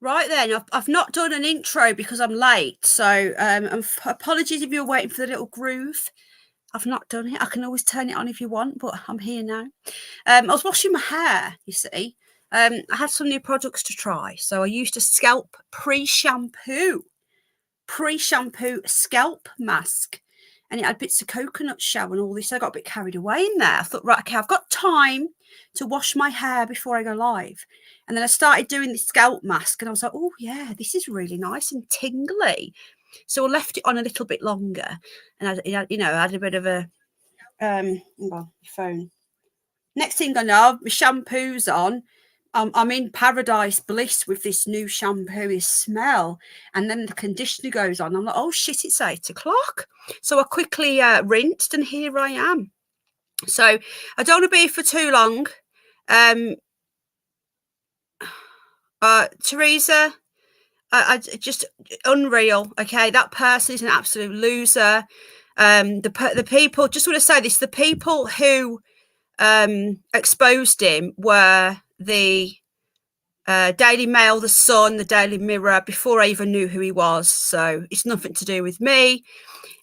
Right then, I've not done an intro because I'm late. So apologies if you're waiting for the little groove. I've not done it. I can always turn it on if you want, but I'm here now. I was washing my hair, you see. I had some new products to try. So I used a scalp pre-shampoo scalp mask. And it had bits of coconut shell and all this. So I got a bit carried away in there. I thought, right, okay, I've got time to wash my hair before I go live. And then I started doing the scalp mask and I was like, oh, yeah, this is really nice and tingly. So I left it on a little bit longer. And I had a bit of a, phone. Next thing I know, my shampoo's on. I'm in paradise bliss with this new shampoo smell. And then the conditioner goes on. I'm like, oh, shit, it's 8 o'clock. So I quickly rinsed and here I am. So I don't want to be here for too long. Teresa, I just unreal. Okay, that person is an absolute loser. The people, just want to say this, the people who exposed him were the Daily Mail, the Sun, the Daily Mirror, before I even knew who he was. So it's nothing to do with me.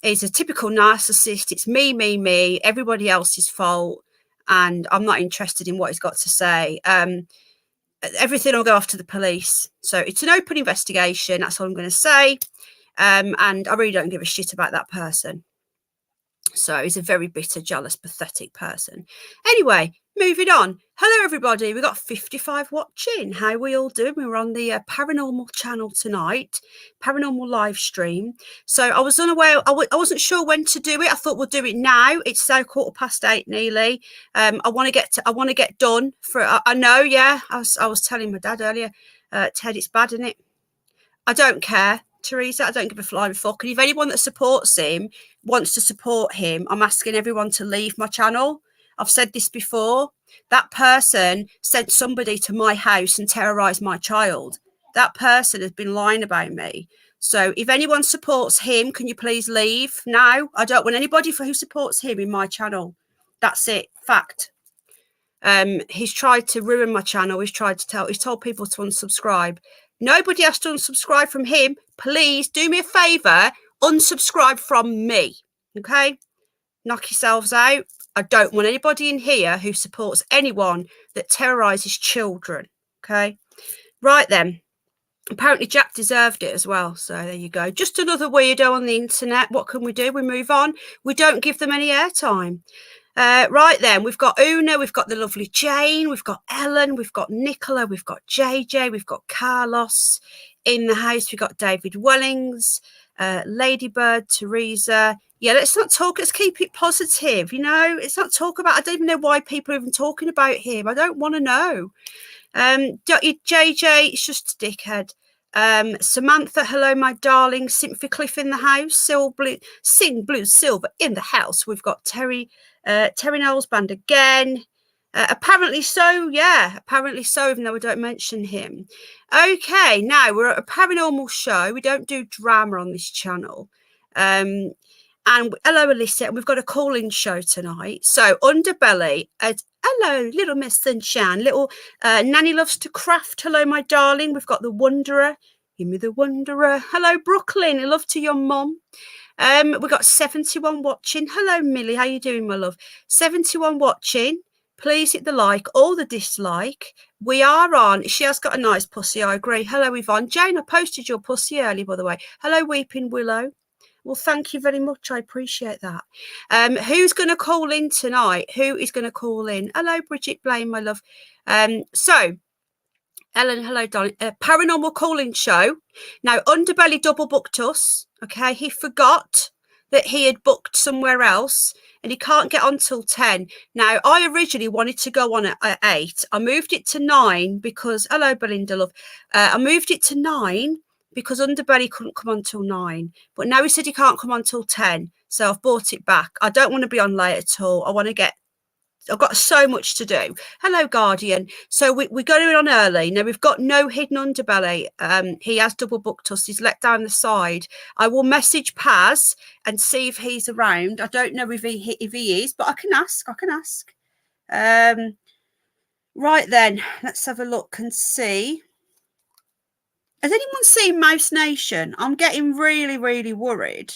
He's a typical narcissist. It's me, everybody else's fault. And I'm not interested in what he's got to say. Everything will go off to the police. So it's an open investigation. That's all I'm going to say. And I really don't give a shit about that person. So he's a very bitter, jealous, pathetic person. Anyway, moving on. Hello, everybody. We've got 55 watching. How are we all doing? We were on the Paranormal channel tonight, Paranormal live stream. So I was unaware. I wasn't sure when to do it. I thought we'll do it now. It's so 8:15 nearly. I want to get done for. I know. Yeah, I was telling my dad earlier. Ted, it's bad, isn't it? I don't care. Teresa, I don't give a flying fuck. And if anyone that supports him wants to support him, I'm asking everyone to leave my channel. I've said this before. That person sent somebody to my house and terrorized my child. That person has been lying about me. So if anyone supports him, can you please leave now? I don't want anybody who supports him in my channel. That's it. Fact. He's tried to ruin my channel. He's told people to unsubscribe. Nobody has to unsubscribe from him. Please do me a favour. Unsubscribe from me. Okay? Knock yourselves out. I don't want anybody in here who supports anyone that terrorises children. Okay? Right then. Apparently Jack deserved it as well. So there you go. Just another weirdo on the internet. What can we do? We move on. We don't give them any airtime. Right then, we've got Una, we've got the lovely Jane, we've got Ellen, we've got Nicola, we've got JJ, we've got Carlos in the house, we've got David Wellings, Ladybird, Teresa. Yeah, let's not talk, let's keep it positive, you know, it's not talk about, I don't even know why people are even talking about him. I don't want to know. JJ, it's just a dickhead. Samantha, hello, my darling. Sympathy Cliff in the house. Sing Blue Silver in the house. We've got Terry Knowles Band again. Apparently so, yeah. Apparently so, even though I don't mention him. Okay, now we're at a paranormal show. We don't do drama on this channel. And hello, Alyssa. And we've got a call-in show tonight. So Underbelly. Hello, little Miss Sunshine. Little Nanny loves to craft. Hello, my darling. We've got the Wanderer. Give me the Wanderer. Hello, Brooklyn. Love to your mum. We've got 71 watching. Hello, Millie. How you doing, my love? 71 watching. Please hit the like or the dislike. We are on. She has got a nice pussy. I agree. Hello, Yvonne. Jane, I posted your pussy early, by the way. Hello, Weeping Willow. Well, thank you very much. I appreciate that. Who's going to call in tonight? Who is going to call in? Hello, Bridget Blaine, my love. So, Ellen, hello, darling. Paranormal calling show. Now, Underbelly double booked us. Okay, he forgot that he had booked somewhere else and he can't get on till 10. Now, I originally wanted to go on at 8. I moved it to 9 because, hello, Belinda, love. I moved it to 9 because Underbelly couldn't come on till 9. But now he said he can't come on till 10. So I've brought it back. I don't want to be on late at all. I've got so much to do. Hello, Guardian. So we're going on early. Now, we've got no hidden Underbelly. He has double booked us. He's let down the side. I will message Paz and see if he's around. I don't know if he is, but I can ask. Right then, let's have a look and see. Has anyone seen Mouse Nation? I'm getting really, really worried.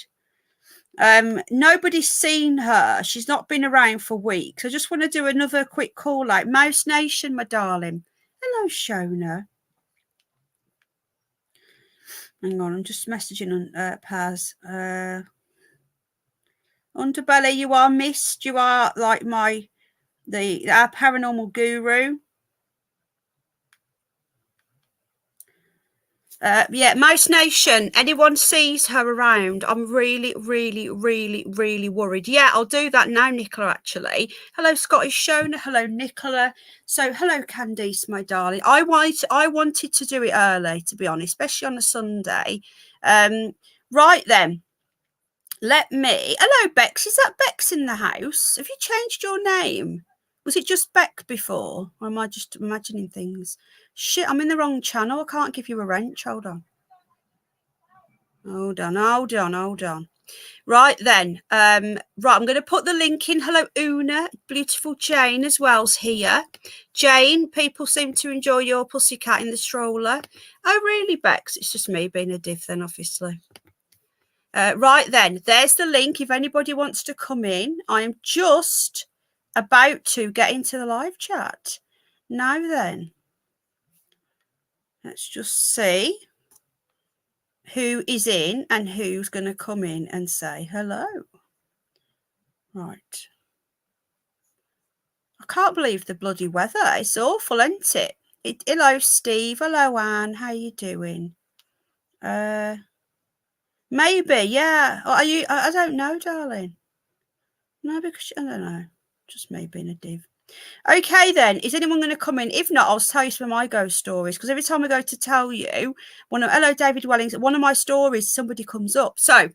Nobody's seen her. She's not been around for weeks. I just want to do another quick call out. Mouse Nation, my darling. Hello, Shona. Hang on, I'm just messaging on Paz. Underbelly, you are missed. You are like our paranormal guru. Yeah, Mouse Nation, anyone sees her around, I'm really, really, really, really worried. Yeah, I'll do that now, Nicola, actually. Hello, Scottish Shona. Hello, Nicola. So, hello, Candice, my darling. I wanted to do it early, to be honest, especially on a Sunday. Right then. Hello, Bex. Is that Bex in the house? Have you changed your name? Was it just Beck before? Or am I just imagining things? Shit, I'm in the wrong channel. I can't give you a wrench. Hold on. Right then. Right, I'm going to put the link in. Hello, Una. Beautiful Jane as well's here. Jane, people seem to enjoy your pussycat in the stroller. Oh, really, Bex? It's just me being a div then, obviously. Right then, there's the link if anybody wants to come in. I am just about to get into the live chat. Now then, let's just see who is in and who's going to come in and say hello. Right. I can't believe the bloody weather. It's awful, isn't it? Hello, Steve. Hello, Anne. How you doing? Maybe, yeah. Are you? I don't know, darling. No, because I don't know. Just me being a div. Okay, then. Is anyone going to come in? If not, I'll tell you some of my ghost stories. Because every time I go to tell you, hello, David Wellings, one of my stories, somebody comes up. So,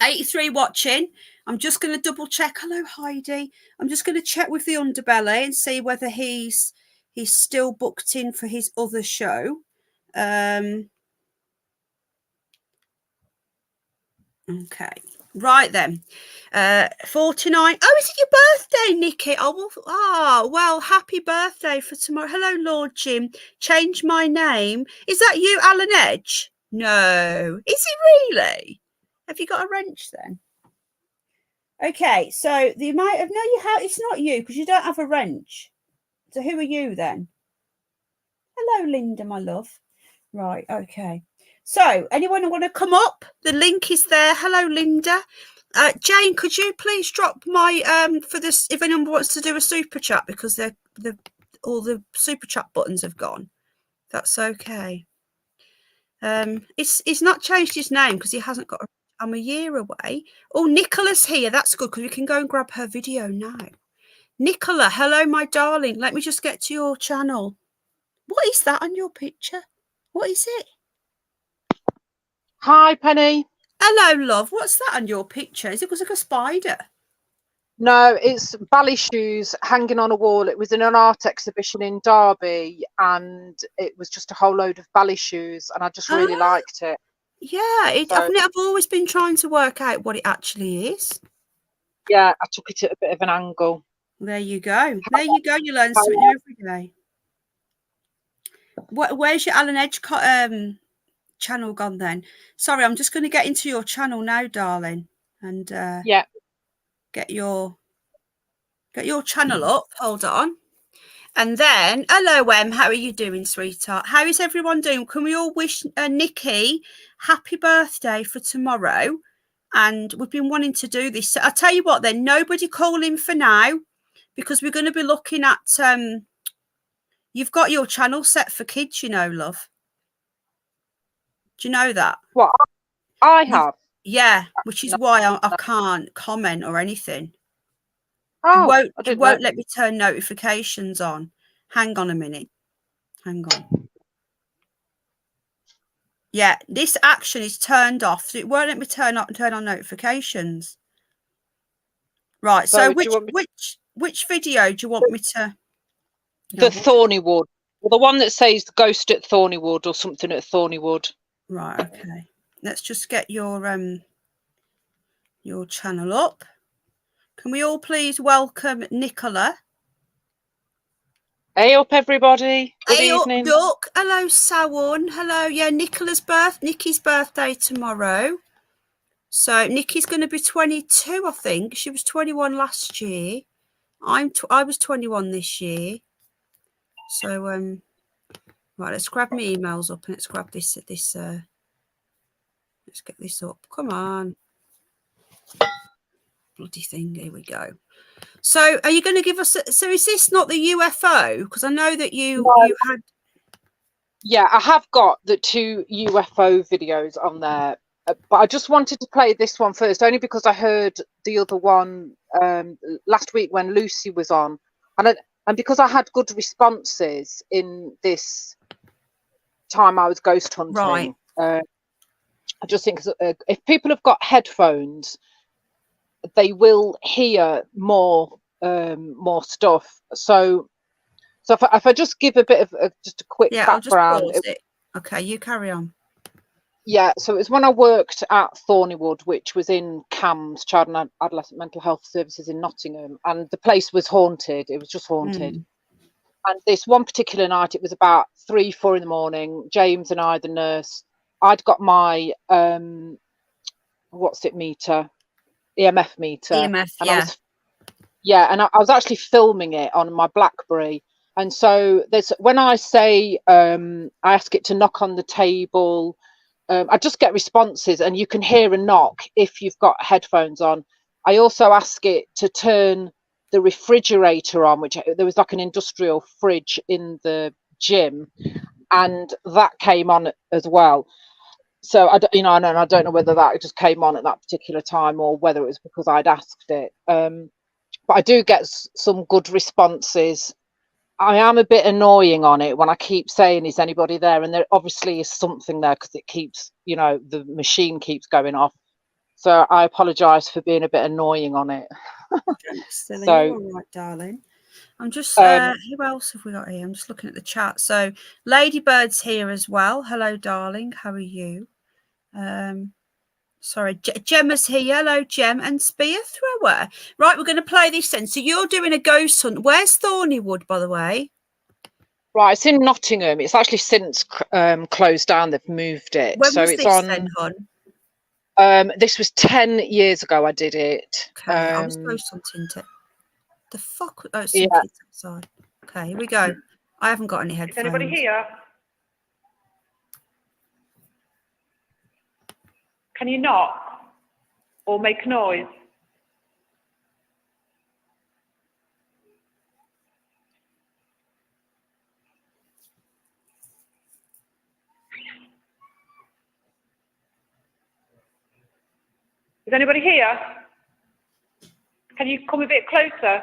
83 watching. I'm just going to double check. Hello, Heidi. I'm just going to check with the underbelly and see whether he's still booked in for his other show. Okay. Right then. 49. Oh, is it your birthday, Nikki? Well, happy birthday for tomorrow. Hello, Lord Jim. Change my name. Is that you, Alan Edge? No. Is it really? Have you got a wrench then? Okay, so the amount of it's not you because you don't have a wrench. So who are you then? Hello, Linda, my love. Right, okay. So anyone want to come up? The link is there. Hello, Linda. Jane, could you please drop my for this if anyone wants to do a super chat because all the super chat buttons have gone. That's okay. He's not changed his name because he hasn't got. I'm a year away. Oh, Nicola's here. That's good because we can go and grab her video now. Nicola, hello, my darling. Let me just get to your channel. What is that on your picture? What is it? Hi, Penny. Hello, love. What's that on your picture? Is it like a spider? No, it's ballet shoes hanging on a wall. It was in an art exhibition in Derby, and it was just a whole load of ballet shoes, and I just really liked it. Yeah, I've always been trying to work out what it actually is. Yeah, I took it at a bit of an angle. There you go. There you go. You learn something new every day. Where's your Alan Edge channel gone then? Sorry, I'm just going to get into your channel now, darling, and yeah, get your channel up. Hold on. And then, hello, Em. How are you doing, sweetheart? How is everyone doing? Can we all wish Nikki happy birthday for tomorrow? And we've been wanting to do this. So I'll tell you what, then, nobody call in for now because we're going to be looking at. You've got your channel set for kids, you know, love. Do you know that? What I have? Yeah, which is why I can't comment or anything. Oh, it won't let me turn notifications on. Hang on a minute. Hang on. Yeah, this action is turned off, so it won't let me turn on notifications. Right. So which video do you want me to? The Thornywood, the one that says the ghost at Thornywood or something at Thornywood. Right. Okay. Let's just get your channel up. Can we all please welcome Nicola? Hey up, everybody. Good Hey up, evening. Duck. Hello, Sawan. Hello. Yeah, Nicky's birthday tomorrow. So Nikki's going to be 22, I think. She was 21 last year. I was 21 this year. So right, let's grab my emails up and let's grab this. Let's get this up. Come on, bloody thing. Here we go. So, are you going to give us? So, is this not the UFO? Because I know that you had. Yeah, I have got the 2 UFO videos on there, but I just wanted to play this one first, only because I heard the other one last week when Lucy was on, and because I had good responses in this time I was ghost hunting. Right. I just think if people have got headphones, they will hear more stuff. So if I just give a bit of just a quick background. I'll just pause it. Okay, you carry on. Yeah, so it was when I worked at Thornywood, which was in CAMS, Child and Adolescent Mental Health Services in Nottingham, and the place was haunted. It was just haunted. And this one particular night, it was about 3-4 in the morning. James and I, the nurse, I'd got my EMF meter. EMF, and I was actually filming it on my BlackBerry. And so when I say I ask it to knock on the table, I just get responses, and you can hear a knock if you've got headphones on. I also ask it to turn the refrigerator on, which there was like an industrial fridge in the gym, and that came on as well. So I don't know whether that just came on at that particular time or whether it was because I'd asked it. But I do get some good responses. I am a bit annoying on it when I keep saying, is anybody there? And there obviously is something there because it keeps, the machine keeps going off. So I apologise for being a bit annoying on it. Silly, so, you're all right, darling. I'm just, who else have we got here? I'm just looking at the chat. So Ladybird's here as well. Hello, darling. How are you? Sorry, Gemma's here. Hello, Gem. And Spear Thrower. Right, we're going to play this then. So you're doing a ghost hunt. Where's Thornywood, by the way? Right, it's in Nottingham. It's actually since closed down. They've moved it. When so was it's this on. Then, hon? This was 10 years ago. I did it. Okay, I was ghost hunting. The fuck? Oh, it's some kids outside. Okay, here we go. I haven't got any headphones. Is anybody here? Can you knock or make noise? Is anybody here? Can you come a bit closer?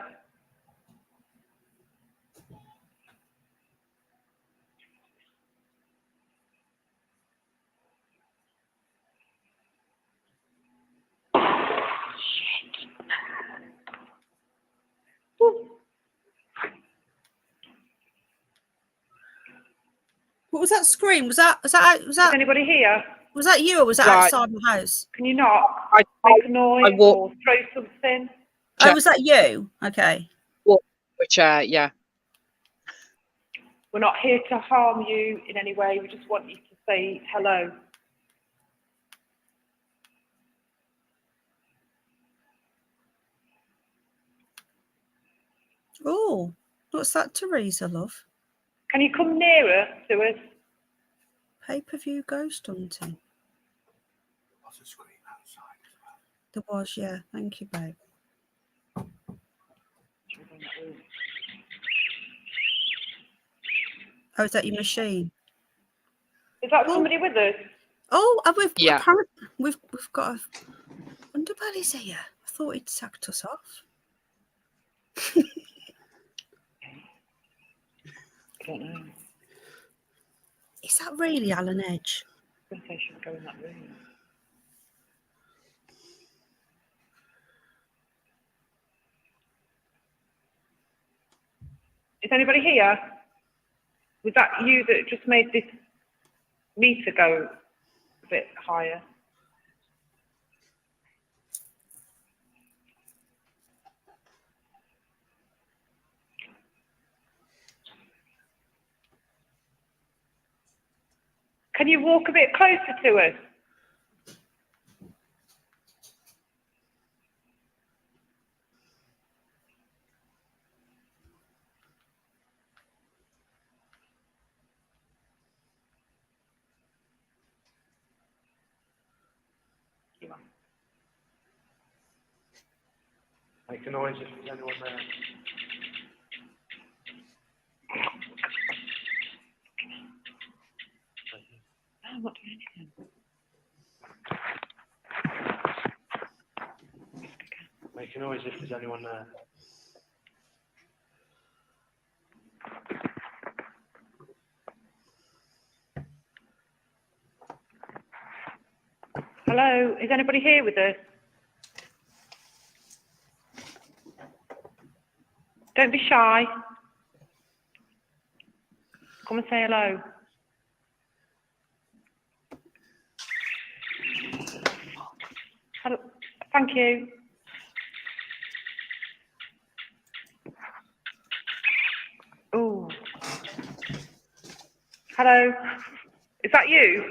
What was that scream? Was that? Is anybody here? Was that you, or was that outside the house? Can you knock? Make a noise or throw something? Oh, was that you? Okay. Yeah. We're not here to harm you in any way. We just want you to say hello. Oh, what's that, Teresa, love? Can you come nearer to us? Pay-per-view ghost hunting. There was a scream outside as well. There was, yeah. Thank you, babe. Oh, is that your machine? Is that somebody with us? Oh, we've got a underbelly's here. I thought he'd sacked us off. I don't know. Is that really Alan Edge? I think I should go in that room. Is anybody here? Was that you that just made this meter go a bit higher? Can you walk a bit closer to us? Make a noise if there's anyone there. I'm not doing anything. Make a noise if there's anyone there. Hello, is anybody here with us? Don't be shy. Come and say hello. Hello. Thank you. Oh. Hello. Is that you?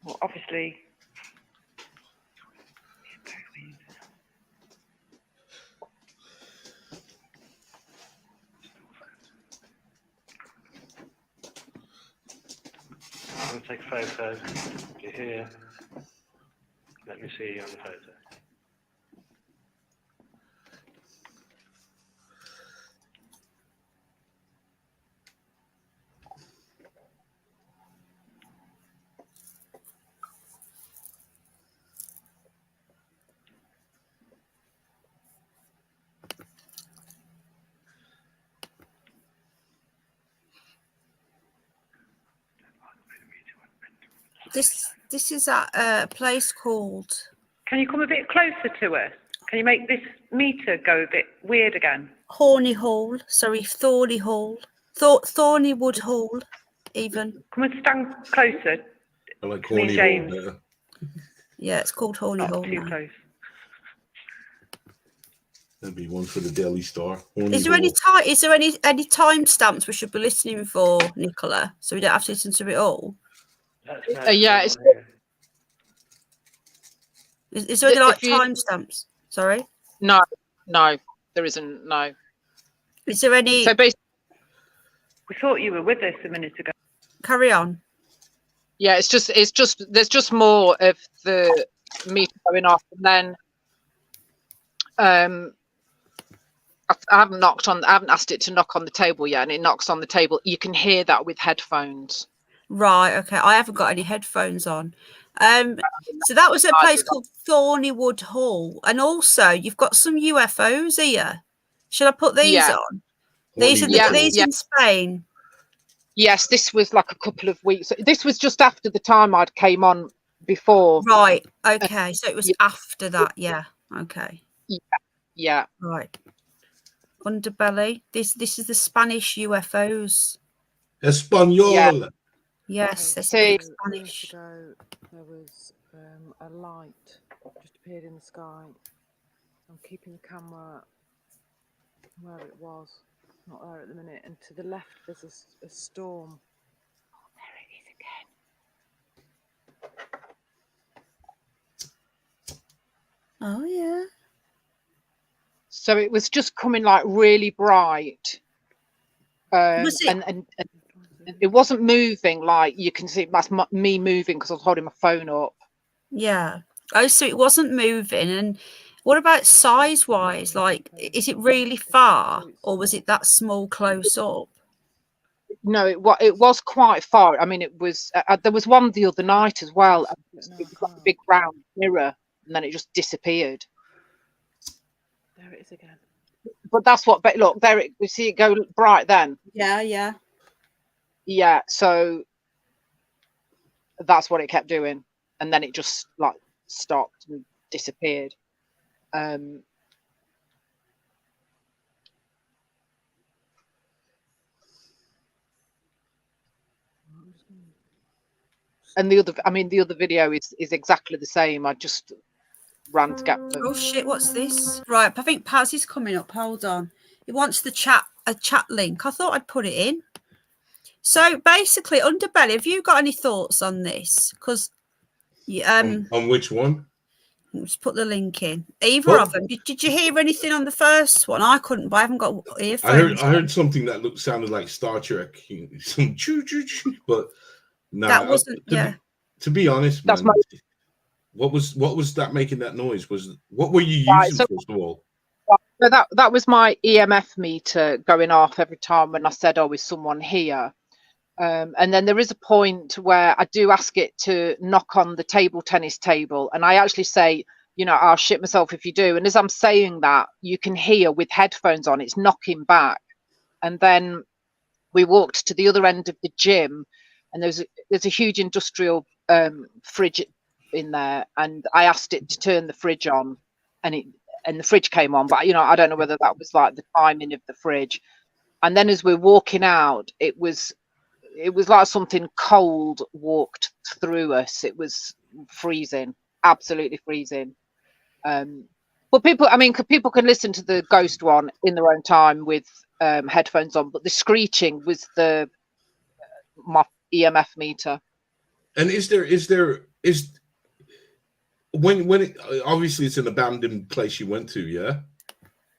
Well, obviously. I'm going to take a photo. If you're here, let me see you on the photo. This is at a place called. Can you come a bit closer to us? Can you make this meter go a bit weird again? Thorny Hall. Sorry, Thorny Hall. Thornywood Hall, even. Come and stand closer. I like to me and Horny James. Hall better. Yeah, it's called Thorny Not Hall. too now. close. That'd be one for the Daily Star. Horny Is there any Hall. time? Is there any timestamps we should be listening for, Nicola? So we don't have to listen to it all. Yeah, it's- Is there any like If you- timestamps? Sorry. No, there isn't. No. Is there any? So basically, We thought you were with us a minute ago. Carry on. yeah, it's just there's just more of the meter going off, and then I haven't asked it to knock on the table yet, and it knocks on the table. You can hear that with headphones. Right. Okay. I haven't got any headphones on. So that was a place called Thornywood Hall, and also you've got some UFOs here. Should I put these Yeah. on? These are Horny these Hall. in Spain. Yes, this was like a couple of weeks. This was just after the time I'd came on before. Right. Okay. So it was Yeah. after that. Yeah. Okay. Yeah. Right. Underbelly. This is the Spanish UFOs. Espanol. Yes, they See- speak Spanish. Years ago, there was a light just appeared in the sky. I'm keeping the camera where it was, not there at the minute. And to the left, there's a storm. Oh, there it is again. Oh yeah. So it was just coming like really bright. Was it- And it wasn't moving like you can see. That's me moving because I was holding my phone up. Yeah. Oh, so it wasn't moving. And what about size-wise? Like, is it really far, or was it that small close up? No, it was quite far. I mean, it was. There was one the other night as well. It was like a big round mirror, and then it just disappeared. There it is again. But that's what. But look, there it. We see it go bright then. Yeah, yeah. Yeah. So that's what it kept doing, and then it just like stopped and disappeared. And the other video is exactly the same. I just ran to get Oh shit, what's this? Right, I think Paz is coming up. Hold on. He wants a chat link. I thought I'd put it in. So basically, Underbelly, have you got any thoughts on this? Because On which one? let's put the link in. Either of them. Did you hear anything on the first one? I couldn't, but I haven't got earphones. I heard something that sounded like Star Trek, some choo choo choo. But no, That wasn't. To be honest, That's man, what was that making that noise? What were you using first of all? So that was my EMF meter going off every time when I said, "Oh, is someone here?" And then there is a point where I do ask it to knock on the table tennis table, and I actually say, I'll shit myself if you do. And as I'm saying that, you can hear with headphones on, it's knocking back. And then we walked to the other end of the gym, and there's a huge industrial fridge in there, and I asked it to turn the fridge on, and the fridge came on, but I don't know whether that was like the timing of the fridge. And then as we're walking out, it was like something cold walked through us. It was freezing, absolutely freezing. But people can listen to the ghost one in their own time with headphones on, but the screeching was my EMF meter. And when it, obviously it's an abandoned place you went to, yeah?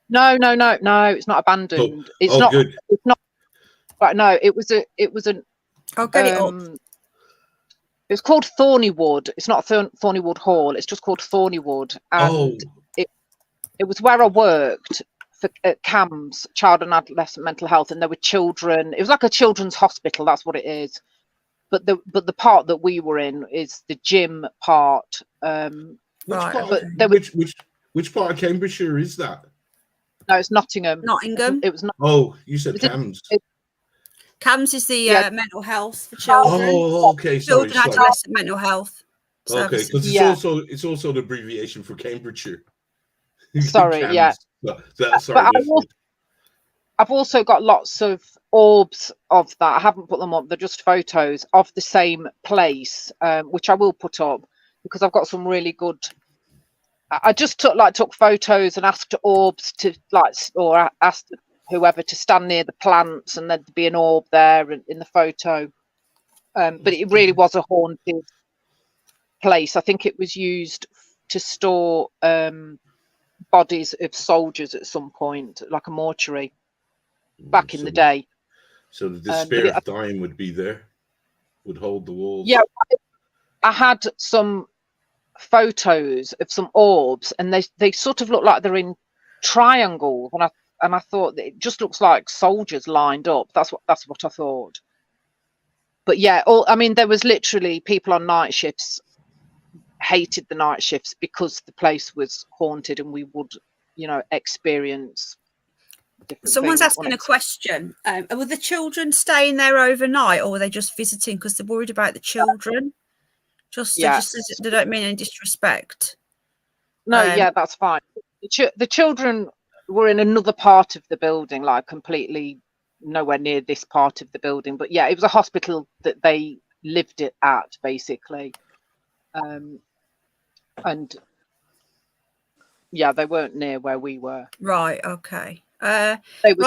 No, it's not abandoned. It's not good. It's not. But no, it was an. I'll get it up. It's called Thornywood. It's not Thornywood Hall. It's just called Thornywood, and it was where I worked at CAMS, Child and Adolescent Mental Health, and there were children. It was like a children's hospital. That's what it is. But the part that we were in is the gym part. Which part of Cambridgeshire is that? No, it's Nottingham. Nottingham. It was not. Oh, you said CAMS. CAMS is the mental health for children. Oh, okay. Sorry. Children, adolescent mental health. Okay, because it's also the abbreviation for Cambridgeshire. Sorry, CAMS. yeah. Sorry. I've also got lots of orbs of that. I haven't put them up. They're just photos of the same place, which I will put up because I've got some really good. I just took photos and asked orbs to or asked whoever to stand near the plants, and there'd be an orb there in the photo. But it really was a haunted place. I think it was used to store bodies of soldiers at some point, like a mortuary back in the day. So the despair of dying would be there, would hold the walls. Yeah, I had some photos of some orbs, and they sort of look like they're in triangles, and I thought that it just looks like soldiers lined up. That's what I thought. But yeah, there was literally people on night shifts hated the night shifts because the place was haunted, and we would, experience. Someone's asking a question. Were the children staying there overnight, or were they just visiting because they're worried about the children? They don't mean any disrespect. No, yeah, that's fine. The children were in another part of the building, like completely nowhere near this part of the building. But yeah, it was a hospital that they lived at, basically. And yeah, they weren't near where we were. Right. Okay. We've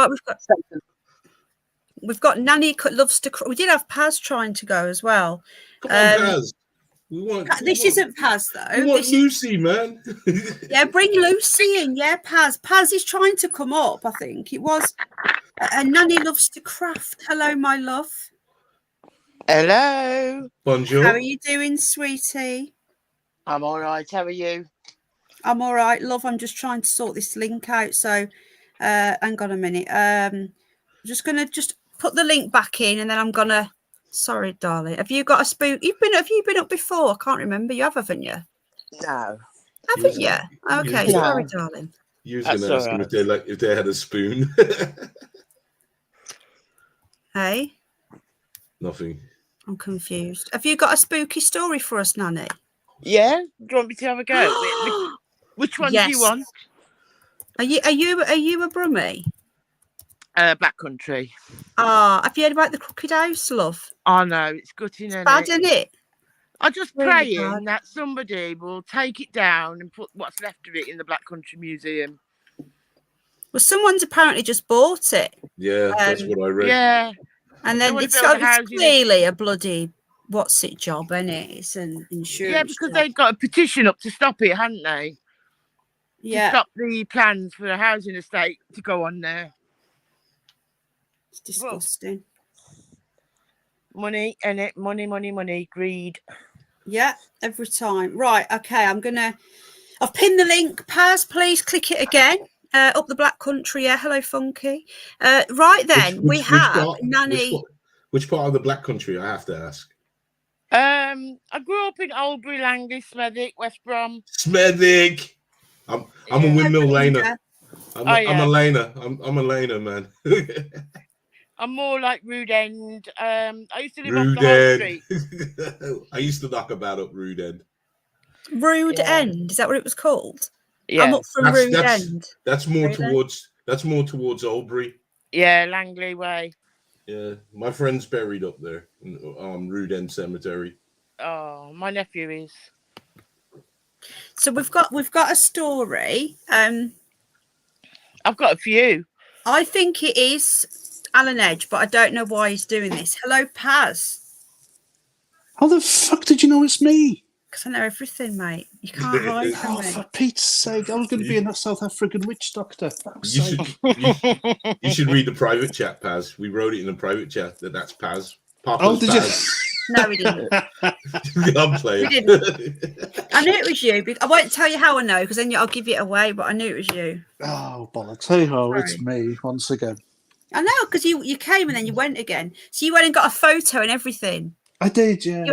got Nanny loves to. We did have Paz trying to go as well. Come on, Paz. This isn't Paz though. We want Lucy, man. Yeah, bring Lucy in. Yeah, Paz. Paz is trying to come up. I think it was. And Nanny loves to craft. Hello, my love. Hello. Bonjour. How are you doing, sweetie? I'm all right. How are you? I'm all right, love. I'm just trying to sort this link out. So, hang on a minute. I'm just gonna put the link back in, and then I'm gonna. Sorry, darling. Have you got a spook? Have you been up before? I can't remember. You have, haven't you? No. Haven't you? Okay. No. Sorry, darling. You was gonna ask them if they had a spoon. Hey. Nothing. I'm confused. Have you got a spooky story for us, Nanny? Yeah. Do you want me to have a go? Which one do you want? Are you a Brummie? Black Country. Have you heard about the Crooked House, love? Oh no, it's gutting. It's bad, isn't it? I'm just praying that somebody will take it down and put what's left of it in the Black Country Museum. Well, someone's apparently just bought it. Yeah, that's what I read. Yeah. And then wanna it's, build a it's house in it. clearly a bloody what's it job, isn't it? It's an insurance. Yeah, because job. they've got a petition up to stop it, hadn't they? To Yeah, stop the plans for a housing estate to go on there. it's disgusting. Money, and it money, greed. Yeah, every time. Right, okay, I've pinned the link. Paz, please click it again. Up the Black Country. Yeah, hello, Funky. Right then, we have Nanny. Which part of the Black Country, I have to ask? I grew up in Oldbury, Langley, Smethwick, West Brom. Smethwick. I'm a windmill laner. I'm a laner. I'm a laner, man. I'm more like Rude End. I used to live Rude off the High End. Street. I used to knock about up Rude End. Rude End, is that what it was called? Yeah. I'm up from Rude End. That's more towards Oldbury. Yeah, Langley way. Yeah, my friend's buried up there in Rude End Cemetery. Oh, my nephew is. So we've got a story. I've got a few. I think it is Alan Edge, but I don't know why he's doing this. Hello, Paz. How the fuck did you know it's me? Because I know everything, mate. You can't hide from me. For Pete's sake, I was going to be a South African witch doctor. You should read the private chat, Paz. We wrote it in the private chat that's Paz. Papa's did Paz. you? No, we didn't. I'm playing. We didn't. I knew it was you. I won't tell you how I know because then I'll give it away. But I knew it was you. Oh bollocks! Hey ho, Sorry. it's me once again. I know because you came and then you went again. So you went and got a photo and everything. I did, yeah.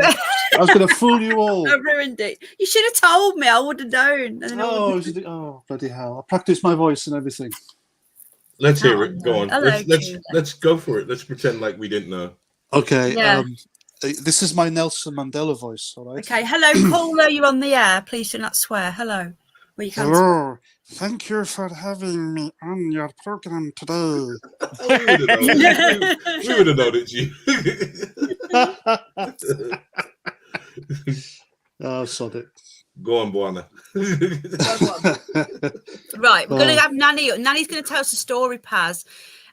I was going to fool you all. I ruined it. You should have told me. I would have known. Oh, bloody hell! I practiced my voice and everything. Let's hear it. Go on. Hello, let's go for it. Let's pretend like we didn't know. Okay. Yeah. This is my Nelson Mandela voice. All right. Okay. Hello, caller. You're on the air. Please do not swear. Hello. Well, you can't Hello. Thank you for having me on your program today. We would have known it's you. Oh, sod it. Go on, Buana. Right, we're going to have Nanny. Nanny's going to tell us a story, Paz.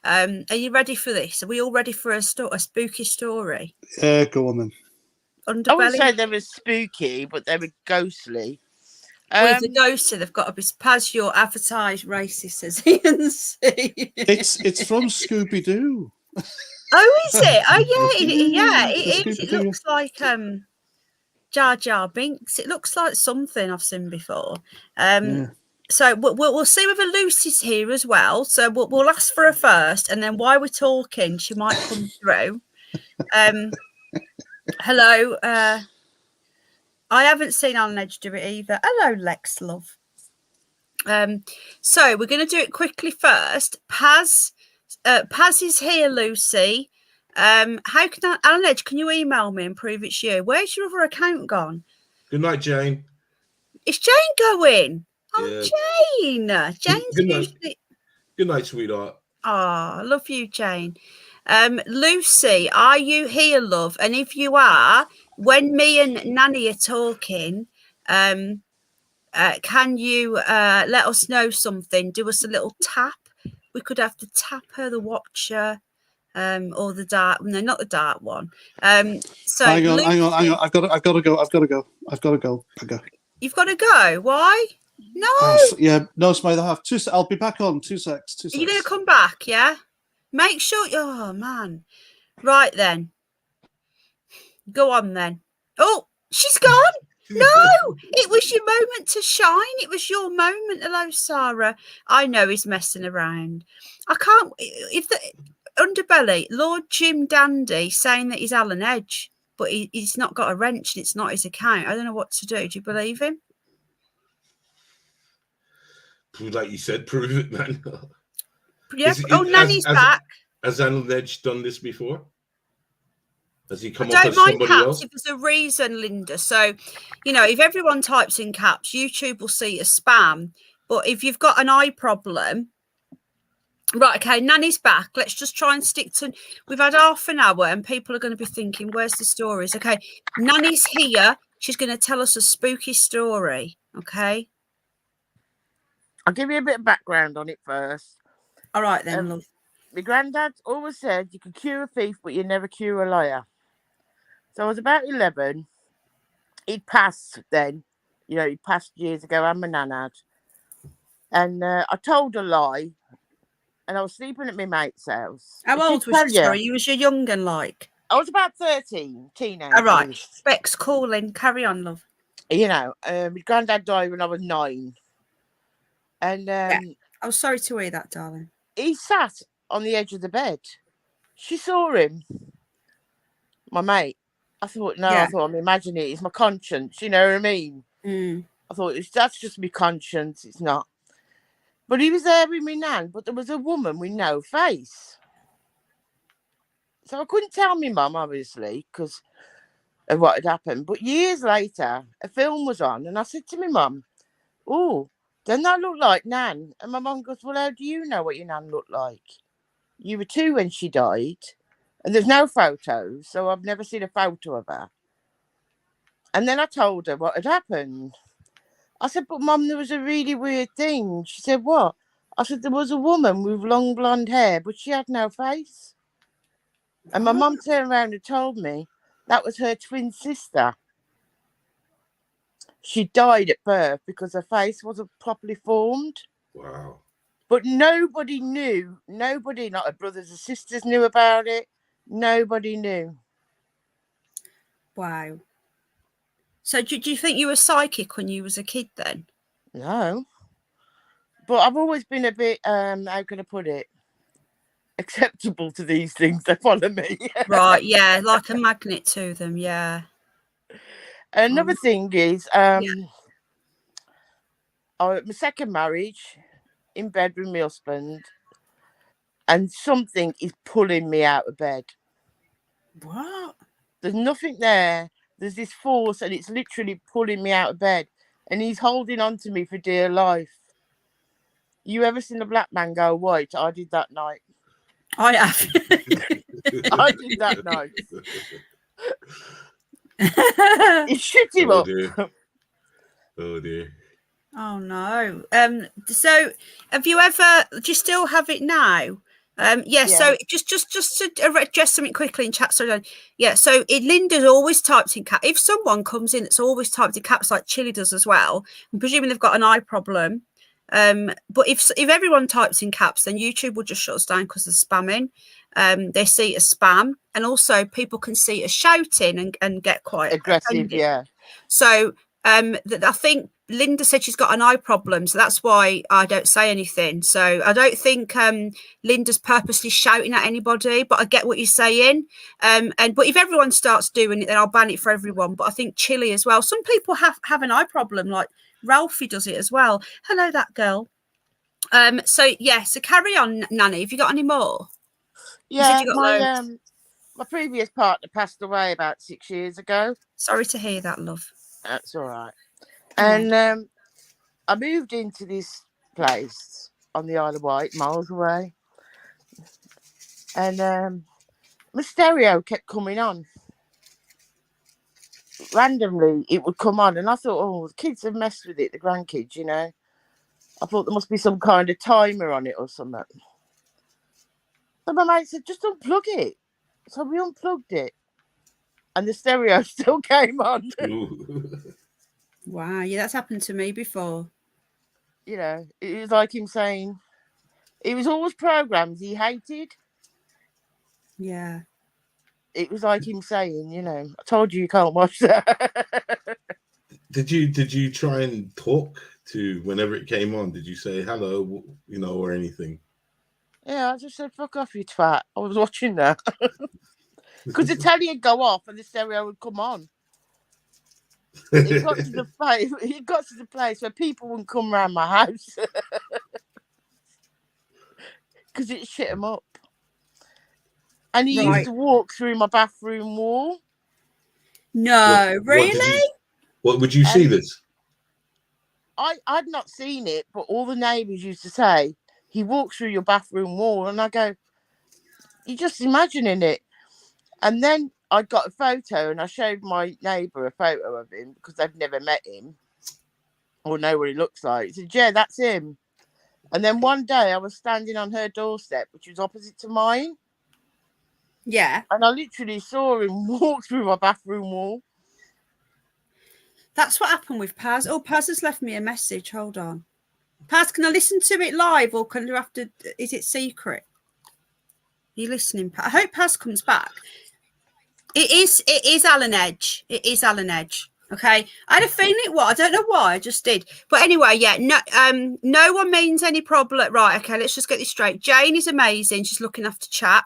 Are you ready for this? Are we all ready for a spooky story? Yeah, go on then. Underbelly? I wouldn't say they were spooky, but they were ghostly. With the ghostly, they've got to be. Paz, you're advertised racist, says Ian C. It's from Scooby Doo. Oh, is it? Oh, yeah, it is. It looks like Jar Jar Binks. It looks like something I've seen before. So we'll see whether Lucy's here as well. So we'll ask for her first, and then while we're talking, she might come through. Hello. I haven't seen Alan Edge do it either. Hello, Lex Love. So we're going to do it quickly first. Paz is here, Lucy. How can Alan Edge, can you email me and prove it's you? Where's your other account gone? Good night, Jane. Is Jane going? Oh, yeah. Jane. Good night, sweetheart. Oh, I love you, Jane. Lucy, are you here, love? And if you are, when me and Nanny are talking, can you let us know something? Do us a little tap. We could have to tap her, the watcher, or the dark. No, not the dark one. So hang on. I've got to go. You've got to go. Why? No. No, Smythe. I have two. I'll be back on 2 secs. Are you going to come back? Yeah. Make sure. Oh man. Right then. Go on then. Oh, she's gone. No, it was your moment to shine. It was your moment. Hello, Sarah. I know he's messing around. I can't. If the underbelly, Lord Jim Dandy saying that he's Alan Edge, but he's not got a wrench and it's not his account. I don't know what to do. Do you believe him? Like you said, prove it, man. Yeah. Nanny's back. Has Alan Edge done this before? Has he come I up as don't mind somebody caps else? if there's a reason, Linda. So, if everyone types in caps, YouTube will see it as spam. But if you've got an eye problem, right, okay, Nanny's back. Let's just try and stick to. We've had half an hour and people are going to be thinking, where's the stories? Okay, Nanny's here. She's going to tell us a spooky story. Okay. I'll give you a bit of background on it first. All right then, love. My granddad always said you can cure a thief, but you never cure a liar. So I was about 11. He'd passed then. You know, he passed years ago. I'm a nanad. And I told a lie. And I was sleeping at my mate's house. How old was you? Sorry, you was young and like. I was about 13, teenager. All right. Beck's calling. Carry on, love. You know, my granddad died when I was 9. And I was sorry to hear that, darling. He sat on the edge of the bed. She saw him. My mate. I thought, no, I thought, I'm imagining it. It's my conscience. You know what I mean? I thought, that's just my conscience. It's not. But he was there with me nan, but there was a woman with no face. So I couldn't tell my mum, obviously, because of what had happened. But years later, a film was on, and I said to my mum, oh, doesn't that look like Nan? And my mum goes, well, how do you know what your Nan looked like? You were 2 when she died, and there's no photos, so I've never seen a photo of her. And then I told her what had happened. I said, but Mum, there was a really weird thing. She said, what? I said, there was a woman with long blonde hair, but she had no face. And my mum turned around and told me that was her twin sister. She died at birth because her face wasn't properly formed. Wow. But nobody knew. Nobody, not her brothers or sisters, knew about it. Nobody knew. Wow. So do you think you were psychic when you was a kid then? No. But I've always been a bit, how can I put it? Acceptable to these things. They follow me. Right, yeah, like a magnet to them, yeah. Another thing is, my second marriage, in bed with my husband, and something is pulling me out of bed. What? There's nothing there. There's this force, and it's literally pulling me out of bed. And he's holding on to me for dear life. You ever seen a black man go white? I did that night. I have. I did that night. He shut him up. Dear. Oh dear. Oh no. So have you ever, do you still have it now? Yeah. So just to address something quickly in chat. So Linda's always typed in caps. If someone comes in that's always typed in caps, like Chili does as well, I'm presuming they've got an eye problem. But if everyone types in caps, then YouTube will just shut us down because of spamming. They see it as spam, and also people can see it as shouting and get quite aggressive. Offended. Yeah. So I think Linda said she's got an eye problem, so that's why I don't say anything. So I don't think Linda's purposely shouting at anybody, but I get what you're saying. But if everyone starts doing it, then I'll ban it for everyone. But I think Chili as well. Some people have an eye problem, like Ralphie does it as well. Hello, that girl. So carry on, Nanny. Have you got any more? Yeah, my previous partner passed away about 6 years ago. Sorry to hear that, love. That's all right. And I moved into this place on the Isle of Wight, miles away. And my stereo kept coming on. Randomly, it would come on. And I thought, oh, the kids have messed with it, the grandkids, you know. I thought there must be some kind of timer on it or something. So my mate said, just unplug it. So we unplugged it. And the stereo still came on. Wow, yeah, that's happened to me before. You know, it was like him saying, it was always programs he hated. Yeah. It was like him saying, you know, I told you can't watch that. Did you try and talk to whenever it came on? Did you say hello, you know, or anything? Yeah, I just said, fuck off, you twat. I was watching that. Because the telly would go off and the stereo would come on. It got to the place where people wouldn't come around my house. Because it shit them up. And he used to walk through my bathroom wall. No, really? What would you see this? I'd not seen it, but all the neighbours used to say, he walks through your bathroom wall. And I go, you're just imagining it. And then I got a photo and I showed my neighbour a photo of him because they've never met him or know what he looks like. He said, yeah, that's him. And then one day I was standing on her doorstep, which was opposite to mine. Yeah. And I literally saw him walk through my bathroom wall. That's what happened with Paz. Oh, Paz has left me a message. Hold on. Paz, can I listen to it live or can you have to, is it secret? Are you listening? I hope Paz comes back. It is Alan Edge. It is Alan Edge. Okay. I had a feeling it was. I don't know why. I just did. But anyway, yeah, no one means any problem. Right. Okay. Let's just get this straight. Jane is amazing. She's looking after chat.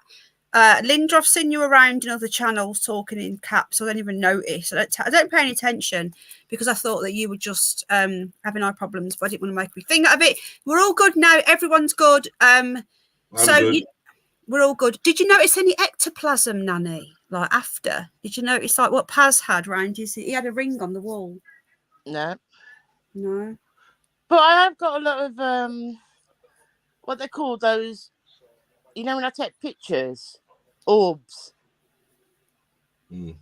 Linda, I've seen you around in other channels talking in caps. I don't even notice. I don't pay any attention because I thought that you were just having eye problems, but I didn't want to make a big thing out of it. We're all good now. Everyone's good. Good. We're all good. Did you notice any ectoplasm, Nanny? Like after? Did you notice like what Paz had around his? He had a ring on the wall. No. No. But I have got a lot of what they call those. You know when I take pictures, orbs. Mm.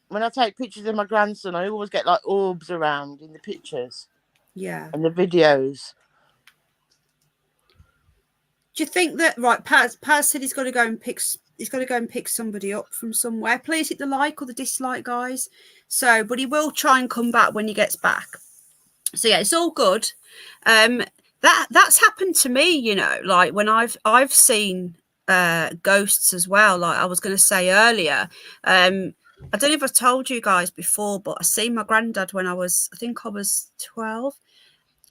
When I take pictures of my grandson, I always get like orbs around in the pictures. Yeah. And the videos. Do you think that Paz said he's got to go and pick somebody up from somewhere. Please hit the like or the dislike, guys. So, but he will try and come back when he gets back. So yeah, it's all good. That's happened to me, you know, like when I've seen ghosts as well. Like I was going to say earlier, I don't know if I told you guys before, but I seen my granddad when I think I was 12.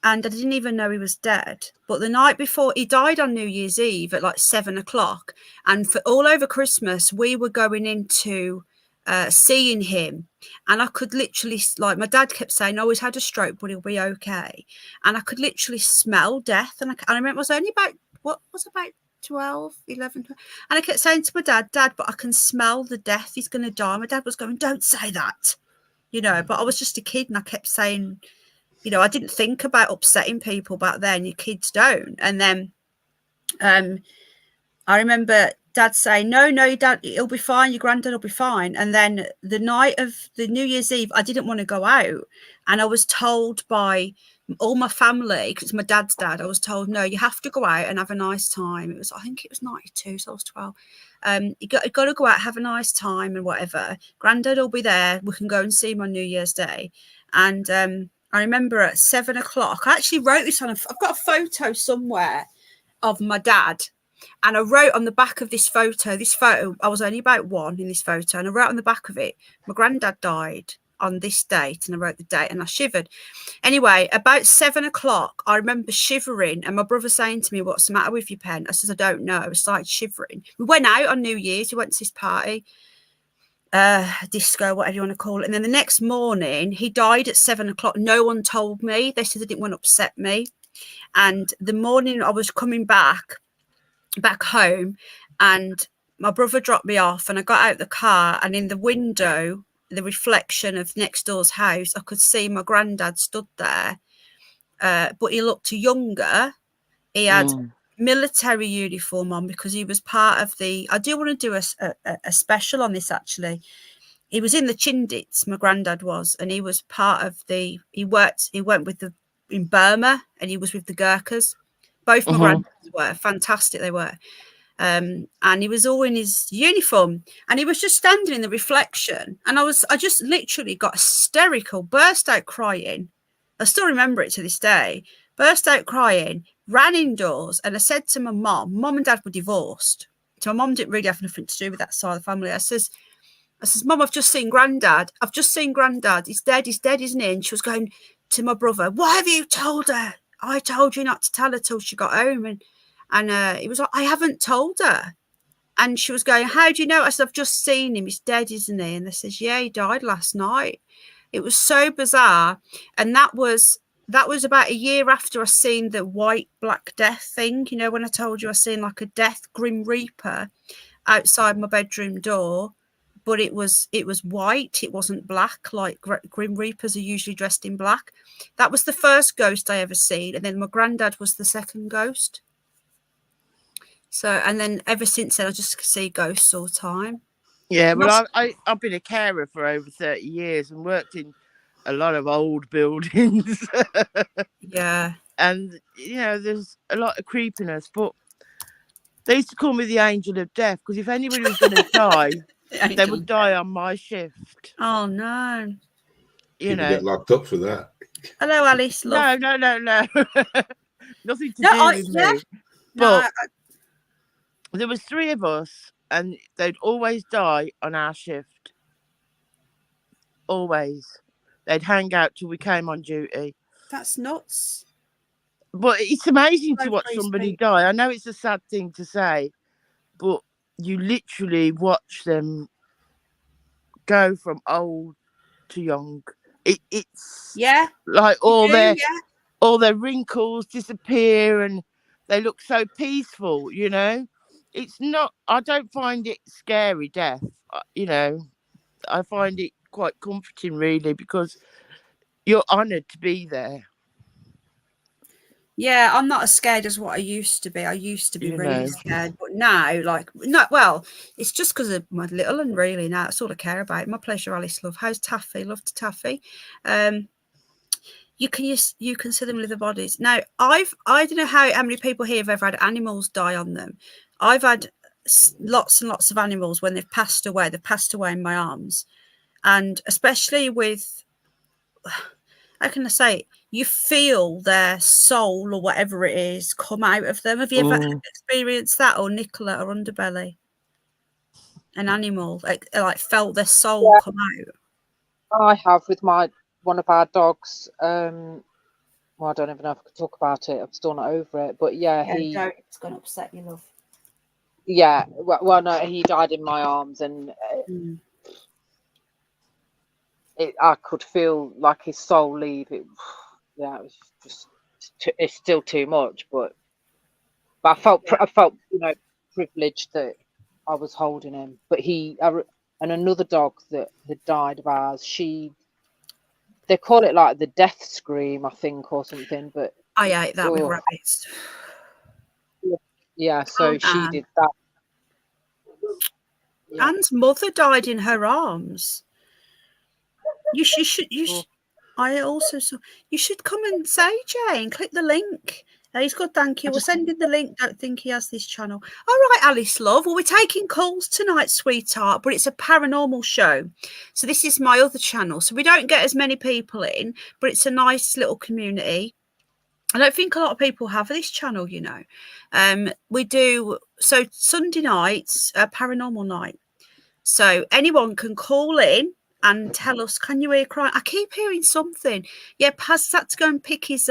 And I didn't even know he was dead. But the night before, he died on New Year's Eve at like 7 o'clock. And for all over Christmas, we were going into seeing him. And I could literally, like my dad kept saying, oh, he's had a stroke, but he'll be okay. And I could literally smell death. And I remember I was only about, about 12, 11, 12. And I kept saying to my dad, but I can smell the death. He's going to die. My dad was going, don't say that, you know. But I was just a kid and I kept saying, you know, I didn't think about upsetting people back then. Your kids don't. And then I remember Dad saying, no, Dad, it'll be fine. Your granddad will be fine. And then the night of the New Year's Eve, I didn't want to go out. And I was told by all my family, because it's my dad's dad, I was told, no, you have to go out and have a nice time. I think it was 92, so I was 12. You got to go out, have a nice time and whatever. Granddad will be there. We can go and see him on New Year's Day. And I remember at 7 o'clock, I actually wrote this on, I've got a photo somewhere of my dad. And I wrote on the back of this photo, I was only about 1 in this photo. And I wrote on the back of it, my granddad died on this date. And I wrote the date and I shivered. Anyway, about 7 o'clock, I remember shivering and my brother saying to me, what's the matter with your pen? I said, I don't know. I started shivering. We went out on New Year's. We went to this party. Disco, whatever you want to call it. And then the next morning he died at 7 o'clock. No one told me. They said they didn't want to upset me. And the morning I was coming back home and my brother dropped me off and I got out the car and in the window, the reflection of next door's house, I could see my granddad stood there, but he looked younger. He had military uniform on because he was part of I do want to do a special on this actually. He was in the Chindits, my granddad was, and he was part of he went with in Burma and he was with the Gurkhas. Both my granddads were fantastic, they were. And he was all in his uniform and he was just standing in the reflection and I just literally got hysterical, burst out crying. I still remember it to this day. Burst out crying, ran indoors, and I said to my mum and dad were divorced. So my mum didn't really have nothing to do with that side of the family. I says, Mum, I've just seen Granddad. He's dead, isn't he? And she was going to my brother, why have you told her? I told you not to tell her till she got home. And he was like, I haven't told her. And she was going, how do you know? I said, I've just seen him. He's dead, isn't he? And they says, yeah, he died last night. It was so bizarre. And that was about a year after I seen the white black death thing. You know, when I told you I seen like a death grim reaper outside my bedroom door, but it was white. It wasn't black like grim reapers are usually dressed in black. That was the first ghost I ever seen. And then my granddad was the second ghost. So, and then ever since then, I just see ghosts all the time. Yeah, well, I've been a carer for over 30 years and worked in a lot of old buildings. Yeah. and there's a lot of creepiness. But they used to call me the angel of death, because if anybody was going to die, they would die on my shift. Oh no! People get locked up for that. Hello, Alice. Love. No. Nothing to do with me. But there was 3 of us, and they'd always die on our shift. Always. They'd hang out till we came on duty. That's nuts. But it's amazing to watch somebody die. I know it's a sad thing to say, but you literally watch them go from old to young. It's like all their wrinkles disappear, and they look so peaceful. It's not. I don't find it scary, death. I find it quite comforting, really, because you're honoured to be there. Yeah, I'm not as scared as what I used to be. I used to be really scared, but now, it's just because of my little one, really. Now that's all I care about. My pleasure, Alice. Love. How's Taffy? Love to Taffy. You can see them live the bodies. Now, I don't know how many people here have ever had animals die on them. I've had lots and lots of animals when they've passed away. They've passed away in my arms, and especially with, how can I say it? You feel their soul or whatever it is come out of them. Have you ever experienced that, or Nicola, or Underbelly? An animal like felt their soul come out. I have with one of our dogs. Well, I don't even know if I can talk about it. I'm still not over it. But it's going to upset you, love. Yeah, well, no, he died in my arms, and I could feel like his soul leave. It was just, it's still too much, but I felt privileged that I was holding him. But and another dog that had died of ours, they call it like the death scream, I think, or something. But I ate that with rabbits. Yeah, so she did that. Yeah. Anne's mother died in her arms. I also saw. You should come and say, Jane. Click the link. He's good, thank you. We're sending the link. Don't think he has this channel. All right, Alice, love. Well, we're taking calls tonight, sweetheart, but it's a paranormal show. So this is my other channel. So we don't get as many people in, but it's a nice little community. I don't think a lot of people have this channel, We do, so Sunday nights, paranormal night. So anyone can call in and tell us, can you hear crying? I keep hearing something. Yeah, Paz had to go and pick his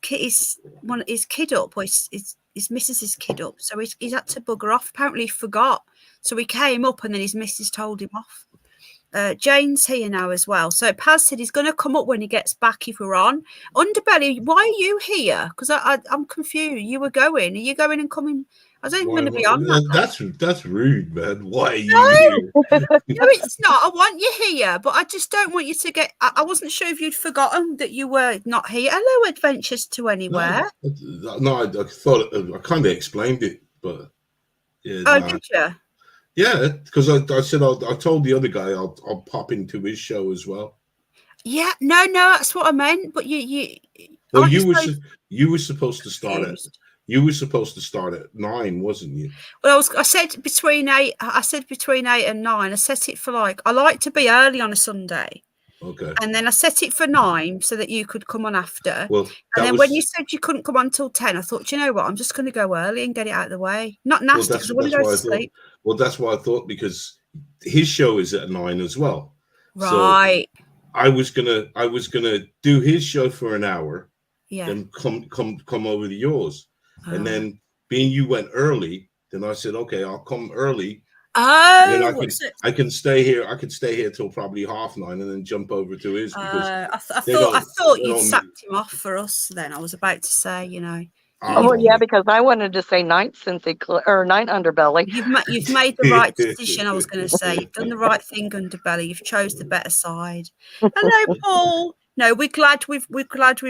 kid up, or his missus's kid up. So he's had to bugger off. Apparently he forgot. So he came up and then his missus told him off. Jane's here now as well. So Paz said he's going to come up when he gets back if we're on. Underbelly, why are you here? Because I'm confused. You were going. Are you going and coming? I don't even want to be on that. That's rude, man. Why are you here? No, it's not. I want you here, but I just don't want you to get. I wasn't sure if you'd forgotten that you were not here. Hello, Adventures to Anywhere. No, I thought I kind of explained it, but yeah. Oh, did you? Yeah, because I said I told the other guy I'll pop into his show as well. Yeah, no, that's what I meant. But you. Well, you were supposed to start it. You were supposed to start at 9, wasn't you? Well, I said between 8. I said between 8 and 9. I set it for I like to be early on a Sunday. Okay. And then I set it for 9 so that you could come on after. Well, and then when you said you couldn't come on till 10, I thought, you know what? I'm just going to go early and get it out of the way. Not nasty, because I want to go to sleep. Well, that's what I thought, because his show is at 9 as well. Right. So I was gonna do his show for an hour. Yeah. Then come over to yours. And then being you went early, then I said, okay, I'll come early. Oh, I can stay here. I could stay here till probably 9:30 and then jump over to his. I thought you'd sacked him off for us. Then I was about to say, Oh yeah, because I wanted to say 9 Underbelly. You've made the right decision. I was going to say you've done the right thing, Underbelly. You've chose the better side. Hello, Paul. No, we're glad we've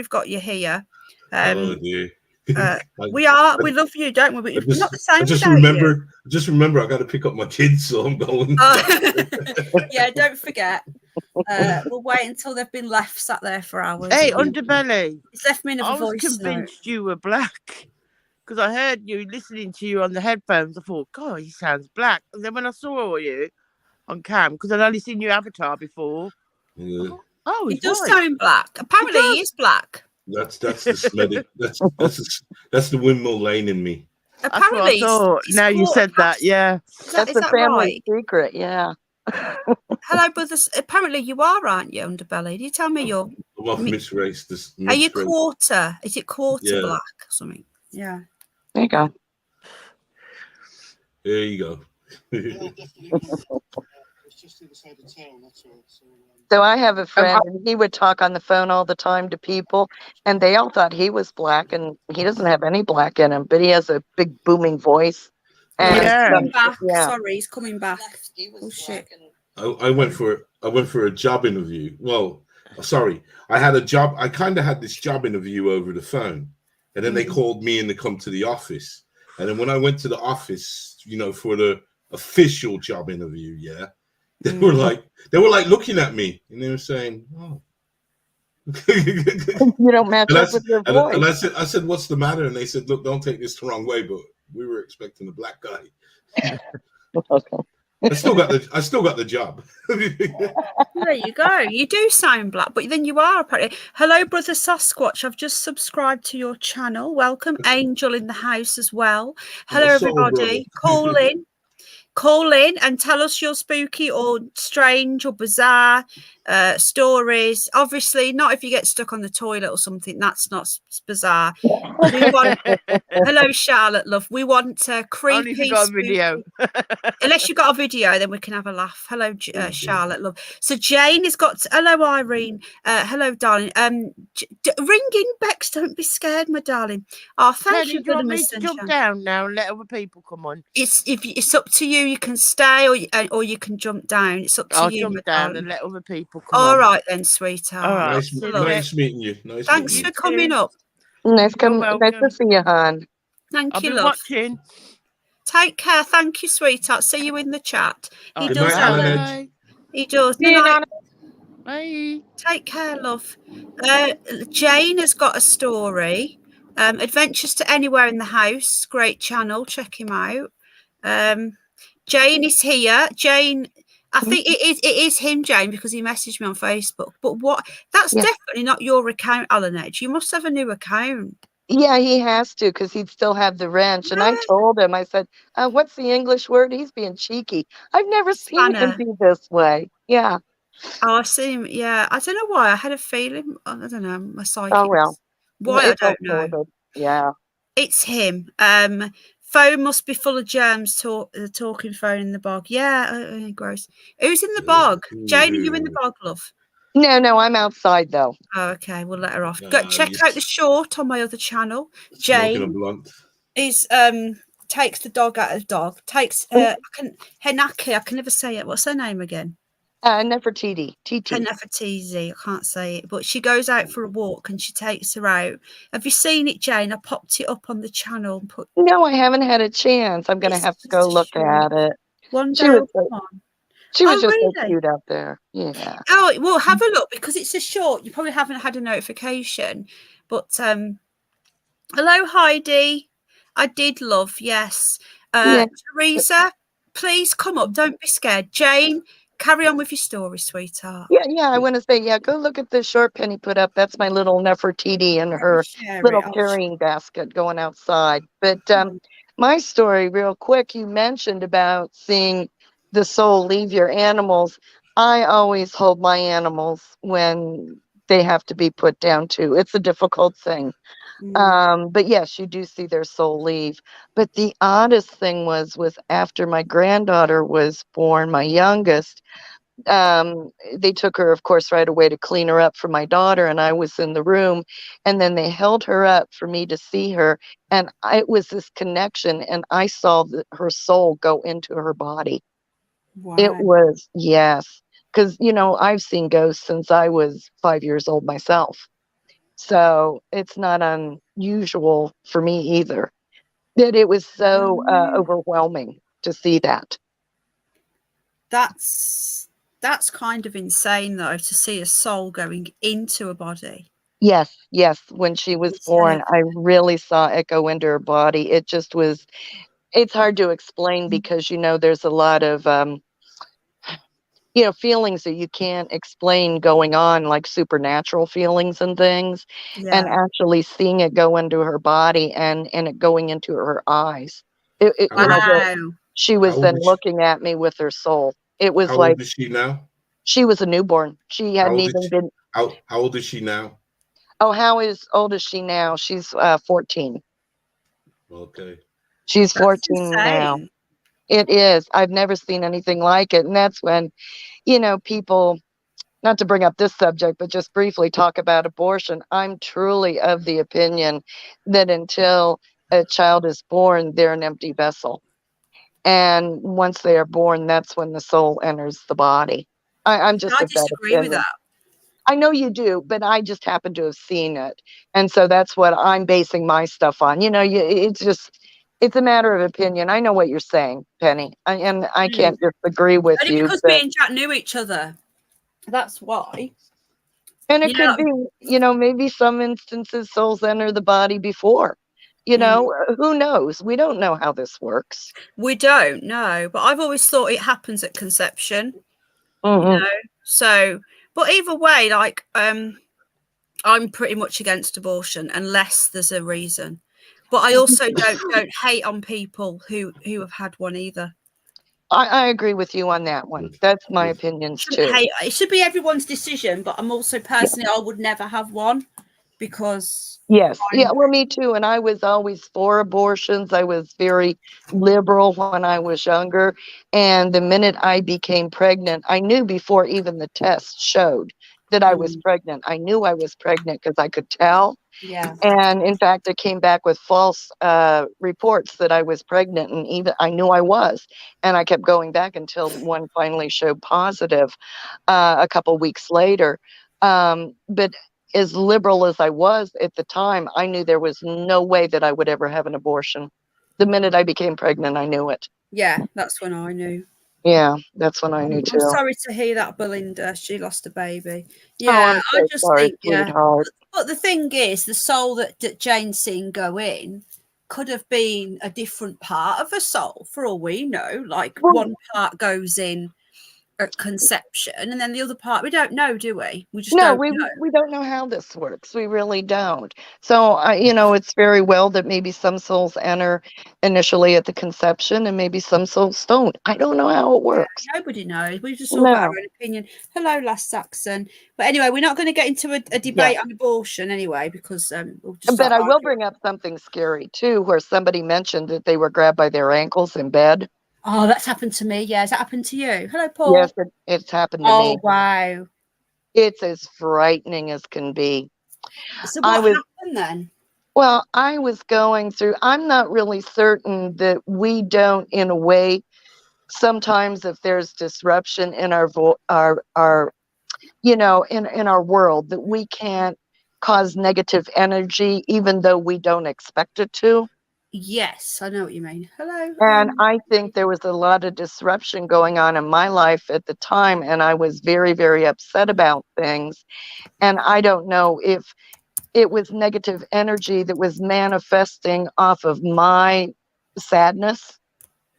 got you here. We love you, don't we? But we're not the same. Just remember, I got to pick up my kids, so I'm going. Yeah, don't forget. We'll wait until they've been left sat there for hours. Hey, Underbelly. It's left me another I was voice note. convinced you were black because I heard you listening to you on the headphones. I thought, God, he sounds black. And then when I saw you on cam, because I'd only seen your avatar before. Yeah. Oh, He he's does white. sound black. Apparently, he is black. That's the Smedic. That's the Windmill Lane in me. That's what I Apparently, thought. he's Now you caught said that, past- yeah. That's Is a that family right? secret. Yeah. Hello, brothers. Apparently, you are, aren't you, Underbelly? Did you tell me you're? I'm off mixed race. This Are you mixed race. quarter? Is it quarter Yeah. black or something? Yeah. There you go. There you go. So I have a friend, and he would talk on the phone all the time to people, and they all thought he was black, and he doesn't have any black in him, but he has a big booming voice. And Yeah. He's coming back. yeah. Sorry, he's coming back. Oh shit. I went for a job interview. Well, sorry, I had a job. I kind of had this job interview over the phone, and then they called me in to come to the office. And then when I went to the office, for the official job interview, they were like looking at me, and they were saying, "Oh." You don't match up with your voice. And I said, "What's the matter?" And they said, "Look, don't take this the wrong way, but we were expecting a black guy." Okay. I still got the job. There you go. You do sound black, but then you are apparently. Hello, brother Sasquatch. I've just subscribed to your channel. Welcome, Angel in the house as well. Hello, What's up, everybody. Call in and tell us your spooky or strange or bizarre stories. Obviously, not if you get stuck on the toilet or something. That's not bizarre. Hello, Charlotte, love. We want creepy. Only if you got a video. Unless you got a video, then we can have a laugh. Hello, Charlotte, love. So Jane has got. Hello, Irene. Hello, darling. Ringing Bex. Don't be scared, my darling. Oh, thank Teddy, you do you for want the me to jump down now and let other people come on? It's up to you. You can stay or you can jump down. It's up to I'll you. jump down and let other people come All on. right then, sweetheart. All right. Nice meeting you. Thanks meeting for coming up. Nice to see you, hon. Thank I'll you, be love. watching. Take care. Thank you, sweetheart. See you in the chat. He Good does night, have Alan. He does. See you, Nana. Bye. Take care, love. Jane has got a story. Adventures to Anywhere in the House. Great channel. Check him out. Jane is here. Jane, I think it is him, Jane, because he messaged me on Facebook. But that's definitely not your account, Alan Edge. You must have a new account. Yeah, he has to because he'd still have the wrench. And I told him, I said, what's the English word? He's being cheeky. I've never seen him be this way. Yeah. Oh, I see him. Yeah. I don't know why. I had a feeling. I don't know. My psychic. Oh, well. Why? It's I don't know. good. Yeah. It's him. Phone must be full of germs. The talking phone in the bog. Yeah. Gross. Who's in the bog? Jane, are you in the bog, love? No, I'm outside though. Oh, okay, we'll let her off. Go check out the short on my other channel. Jane is takes the dog out of the dog. Takes Henaki. I can never say it. What's her name again? Nefertiti. Nefertiti. I can't say it, but she goes out for a walk and she takes her out. Have you seen it, Jane? I popped it up on the channel and put. No, I haven't had a chance. I'm gonna have to go look at it. One day. She was just so cute out there. Yeah. Oh, well, have a look because it's a short. You probably haven't had a notification. But hello, Heidi. I did love, yes. Teresa, please come up. Don't be scared. Jane, carry on with your story, sweetheart. Yeah. I want to say, go look at the short Penny put up. That's my little Nefertiti and her little carrying basket going outside. But my story, real quick, you mentioned about seeing the soul leave your animals. I always hold my animals when they have to be put down too. It's a difficult thing. But yes, you do see their soul leave. But the oddest thing was after my granddaughter was born, my youngest, they took her, of course, right away to clean her up for my daughter, and I was in the room, and then they held her up for me to see her, and it was this connection, and I saw her soul go into her body. Wow. It was, yes, because, I've seen ghosts since I was 5 years old myself. So it's not unusual for me either. That it was so overwhelming to see that. That's That's kind of insane, though, to see a soul going into a body. Yes, yes. When she was born, I really saw it go into her body. It just was, it's hard to explain because, there's a lot of, feelings that you can't explain going on, like supernatural feelings and things. And Yeah. actually seeing it go into her body and it going into her eyes. Wow. She was then looking at me with her soul. It was How like old is she now? she was a newborn. She How hadn't old is even she, been. how old is she now? Oh, old is she now? She's 14. Okay. She's That's 14 now. insane. It is. I've never seen anything like it. And that's when, people, not to bring up this subject, but just briefly talk about abortion. I'm truly of the opinion that until a child is born, they're an empty vessel. And once they are born, that's when the soul enters the body. I'm just I of that disagree with opinion. that. I know you do, but I just happen to have seen it. And so that's what I'm basing my stuff on. It's a matter of opinion. I know what you're saying, Penny. And I can't disagree with Only you. because me and Jack knew each other. That's why. And it could be, maybe some instances souls enter the body before. Who knows? We don't know how this works. We don't know, but I've always thought it happens at conception. Mm-hmm. So, but either way, like, I'm pretty much against abortion unless there's a reason. But I also don't hate on people who have had one either. I agree with you on that one. That's my opinions too. It should be everyone's decision, but I'm also personally, I would never have one because. Yes. Yeah. Well, me too. And I was always for abortions. I was very liberal when I was younger. And the minute I became pregnant, I knew before even the test showed that I was pregnant. I knew I was pregnant because I could tell. Yeah. And in fact, I came back with false reports that I was pregnant, and even I knew I was. And I kept going back until one finally showed positive a couple weeks later. But as liberal as I was at the time, I knew there was no way that I would ever have an abortion. The minute I became pregnant, I knew it. Yeah, that's when I knew. Yeah, that's when I knew too. I'm sorry to hear that, Belinda. She lost a baby. Yeah, I just think, sweetheart. But the thing is, the soul that Jane's seen go in could have been a different part of a soul, for all we know. Like one part goes in at conception, and then the other part we don't know, do we? We just don't know. We don't know how this works. We really don't. So it's very well that maybe some souls enter initially at the conception, and maybe some souls don't. I don't know how it works. Nobody knows. We just all got our own opinion. Hello, Last Saxon. But anyway, we're not going to get into a debate on abortion anyway, because we'll just. But I will bring up something scary too, where somebody mentioned that they were grabbed by their ankles in bed. Oh, that's happened to me. Yeah, has that happened to you? Hello, Paul. Yes, it's happened to me. Oh, wow. It's as frightening as can be. So what happened then? Well, I was going through, I'm not really certain that we don't, in a way, sometimes if there's disruption in our in our world, that we can't cause negative energy, even though we don't expect it to. Yes, I know what you mean. Hello. And I think there was a lot of disruption going on in my life at the time, and I was very, very upset about things. And I don't know if it was negative energy that was manifesting off of my sadness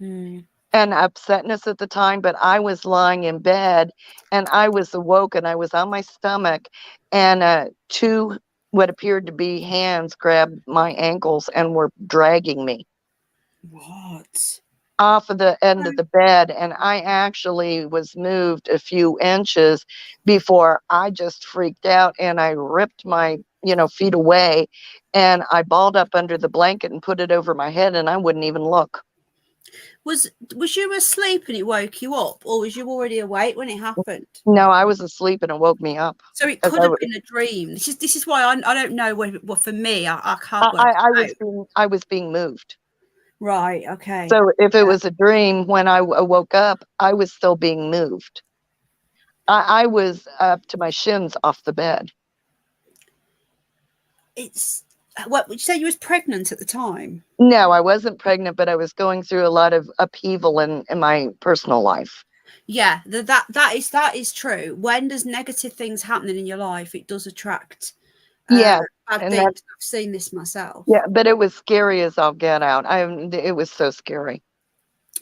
and upsetness at the time, but I was lying in bed and I was awoke and I was on my stomach, and two what appeared to be hands grabbed my ankles and were dragging me. What? Off of the end of the bed, and I actually was moved a few inches before I just freaked out and I ripped my feet away, and I balled up under the blanket and put it over my head, and I wouldn't even look. Was you asleep and it woke you up, or was you already awake when it happened? No, I was asleep and it woke me up. So it could have been a dream. This is why I don't know what for me I can't work I was being moved. Right, okay. So if it was a dream, when I woke up, I was still being moved. I was up to my shins off the bed. What would you say? You was pregnant at the time? No, I wasn't pregnant, but I was going through a lot of upheaval in my personal life. Yeah, that is true. When there's negative things happening in your life, it does attract Yeah, bad and things. that's I've seen this myself. yeah, but it was scary as all get out. It was so scary.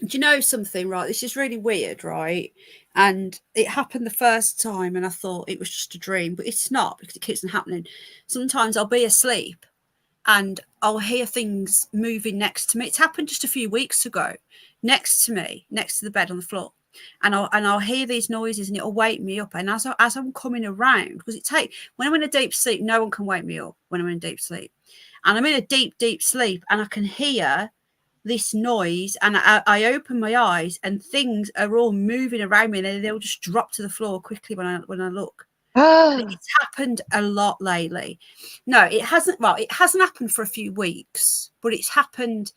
Do you know something, right? This is really weird, right? And it happened the first time, and I thought it was just a dream, but it's not, because it keeps on happening. Sometimes I'll be asleep and I'll hear things moving next to me. It's happened just a few weeks ago, next to me, next to the bed on the floor. And I'll hear these noises, and it'll wake me up. And as I'm coming around, because when I'm in a deep sleep, no one can wake me up when I'm in a deep sleep. And I'm in a deep sleep, and I can hear this noise, and I open my eyes, and things are all moving around me, and they'll just drop to the floor quickly when I look. It's happened a lot lately. No, it hasn't. Well, it hasn't happened for a few weeks, but it's happened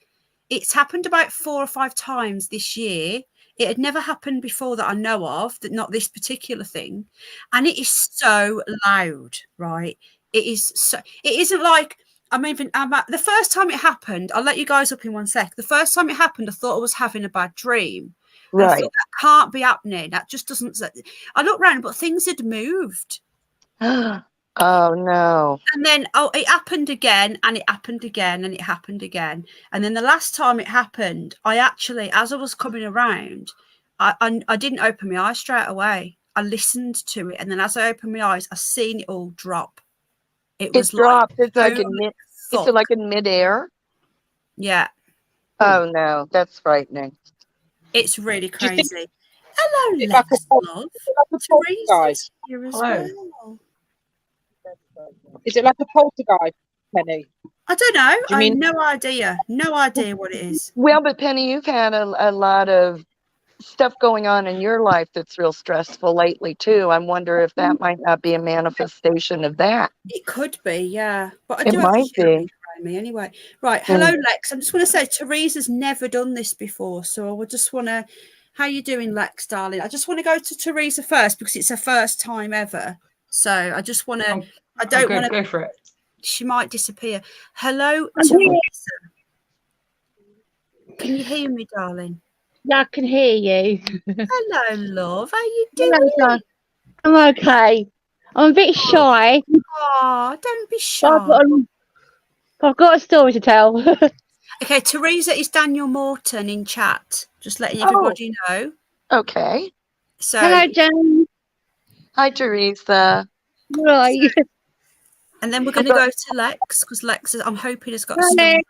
about 4 or 5 times this year. It had never happened before that I know of, that not this particular thing. And it is so loud, right? It isn't like, the first time it happened, I'll let you guys up in 1 sec. The first time it happened, I thought I was having a bad dream. Right. I thought, that can't be happening. That just doesn't. I looked around, but things had moved. Oh no. And then it happened again, and it happened again, and it happened again. And then the last time it happened, I actually, as I was coming around, I didn't open my eyes straight away. I listened to it, and then as I opened my eyes, I seen it all drop. It was dropped. It's like fuck. Is it like in midair? Yeah. Oh no, that's frightening. It's really crazy. Hello, Lex, love. Teresa's here as well. Is it like a poltergeist, Penny? I don't know. Do you mean no idea. No idea what it is. Well, but Penny, you've had a lot of stuff going on in your life that's real stressful lately too. I wonder if that might not be a manifestation of that. It could be, yeah. But I It do have might to be. around me anyway. Right. Hello, Lex. I just want to say Teresa's never done this before, so I would just want to. How you doing, Lex, darling? I just want to go to Teresa first because it's her first time ever. So I just want to. I don't want to go for it. She might disappear. Hello, Teresa. Can you hear me, darling? Yeah, I can hear you. Hello, love. How you doing? Hello, I'm okay. I'm a bit shy. Oh, don't be shy. I've got a story to tell. Okay, Teresa is Daniel Morton in chat. Just letting everybody know. Okay. So hello, Jen. Hi, Teresa. Right. And then we're going to go to Lex because Lex, I'm hoping, has got a story.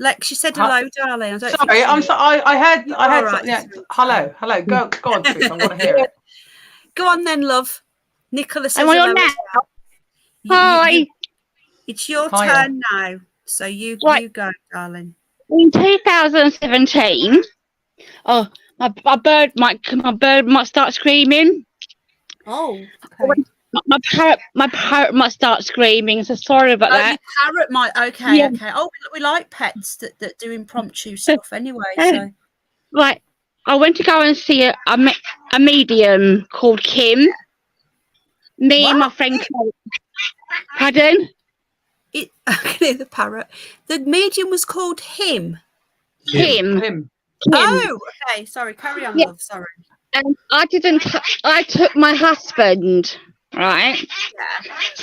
Lex, you said hello, darling. I don't Sorry, I'm sorry. I had right. something. Yeah. Hello. Go on, Teresa. I want to hear it. Go on then, love. Nicola says Am I hello. on now? Hi. It's your Hiya. turn now. So you go, darling. In 2017, my bird might start screaming. Oh, okay. My parrot might start screaming. So sorry about that. Your parrot might. Okay, yeah. Okay. Oh, we like pets that do impromptu stuff anyway. So. Right. I went to go and see a medium called Kim. Me and my friend. Pardon? I can hear the parrot. The medium was called him. Kim. Oh, okay. Sorry. Carry on, love. Sorry. And I didn't. I took my husband. Right.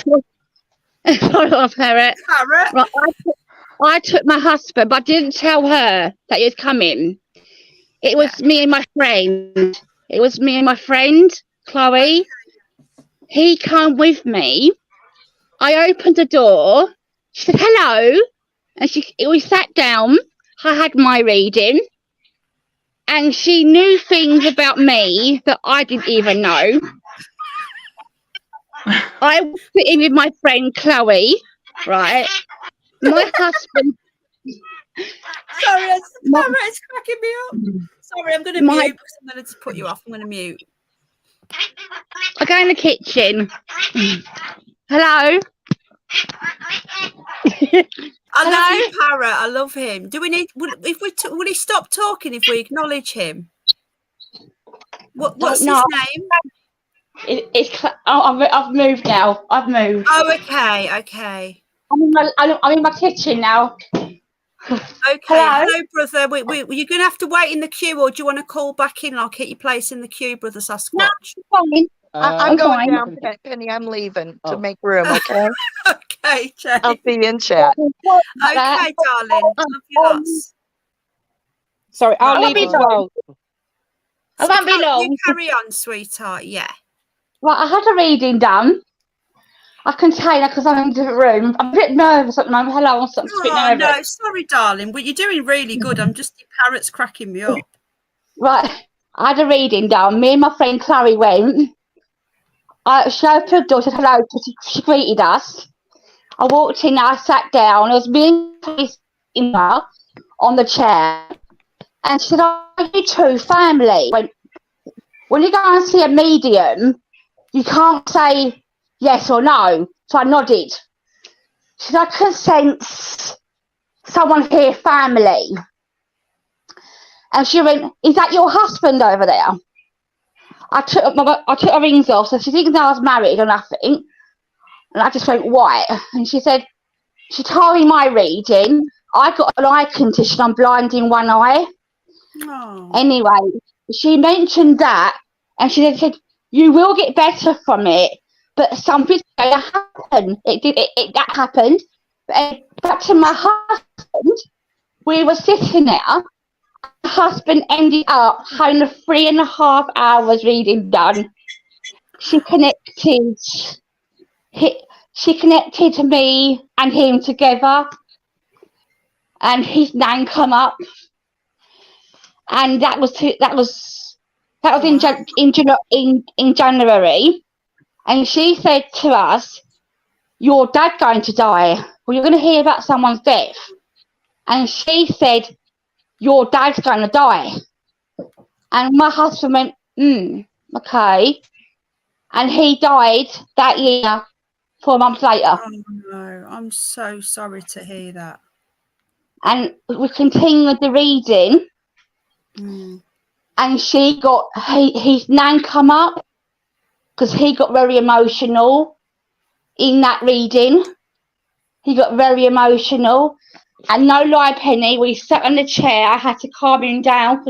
Yeah. Sorry, parrot. Parrot. Right, I took my husband, but I didn't tell her that he was coming. It was me and my friend. It was me and my friend, Chloe. He came with me. I opened the door. She said hello, and we sat down. I had my reading, and she knew things about me that I didn't even know. I was sitting with my friend Chloe, right? My husband. Sorry, the parrot's cracking me up. Sorry, I'm going to mute because I'm going to put you off. I'm going to mute. I go in the kitchen. Hello. I love you, parrot. I love him. Do we need? Would he stop talking if we acknowledge him? What's his name? I've moved now. I've moved. Oh, okay. I'm in my kitchen now. Okay, hello, brother. You're going to have to wait in the queue, or do you want to call back in? I'll keep your place in the queue, brother Sasquatch. No, fine. I'm going fine. down, Penny. I'm leaving to make room, okay? Okay, Jane. I'll see you in chat. Okay, darling. Love you lots. Sorry, I'll Right. leave as well. I won't be long. You carry on, sweetheart. Yeah. Right, I had a reading done. I can tell you because I'm in a different room. I'm a bit nervous at the moment. Hello, I'm a bit nervous. No, sorry, darling, but you're doing really good. I'm just, your parrot's cracking me up. Right, I had a reading done. Me and my friend Chloe went. She opened the door, said hello, she greeted us. I walked in, I sat down. It was me and Chloe in there on the chair. And she said, are you two family? When you go and see a medium, you can't say yes or no. So I nodded. She said, I can sense someone here, family. And she went, is that your husband over there? I took her rings off, so she didn't know I was married or nothing. And I just went, white. And she said, she told me my reading. I got an eye condition, I'm blind in one eye. Oh. Anyway, she mentioned that, and she said, you will get better from it, but something's going to happen. That happened. But back to my husband, we were sitting there. My husband ended up having a 3.5 hours reading done. She connected me and him together, and his name come up. And that was in January, and she said to us, "Your dad going to die? Well, you're going to hear about someone's death." And she said, "Your dad's going to die." And my husband went, okay. And he died that year, 4 months later. Oh no, I'm so sorry to hear that. And we continued the reading. And she got his name come up because he got very emotional in that reading. He got very emotional, and no lie, Penny, we sat on the chair. I had to calm him down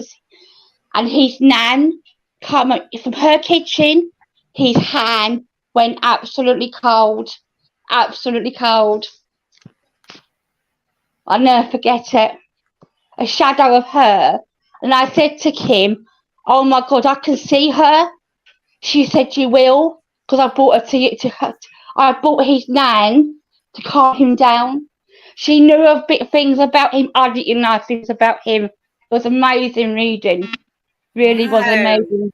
and his nan come from her kitchen. His hand went absolutely cold. I'll never forget it. A shadow of her. And I said to Kim, oh my God, I can see her. She said, you will, because I brought her to her. I brought his nan to calm him down. She knew a bit things about him. I didn't know things about him. It was amazing reading. Really was amazing.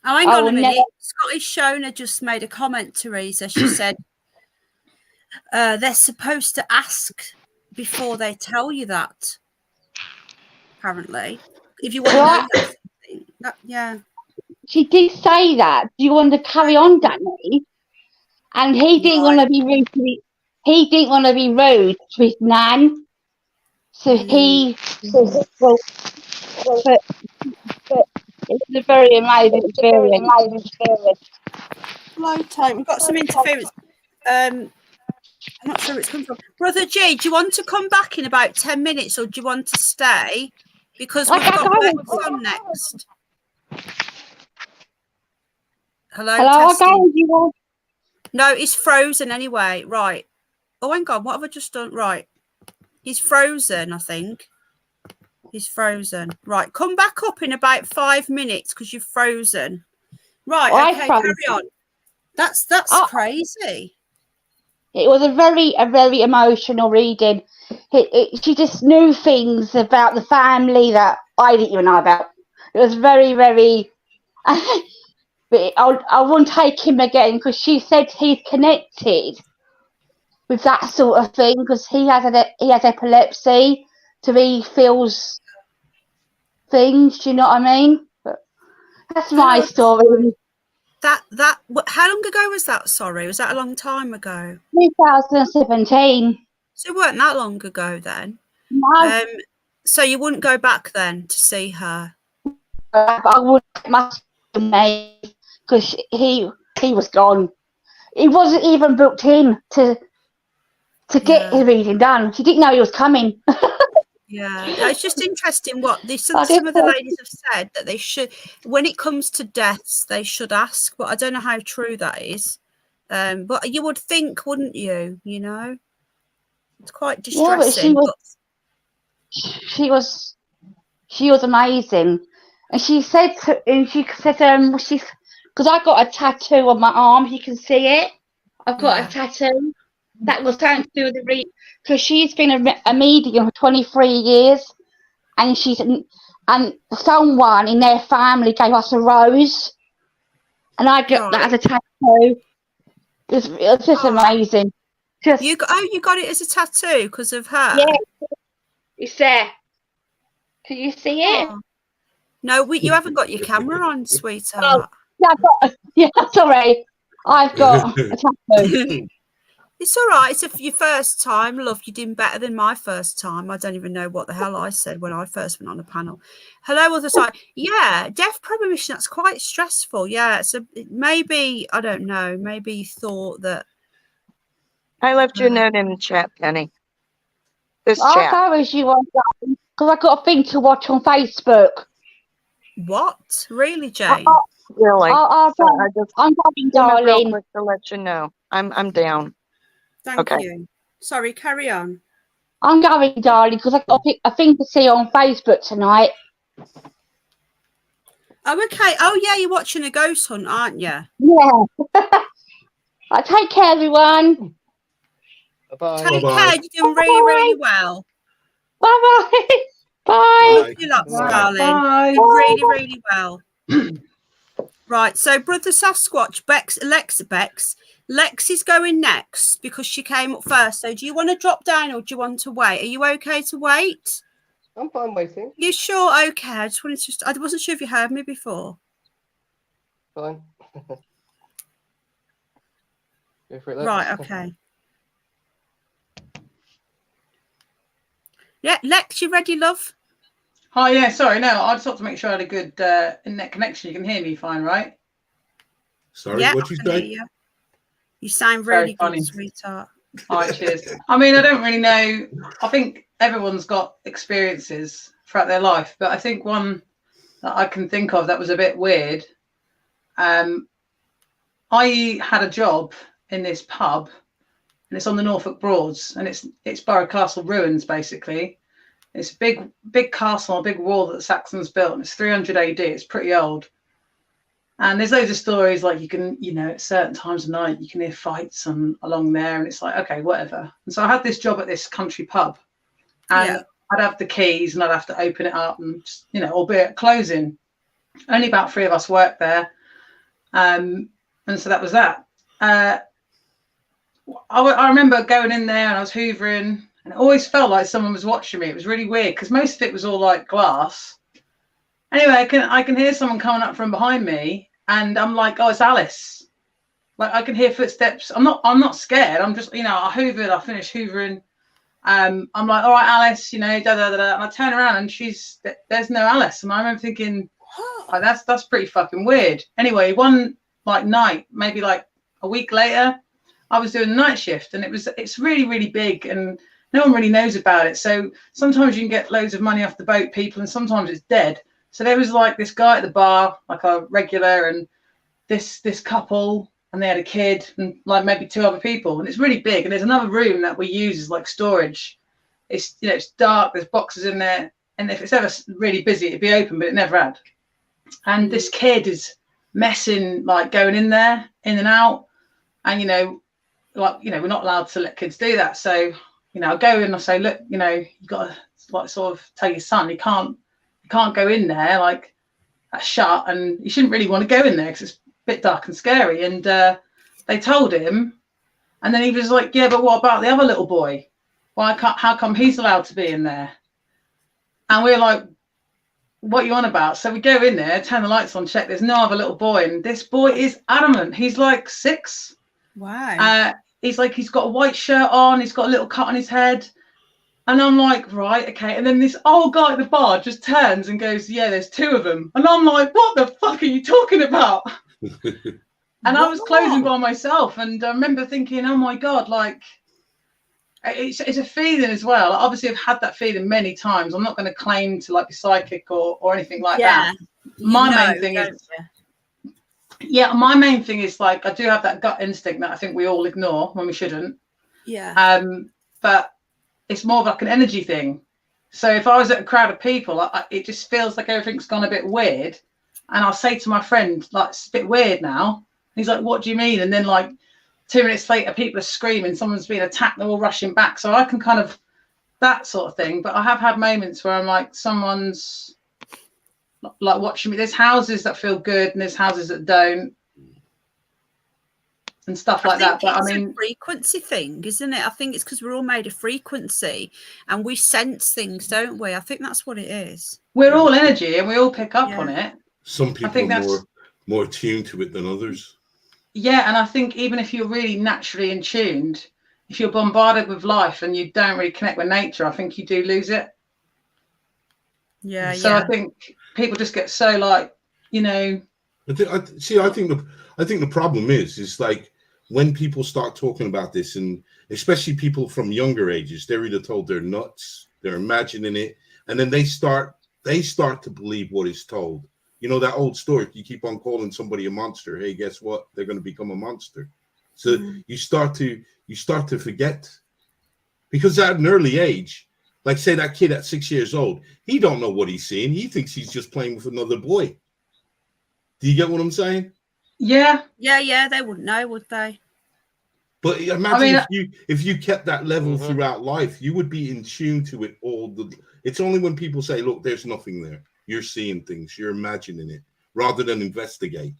Oh, hang on a minute. Scottish Shona just made a comment, Teresa. She said, they're supposed to ask before they tell you that. Apparently, if you want to know that, yeah. She did say that. Do you want to carry on, Danny? And he didn't want to be rude. He didn't want to be rude to his nan, so he. But it's a very amazing experience. Hello, time. We've got some interference. I'm not sure where it's come from. Brother G, do you want to come back in about 10 minutes, or do you want to stay? Because we've got Beck's on next. Hello, Hello, no, he's frozen anyway. Right. Oh, hang on. What have I just done? Right. He's frozen, I think. He's frozen. Right. Come back up in about 5 minutes because you've frozen. Right. Okay, carry on. That's crazy. It was a very emotional reading. She just knew things about the family that I didn't even know about. It was very, very. But I won't take him again because she said he's connected with that sort of thing because he has epilepsy, so he feels things. Do you know what I mean? But that's my story. How long ago was that? Sorry, was that a long time ago? 2017. So it weren't that long ago then. No. So you wouldn't go back then to see her? I would must because he was gone. He wasn't even booked in to to get the reading done. She didn't know he was coming. Yeah, it's just interesting what some of the ladies have said, that they should, when it comes to deaths, they should ask. But I don't know how true that is. But you would think, wouldn't you? You know, it's quite distressing. Yeah, but she was amazing, and she said, because I got a tattoo on my arm. You can see it. I've got a tattoo. That was something to do with the because she's been a medium for 23 years, and someone in their family gave us a rose, and I got that as a tattoo. It was just amazing. You got it as a tattoo because of her. Yeah, it's there. Can you see it? No, you haven't got your camera on, sweetheart. Sorry, I've got a tattoo. It's all right. It's your first time, love. You're doing better than my first time. I don't even know what the hell I said when I first went on the panel. Hello, other side. Yeah, death premonition. That's quite stressful. Yeah, so maybe, I don't know. Maybe you thought that. I left you a note in the chat, Penny. This I chat. thought you were because I got a thing to watch on Facebook. What? Really, Jane? Really? I'm going, darling. Real quick to let you know. I'm down. Thank you. Sorry, carry on. I'm going, darling, because I got a thing to see on Facebook tonight. Oh, okay. Oh, yeah, you're watching a ghost hunt, aren't you? Yeah. Take care, everyone. Bye-bye. Take care. You're doing really, really well. Bye-bye. Bye. Love you lots, darling. Bye. You're really, really well. Right, so Brother Sasquatch, Lex is going next because she came up first. So do you want to drop down or do you want to wait? Are you okay to wait? I'm fine waiting. You sure? Okay. I wasn't sure if you heard me before. Fine. Go for it, Lex. Right, okay. Yeah, Lex, you ready, love? Oh, yeah, sorry. No, I just want to make sure I had a good internet connection. You can hear me fine, right? Sorry, yeah, what you say? You sound really good, sweetheart. All right, cheers. I mean, I don't really know. I think everyone's got experiences throughout their life, but I think one that I can think of that was a bit weird. I had a job in this pub, and it's on the Norfolk Broads, and it's Borough Castle ruins, basically. It's a big castle, a big wall that the Saxons built, and it's 300 AD. It's pretty old. And there's loads of stories, like you can, at certain times of night, you can hear fights along there, and it's like, okay, whatever. And so I had this job at this country pub, and I'd have the keys, and I'd have to open it up, and just, albeit closing. Only about 3 of us worked there, and so that was that. I remember going in there, and I was hoovering. And it always felt like someone was watching me. It was really weird because most of it was all like glass. Anyway, I can hear someone coming up from behind me, and I'm like, oh, it's Alice. Like I can hear footsteps. I'm not scared. I'm just, I hoovered. I finished hoovering. I'm like, all right, Alice, da da da da. And I turn around, and there's no Alice. And I remember thinking, oh, that's pretty fucking weird. Anyway, one night, maybe like a week later, I was doing a night shift, and it's really, really big, and no one really knows about it. So sometimes you can get loads of money off the boat people, and sometimes it's dead. So there was like this guy at the bar, like a regular, and this couple, and they had a kid, and like maybe 2 other people. And it's really big. And there's another room that we use as like storage. It's it's dark. There's boxes in there, and if it's ever really busy, it'd be open, but it never had. And this kid is messing, like going in there, in and out, and we're not allowed to let kids do that. So I go in and I say, look, you've got to like sort of tell your son he can't go in there, like that's shut, and you shouldn't really want to go in there because it's a bit dark and scary. And they told him, and then he was like, yeah, but what about the other little boy? How come he's allowed to be in there? And we're like, what are you on about? So we go in there, turn the lights on, check, there's no other little boy, and this boy is adamant. He's like 6. Wow. He's got a white shirt on, he's got a little cut on his head. And I'm like, right, okay. And then this old guy at the bar just turns and goes, yeah, there's 2 of them. And I'm like, what the fuck are you talking about? And I was closing by myself. And I remember thinking, oh my God, like, it's a feeling as well. Obviously, I've had that feeling many times. I'm not going to claim to like be psychic or anything like that. My main thing is, my main thing is like I do have that gut instinct that I think we all ignore when we shouldn't. Yeah. But it's more of like an energy thing. So if I was at a crowd of people, it just feels like everything's gone a bit weird. And I'll say to my friend, like, it's a bit weird now. He's like, what do you mean? And then like 2 minutes later, people are screaming, someone's being attacked, they're all rushing back. So I can kind of, that sort of thing. But I have had moments where I'm like, someone's like watching me. There's houses that feel good and there's houses that don't. And stuff like that. But I mean, a frequency thing, isn't it? I think it's because we're all made of frequency and we sense things, don't we? I think that's what it is. We're all energy and we all pick up on it. Some people are more attuned to it than others. Yeah, and I think even if you're really naturally in tuned, if you're bombarded with life and you don't really connect with nature, I think you do lose it. Yeah. So I think people just get so like, you know. I think the problem is like when people start talking about this, and especially people from younger ages, they're either told they're nuts, they're imagining it, and then they start to believe what is told. You know that old story, you keep on calling somebody a monster, hey, guess what? They're going to become a monster. So you start to forget, because at an early age, like say that kid at 6 years old, he don't know what he's seeing. He thinks he's just playing with another boy. Do you get what I'm saying? Yeah. Yeah, they wouldn't know, would they? But imagine if you kept that level throughout life, you would be in tune to it all. It's only when people say, look, there's nothing there. You're seeing things, you're imagining it, rather than investigate.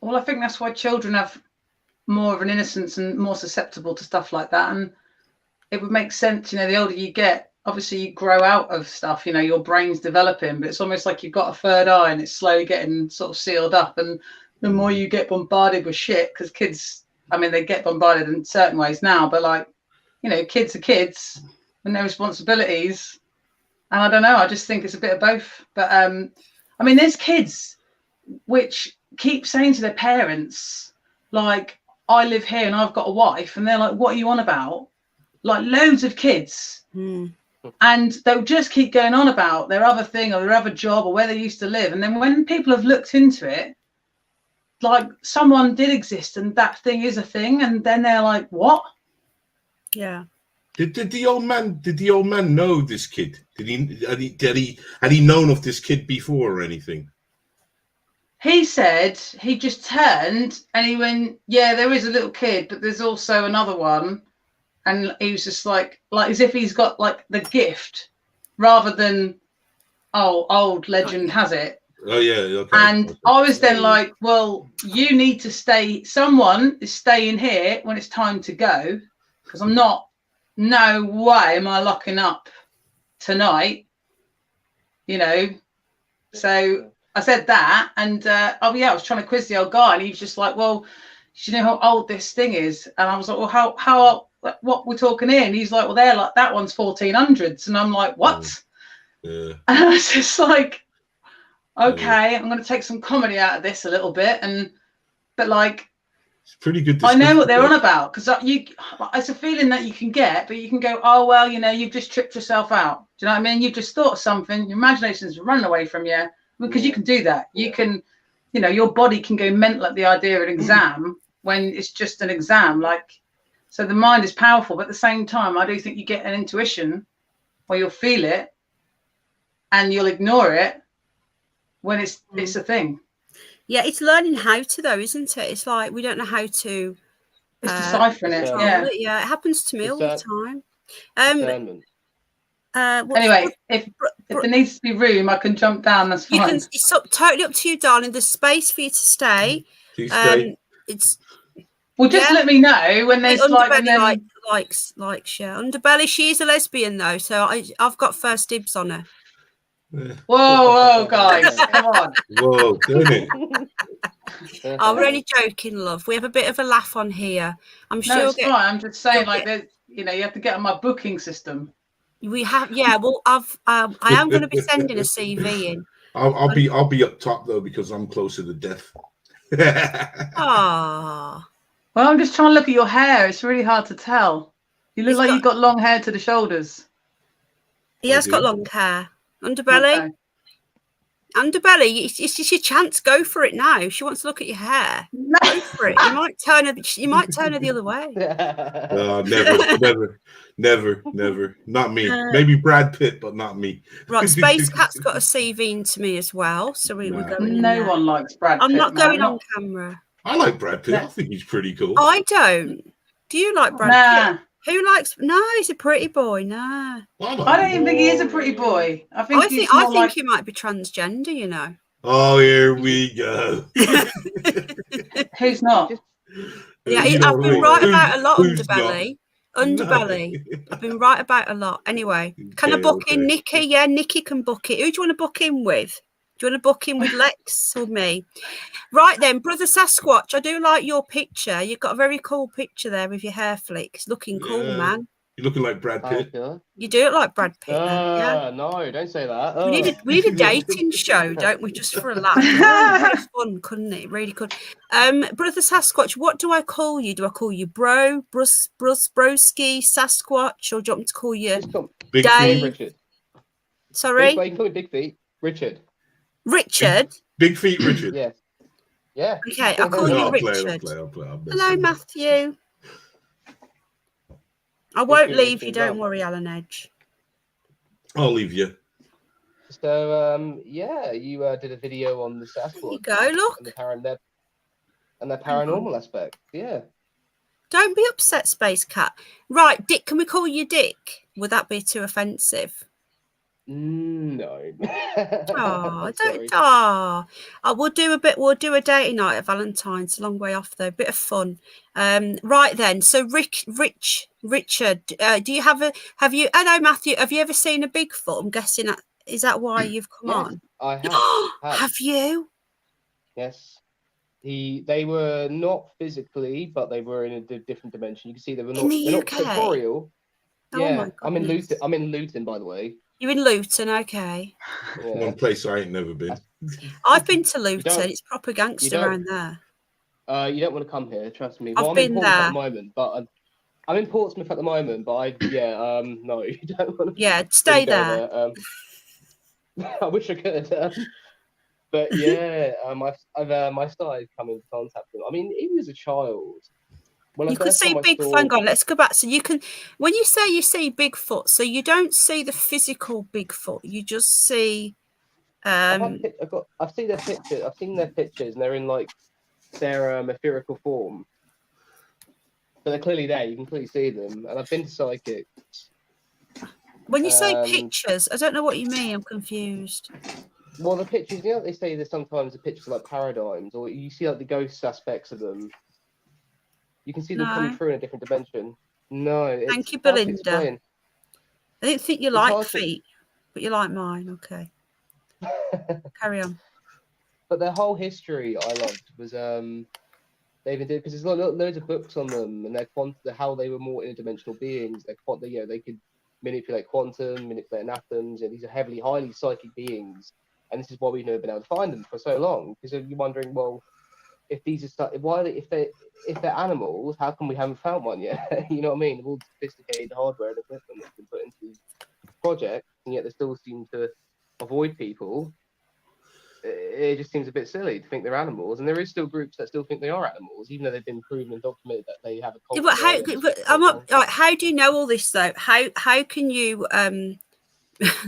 Well, I think that's why children have more of an innocence and more susceptible to stuff like that. And it would make sense, you know, the older you get, obviously you grow out of stuff, you know, your brain's developing, but it's almost like you've got a third eye and it's slowly getting sort of sealed up. And the more you get bombarded with shit, because kids, I mean, they get bombarded in certain ways now, but like, you know, kids are kids and their responsibilities. And I don't know, I just think it's a bit of both. But I mean, there's kids which keep saying to their parents, like, I live here and I've got a wife. And they're like, what are you on about? Like loads of kids. And they'll just keep going on about their other thing or their other job or where they used to live. And then when people have looked into it, like someone did exist and that thing is a thing. And then they're like, what? Yeah. Did the old man know this kid? Had he known of this kid before or anything? He said he just turned and he went, yeah, there is a little kid, but there's also another one. And he was just like as if he's got like the gift rather than, oh, old legend has it. Oh, yeah. Okay. And I was then like, well, you need to stay. Someone is staying here when it's time to go, because I'm not. No way am I locking up tonight, you know. So I said that, and I was trying to quiz the old guy, and he was just like, well, do you know how old this thing is? And I was like, well, how old, what we're talking here? And he's like, well, they're like, that one's 1400s. And I'm like, what? Yeah. And I was just like, okay, I'm going to take some comedy out of this a little bit, but like, it's pretty good. I know what they're on about, because it's a feeling that you can get, but you can go, oh, well, you know, you've just tripped yourself out. Do you know what I mean? You've just thought of something, your imagination's running away from you, because you can do that. You can, you know, your body can go mental at the idea of an exam when it's just an exam. Like, so the mind is powerful, but at the same time, I do think you get an intuition where you'll feel it and you'll ignore it when it's a thing. Yeah, it's learning how to, though, isn't it? It's like we don't know how to. It's deciphering it. Yeah. Yeah, it happens to me all the time. Anyway, if there needs to be room, I can jump down. That's fine. It's totally up to you, darling. There's space for you to stay. Please stay. Well, just let me know when there's Underbelly likes yeah. Underbelly, she's a lesbian though, so I've got first dibs on her. Whoa, guys, come on. Whoa, don't it? Oh, we're only joking, love. We have a bit of a laugh on here. I'm sure. No, it's fine. I'm just saying, like, you know, you have to get on my booking system. We have, yeah. Well, I am going to be sending a CV in. I'll be up top though, because I'm closer to death. Ah. Well, I'm just trying to look at your hair. It's really hard to tell. You look like you've got long hair to the shoulders. He has got long hair. Underbelly. Okay. Underbelly, it's just your chance. Go for it now. If she wants to look at your hair, go for it. You might turn her the other way. Never. Not me. Maybe Brad Pitt, but not me. Right, Space Cat's got a CV into me as well, so we're going. No one likes Brad Pitt. I'm not going on camera. I like Brad Pitt. I think he's pretty cool. I don't. Do you like Brad Pitt? Who likes? No, he's a pretty boy. No, I don't even think he is a pretty boy. I think he might be transgender. You know. Oh, here we go. Who's not? Yeah, I've been right about a lot. Underbelly. I've been right about a lot. Anyway, can I book in Nikki? Yeah, Nikki can book it. Who do you want to book in with? Do you want to book in with Lex or me? Right then, Brother Sasquatch, I do like your picture. You've got a very cool picture there with your hair flicks. Looking cool, man. You're looking like Brad Pitt. You do look like Brad Pitt. Yeah. No, don't say that. We need a dating show, don't we? Just for a laugh. It fun, couldn't it? Really could. Brother Sasquatch, what do I call you? Do I call you bro, broski, Sasquatch, or do you want me to call you Big Dave? Richard. Sorry? You can call me Big Feet. Richard. Richard? Big Feet Richard. Yeah. Yeah. Okay, I'll call you Richard. Hello, Matthew. I won't leave you, don't worry, Alan Edge. I'll leave you. So, yeah, you did a video on the Sasquatch. There you go, look. And the paranormal aspect, yeah. Don't be upset, Space Cat. Right, Dick, can we call you Dick? Would that be too offensive? No. We'll do a dating night at Valentine's. A long way off though, bit of fun. Right then, so Richard, do you have you I know Matthew, have you ever seen a Bigfoot? I'm guessing is that why you've come on? I have. Have you? Yes. They were not physically, but they were in a different dimension. You can see they were not, they're not corporeal. Yeah, I'm in Luton, by the way. You're in Luton, okay. Yeah. One place I ain't never been. I've been to Luton. It's proper gangster around there. You don't want to come here, trust me. I've been there at the moment, but I'm in Portsmouth at the moment. But no, you don't want to. Yeah, stay there. I wish I could. But yeah, I've started coming in contact with him. I mean, even as a child. You could see Bigfoot. Hang on, let's go back. So you can, when you say you see Bigfoot, so you don't see the physical Bigfoot. You just see. I've seen their pictures. I've seen their pictures, and they're in like their etherical form. But they're clearly there. You can clearly see them. And I've been to psychics. When you say pictures, I don't know what you mean. I'm confused. Well, the pictures, you know, they say there's sometimes the pictures are like paradigms, or you see like the ghost aspects of them. You can see them coming through in a different dimension. No. Thank you, Belinda. I didn't think you liked feet, but you like mine. Okay. Carry on. But their whole history I loved was they've been doing, because there's loads of books on them, and how they were more interdimensional beings. They could manipulate quantum, manipulate atoms. These are highly psychic beings, and this is why we've never been able to find them for so long. Because you're wondering, well, if they're animals, how come we haven't found one yet? You know what I mean? All the sophisticated hardware and equipment that's been put into projects, and yet they still seem to avoid people. It just seems a bit silly to think they're animals, and there is still groups that still think they are animals, even though they've been proven and documented that they have a culture. How do you know all this though? How can you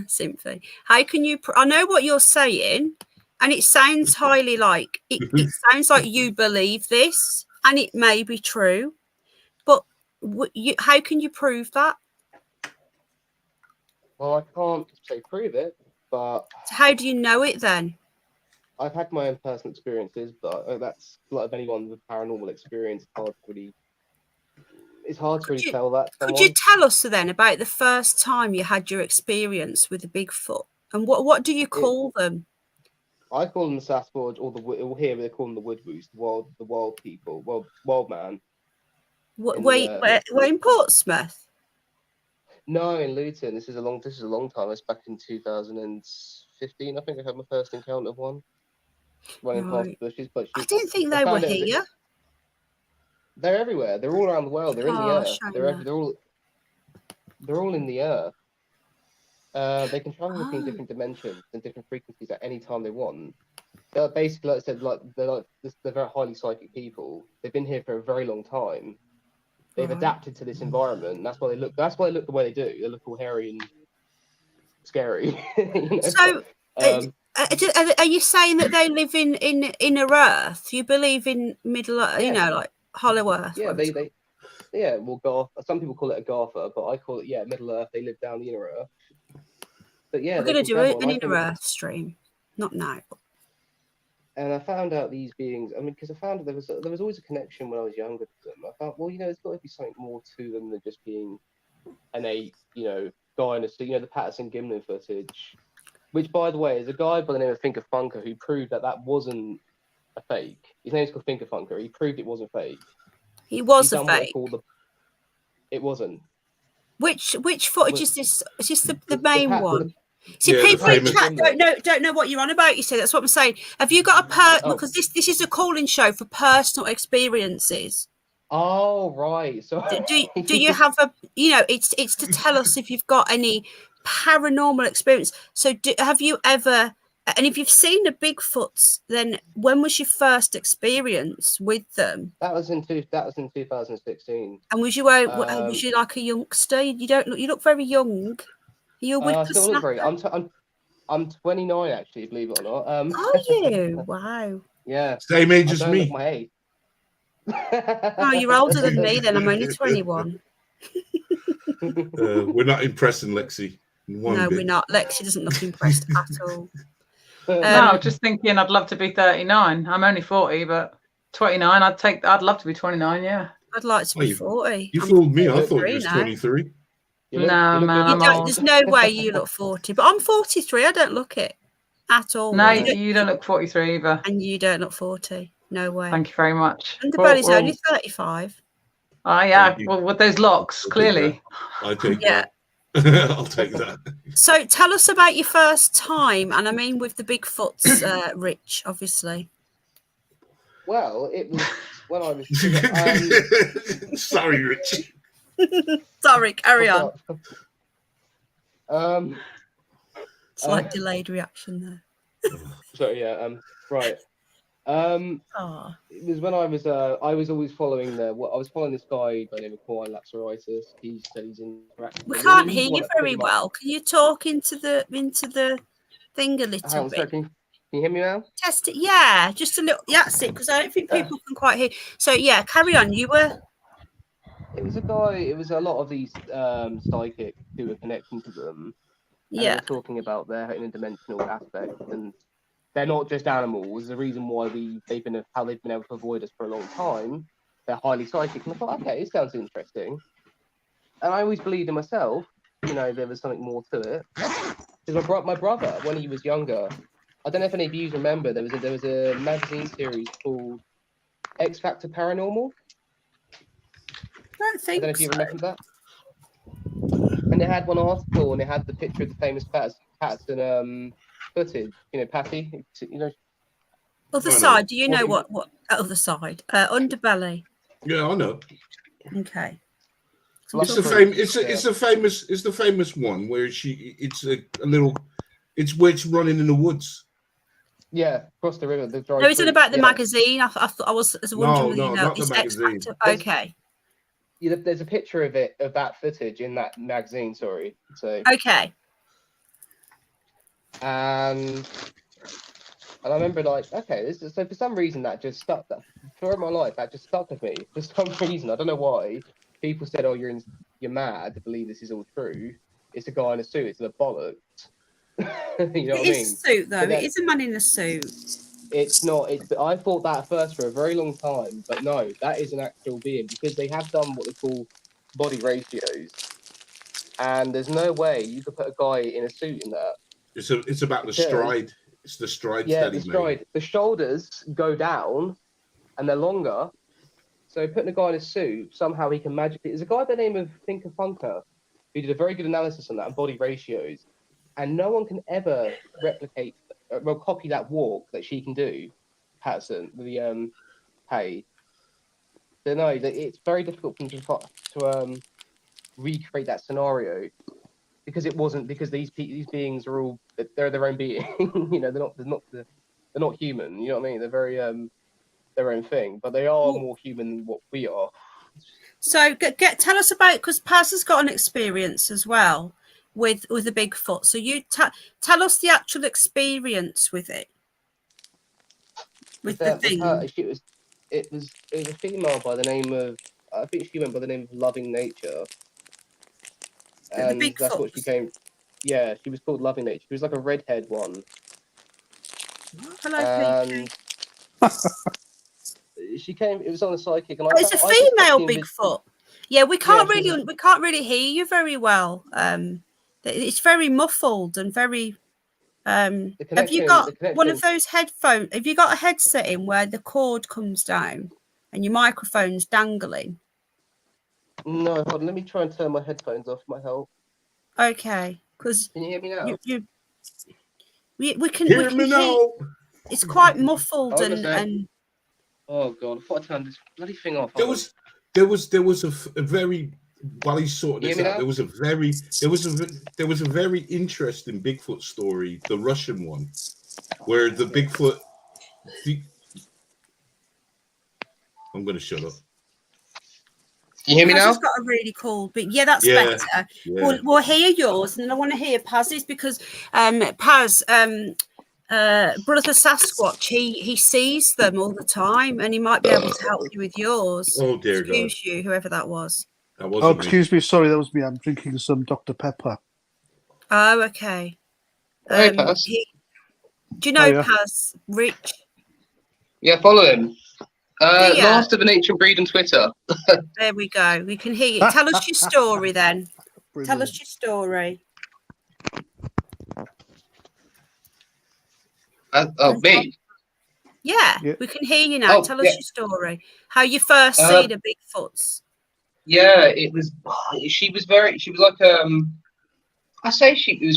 sympathy? How can you? I know what you're saying. And it sounds highly like it sounds like you believe this, and it may be true, but how can you prove that? Well, I can't say prove it, but so how do you know it then? I've had my own personal experiences, but that's like anyone with paranormal experience. It's hard to really tell that. Could you tell us then about the first time you had your experience with the Bigfoot, and what do you call them? I call them the Sasquatch, or here they call them the Woodwoos, the wild people, wild man. Where in Portsmouth? No, in Luton. This is a long time. It's back in 2015. I think I had my first encounter of one. Running past the bushes, but I didn't think they were here. They're everywhere. They're all around the world. They're in the air. They're all. they're all in the earth. They can travel between different dimensions and different frequencies at any time they want. They're basically, like I said, they're very highly psychic people. They've been here for a very long time. They've adapted to this environment. That's why they look. That's why they look the way they do. They look all hairy and scary. You know? So, are you saying that they live in inner Earth? You believe in middle, you know, like hollow Earth? Yeah, well, Garth. Some people call it a Garther, but I call it Middle Earth. They live down the inner Earth. But yeah, we're going to do an inner Earth stream, not now. And I found out these beings. I mean, because I found there was always a connection when I was younger to them. I thought, well, you know, there's got to be something more to them than just being an guy in a suit. You know, the Patterson Gimlin footage, which, by the way, is a guy by the name of Thinker Funker who proved that wasn't a fake. His name's called Thinker Funker. He proved it wasn't fake. He was a fake. It wasn't. Which footage is this? Is this the main one? See, Yeah, people in chat don't know what you're on about. You see, that's what I'm saying. Have you got because this is a call-in show for personal experiences. Oh right. So do you have it's to tell us if you've got any paranormal experience. So have you ever? And if you've seen the Bigfoots, then when was your first experience with them? That was in 2016. And was you like a youngster? You look very young. You're with I still look very. I'm 29 actually, believe it or not. Are you? Wow. Yeah. Same age as me. Look my age. Oh, you're older than me. Then I'm only 21. We're not impressing Lexi. No, we're not. Lexi doesn't look impressed at all. No, just thinking I'd love to be 39. I'm only 40, but 29, I'd love to be 29, yeah. I'd like to be 40. You fooled me. I thought you was 23. No, man, I'm old. There's no way you look 40, but I'm 43. I don't look it at all. No, you don't look 43 either. And you don't look 40. No way. Thank you very much. And the belly's only 35. Oh, yeah. Well, with those locks, clearly. I take that. I'll take that. So tell us about your first time, and I mean with the Bigfoots, Rich, obviously. Well, it was when I was. Sorry, Rich. Sorry, carry on. Slight delayed reaction there. Sorry, yeah. Right. It was when I was always following I was following this guy by the name of Kawhi Laxeritis. He stays in. We can't hear you very well. Can you talk into the thing a little bit? Can you hear me now? Test it. Yeah, just a little. Yeah, that's it. Because I don't think people can quite hear. So yeah, carry on. You were. It was a guy. It was a lot of these psychics who were connecting to them. And they were talking about their interdimensional aspects, and they're not just animals. The reason why they've been able to avoid us for a long time. They're highly psychic, and I thought, okay, it sounds interesting. And I always believed in myself. You know, there was something more to it. Because my brother, when he was younger, I don't know if any of you remember, there was a magazine series called X Factor Paranormal. I don't know if you remember that. And they had one article, and it had the picture of the famous Patterson footage. You know, Patty. You know. Other side. Do you know what other side? Underbelly. Yeah, I know. Okay. It's the famous one where it's where it's running in the woods. Yeah, across the river. No, it's not about the magazine. I was wondering. No, not the magazine. Okay. Yeah, there's a picture of that footage in that magazine. Sorry. So. Okay. And I remember okay, so for some reason that just stuck. Throughout my life, that just stuck with me. For some reason, I don't know why. People said, "Oh, you're mad to believe this is all true." It's a guy in a suit. It's a bollocks. You know what I mean? It is a suit, though. It is a man in a suit. It's not. I thought that at first for a very long time, but no, that is an actual being because they have done what they call body ratios, and there's no way you could put a guy in a suit in that. It's about the stride. It's the stride. Yeah, the stride. Made. The shoulders go down, and they're longer. So putting a guy in a suit, somehow he can magically. There's a guy by the name of Thinker Funker who did a very good analysis on that and body ratios, and no one can ever replicate. Copy that walk that she can do, Patterson, with the Hay. So no, it's very difficult for them recreate that scenario because it wasn't, because these beings are all, they're their own being. You know, they're not human. You know what I mean? They're very their own thing, but they are more human than what we are. So tell us about, because Paz has got an experience as well with the Bigfoot. So you tell us the actual experience with it. With the thing. It was a female by the name of, I think she went by the name of Loving Nature. And that's what she came. Yeah, she was called Loving Nature. She was like a redhead one. Hello, and she came. It was on a psychic. And it's a female Bigfoot. Yeah, we can't really hear you very well. It's very muffled and very. Have you got one of those headphones? Have you got a headset in where the cord comes down and your microphone's dangling? No, hold on. Let me try and turn my headphones off. Might help. Okay, because can you hear me now? We can hear me now. It's quite muffled and. Oh God! I thought I turned this bloody thing off. There was a very. While he's sorting this out, there was a very interesting Bigfoot story, the Russian one, where the Bigfoot. I'm going to shut up. Can you hear me now? Paz has got a really cool, but that's better. Yeah. We'll hear yours, and then I want to hear Paz's because Paz, Brother Sasquatch, he sees them all the time, and he might be able to help you with yours. Oh dear God! Excuse you, whoever that was. Oh, excuse me. Sorry, that was me. I'm drinking some Dr. Pepper. Oh, okay. Hey, Paz. Do you know Paz, Rich? Yeah, follow him. Last of an Ancient Breed on Twitter. There we go. We can hear you. Tell us your story then. Brilliant. Tell us your story. Me? Yeah, we can hear you now. Tell us your story. How you first see the Bigfoots. Yeah, it was like, it was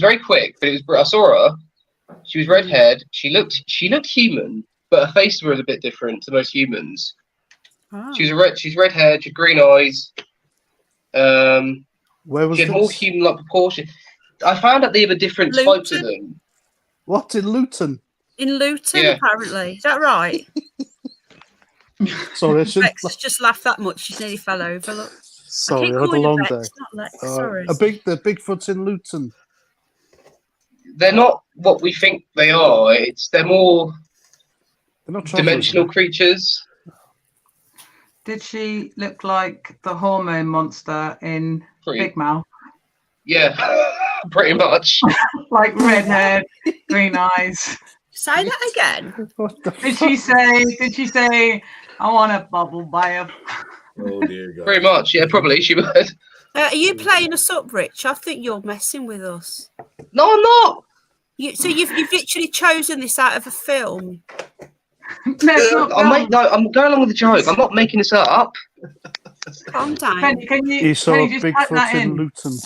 very quick, but I saw her. She was redhead. She looked human, but her face was a bit different to most humans. Oh. She's redhead, she had green eyes. Where was she had more human-like proportion. I found out they have a different types of them. What, in Luton? In Luton, apparently. Is that right? Sorry, Lex has just laughed that much. She nearly fell over. Look. Sorry, I had a long day. Sorry. The Bigfoot's in Luton. They're not what we think they are. They're more dimensional creatures. Did she look like the hormone monster in Big Mouth? Yeah, pretty much. Like red hair, green eyes. Say that again. Did she say, I want a bubble bath? Oh dear God. Pretty much, yeah, probably she would. Are you playing us up, Rich? I think you're messing with us. No, I'm not. So you've literally chosen this out of a film. I'm going along with the joke. I'm not making this up. Calm down. Can you He saw just type Bigfoot that in Luton.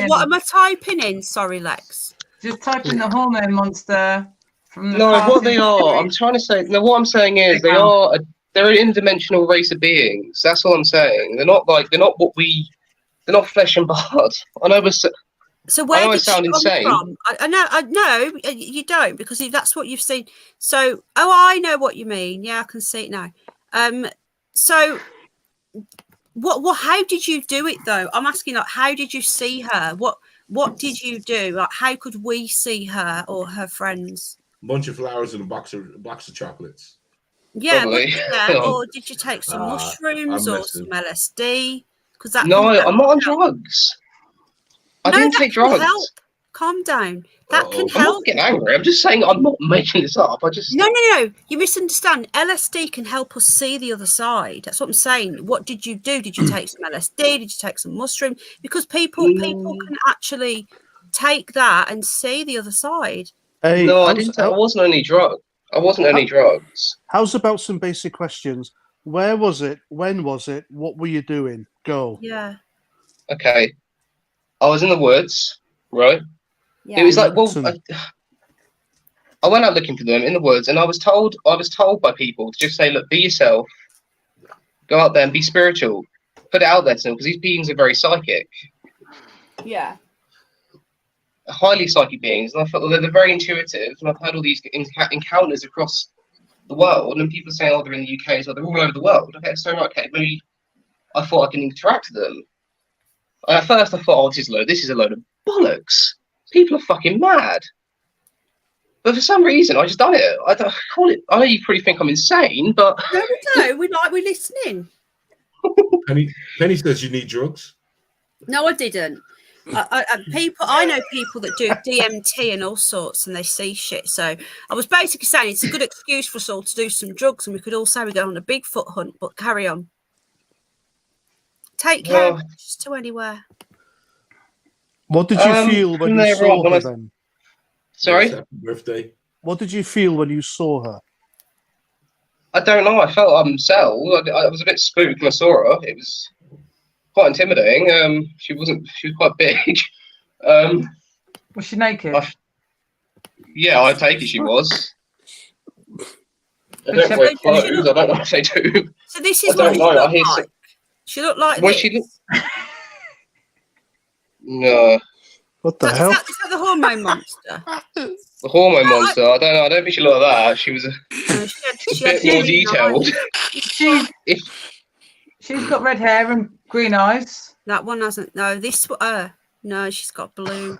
What am I typing in? Sorry, Lex. Just type in the hormone monster from the what they are. I'm trying to say. No, what I'm saying is they're an interdimensional race of beings. That's all I'm saying. They're not flesh and blood. I know. So where did she come from? I know you don't, because that's what you've seen. So I know what you mean. Yeah, I can see it now. So what? How did you do it though? I'm asking, like, how did you see her? What did you do? Like, how could we see her or her friends? A bunch of flowers and a box of chocolates. Yeah, or did you take some mushrooms or some LSD? Because that. No, I'm not on drugs. I didn't take drugs. Help. Calm down. That can help. I'm not getting angry. I'm just saying I'm not making this up. No. You misunderstand. LSD can help us see the other side. That's what I'm saying. What did you do? Did you take some LSD? Did you take some mushroom? Because people can actually take that and see the other side. Hey, no, I didn't. I wasn't only drugs. How's about some basic questions? Where was it? When was it? What were you doing? Go. Yeah. Okay. I was in the woods, right? Yeah. It was like, I went out looking for them in the woods, and I was told by people to just say, look, be yourself, go out there and be spiritual. put it out there to them, because these beings are very psychic, Yeah. highly psychic beings, and I felt that they're very intuitive. And I've had all these encounters across the world, and people saying, "Oh, they're in the UK," so they're all over the world. Okay, so okay, maybe I thought I can interact with them. And at first, I thought, "Oh, this is a load of bollocks. People are fucking mad." But for some reason, I just done it. I know you probably think I'm insane, but No, we don't. We're listening. Penny says you need drugs. No, I didn't. I know people that do DMT and all sorts, and they see shit. So I was basically saying it's a good excuse for us all to do some drugs, and we could all say we're going on a Bigfoot hunt. But carry on. Take care. Just to anywhere. What did you feel when you saw her then? Sorry? Happy birthday. What did you feel when you saw her? I don't know. I felt unsettled. I was a bit spooked when I saw her. It was quite intimidating. She was quite big. Was she naked? Yeah, I take it she was. I don't wear clothes. I don't know if they do. So this is what she looked like. She looked like What this. she looked? No. What the hell? Is that the hormone monster? The hormone monster. I don't know. I don't think she looked like that. She was a bit more detailed. She's got red hair and green eyes. That one hasn't. No, this. No, she's got blue.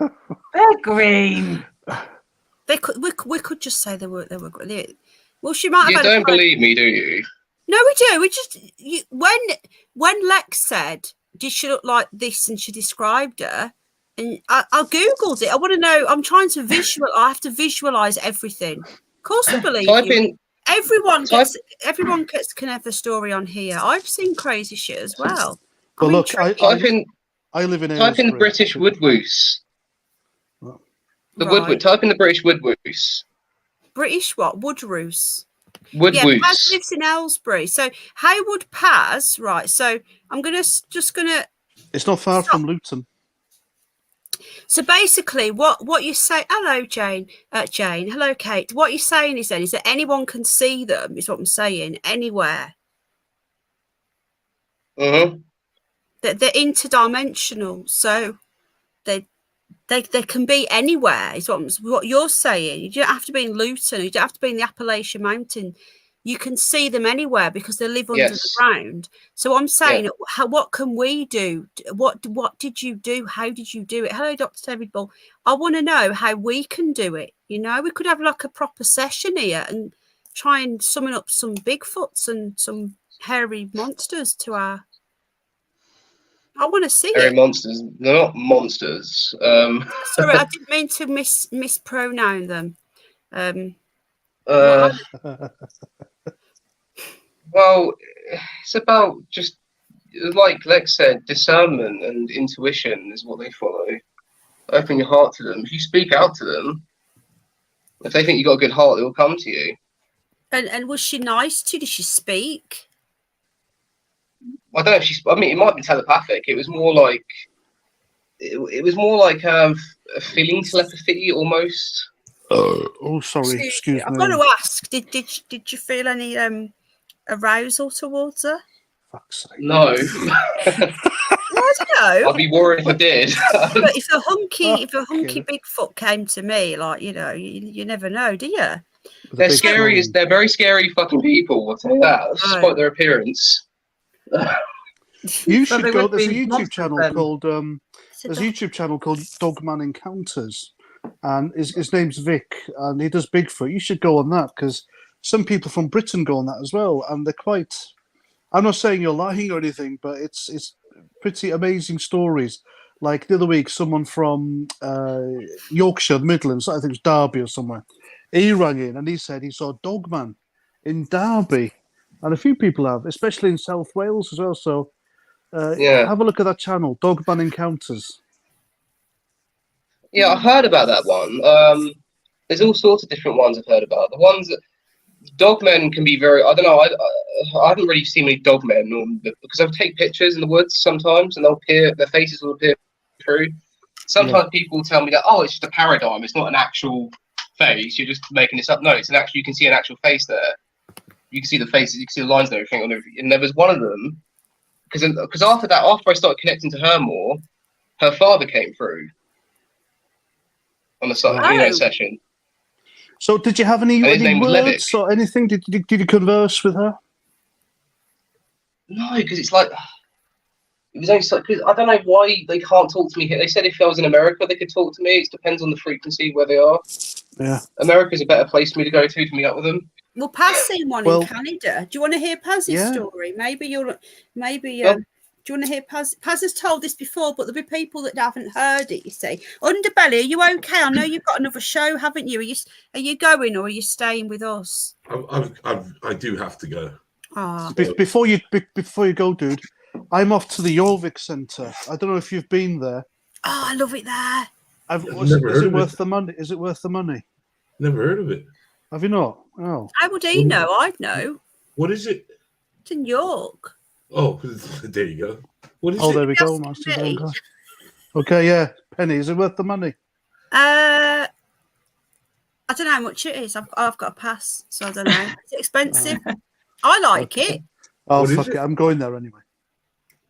They're green. They could. We could just say they were. Well, she might have. You don't believe me, do you? No, we do. We just when Lex said, "Did she look like this?" and she described her, and I googled it. I want to know. I'm trying to I have to visualize everything. Of course, I believe you. Everyone can have the story on here. I've seen crazy shit as well. But look, I live in. Type in the British woodwoose. Woodwood. Type in the British woodwoose. British what? Woodroose. Woodwoose. Yeah, Paz lives in Aylesbury. So Haywood Paz, right? So I'm just gonna. It's not far from Luton. So basically, what you say? Hello, Jane. Jane. Hello, Kate. What you're saying is that anyone can see them. Is what I'm saying. Anywhere. They're interdimensional, so they can be anywhere. Is what you're saying. You don't have to be in Luton. You don't have to be in the Appalachian Mountain. You can see them anywhere because they live under the ground. So I'm saying, what can we do? What did you do? How did you do it? Hello, Dr. David Bull. I want to know how we can do it. You know, we could have like a proper session here and try and summon up some Bigfoots and some hairy monsters to our. I want to see hairy it. Monsters. They're not monsters. Sorry, I didn't mean to mispronoun them. Well, it's about just like Lex said, discernment and intuition is what they follow. Open your heart to them. If you speak out to them, if they think you got a good heart, they will come to you. And was she nice to you? Did she speak? I don't know if she's. I mean, it might be telepathic. It was more like. It was more like a feeling telepathy almost. Oh, sorry. Excuse me. I've got to ask. Did you feel any arousal towards her? Fuck's sake. No. I don't know. I'd be worried if I did. But if a hunky Bigfoot came to me, like, you know, you never know, do you? They're scary. They're very scary fucking people. I'll tell you that. Despite their appearance. You should go. There's a YouTube channel called. There's a YouTube channel called Dogman Encounters, and his name's Vic, and he does Bigfoot. You should go on that because some people from Britain go on that as well, and they're quite. I'm not saying you're lying or anything, but it's pretty amazing stories. Like the other week, someone from Yorkshire, the Midlands, I think it was Derby or somewhere, he rang in and he said he saw Dogman in Derby, and a few people have, especially in South Wales as well. So have a look at that channel, Dogman Encounters. Yeah, I've heard about that one. There's all sorts of different ones I've heard about. The ones that dogmen can be very. I don't know. I haven't really seen many dogmen because I take pictures in the woods sometimes, and they'll appear. Their faces will appear through. Sometimes people tell me that it's just a paradigm. It's not an actual face. You're just making this up. No, it's an actual. You can see an actual face there. You can see the faces. You can see the lines and everything. And there was one of them because after that, after I started connecting to her more, her father came through on the session. So did you have any words or anything? Did you converse with her? No, because it's like it was only because I don't know why they can't talk to me here. They said if I was in America, they could talk to me. It depends on the frequency where they are. Yeah, America's a better place for me to go to meet up with them. Well, Paz seen one in Canada. Do you want to hear Paz's story? Maybe do you want to hear Paz? Paz has told this before, but there'll be people that haven't heard it. You see, Underbelly, are you okay? I know you've got another show, haven't you? Are you going or are you staying with us? I do have to go. Before you go, dude, I'm off to the Jorvik Centre. I don't know if you've been there. Oh, I love it there. Is it worth the money? Is it worth the money? Never heard of it. Have you not? Oh. How would he know? I'd know. What is it? It's in York. Oh, there you go. What is it? Oh, there we go, Master. Okay, yeah. Penny, is it worth the money? I don't know how much it is. I've got a pass, so I don't know. Is it expensive? I like it. Oh, fuck it. I'm going there anyway.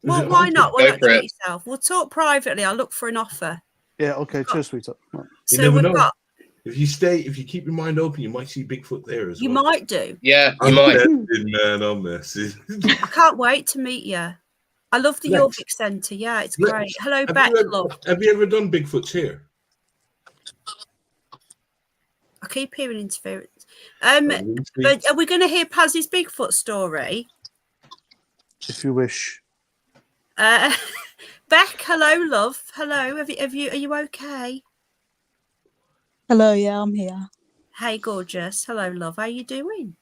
Well, why not? Why not do it yourself? We'll talk privately. I'll look for an offer. Yeah, okay. Cheers, sweetheart. Right. So we've got. If you keep your mind open, you might see Bigfoot there as well. You might do. Yeah, you might. Man, I'm messy. I can't wait to meet you. I love the Jorvik Centre. Yeah, it's great. Hello, Beck. Love. Have you ever done Bigfoots here? I keep hearing interference. But are we going to hear Paz's Bigfoot story? If you wish. Beck, hello, love. Hello. Are you okay? Hello, yeah, I'm here. Hey, gorgeous. Hello, love. How you doing?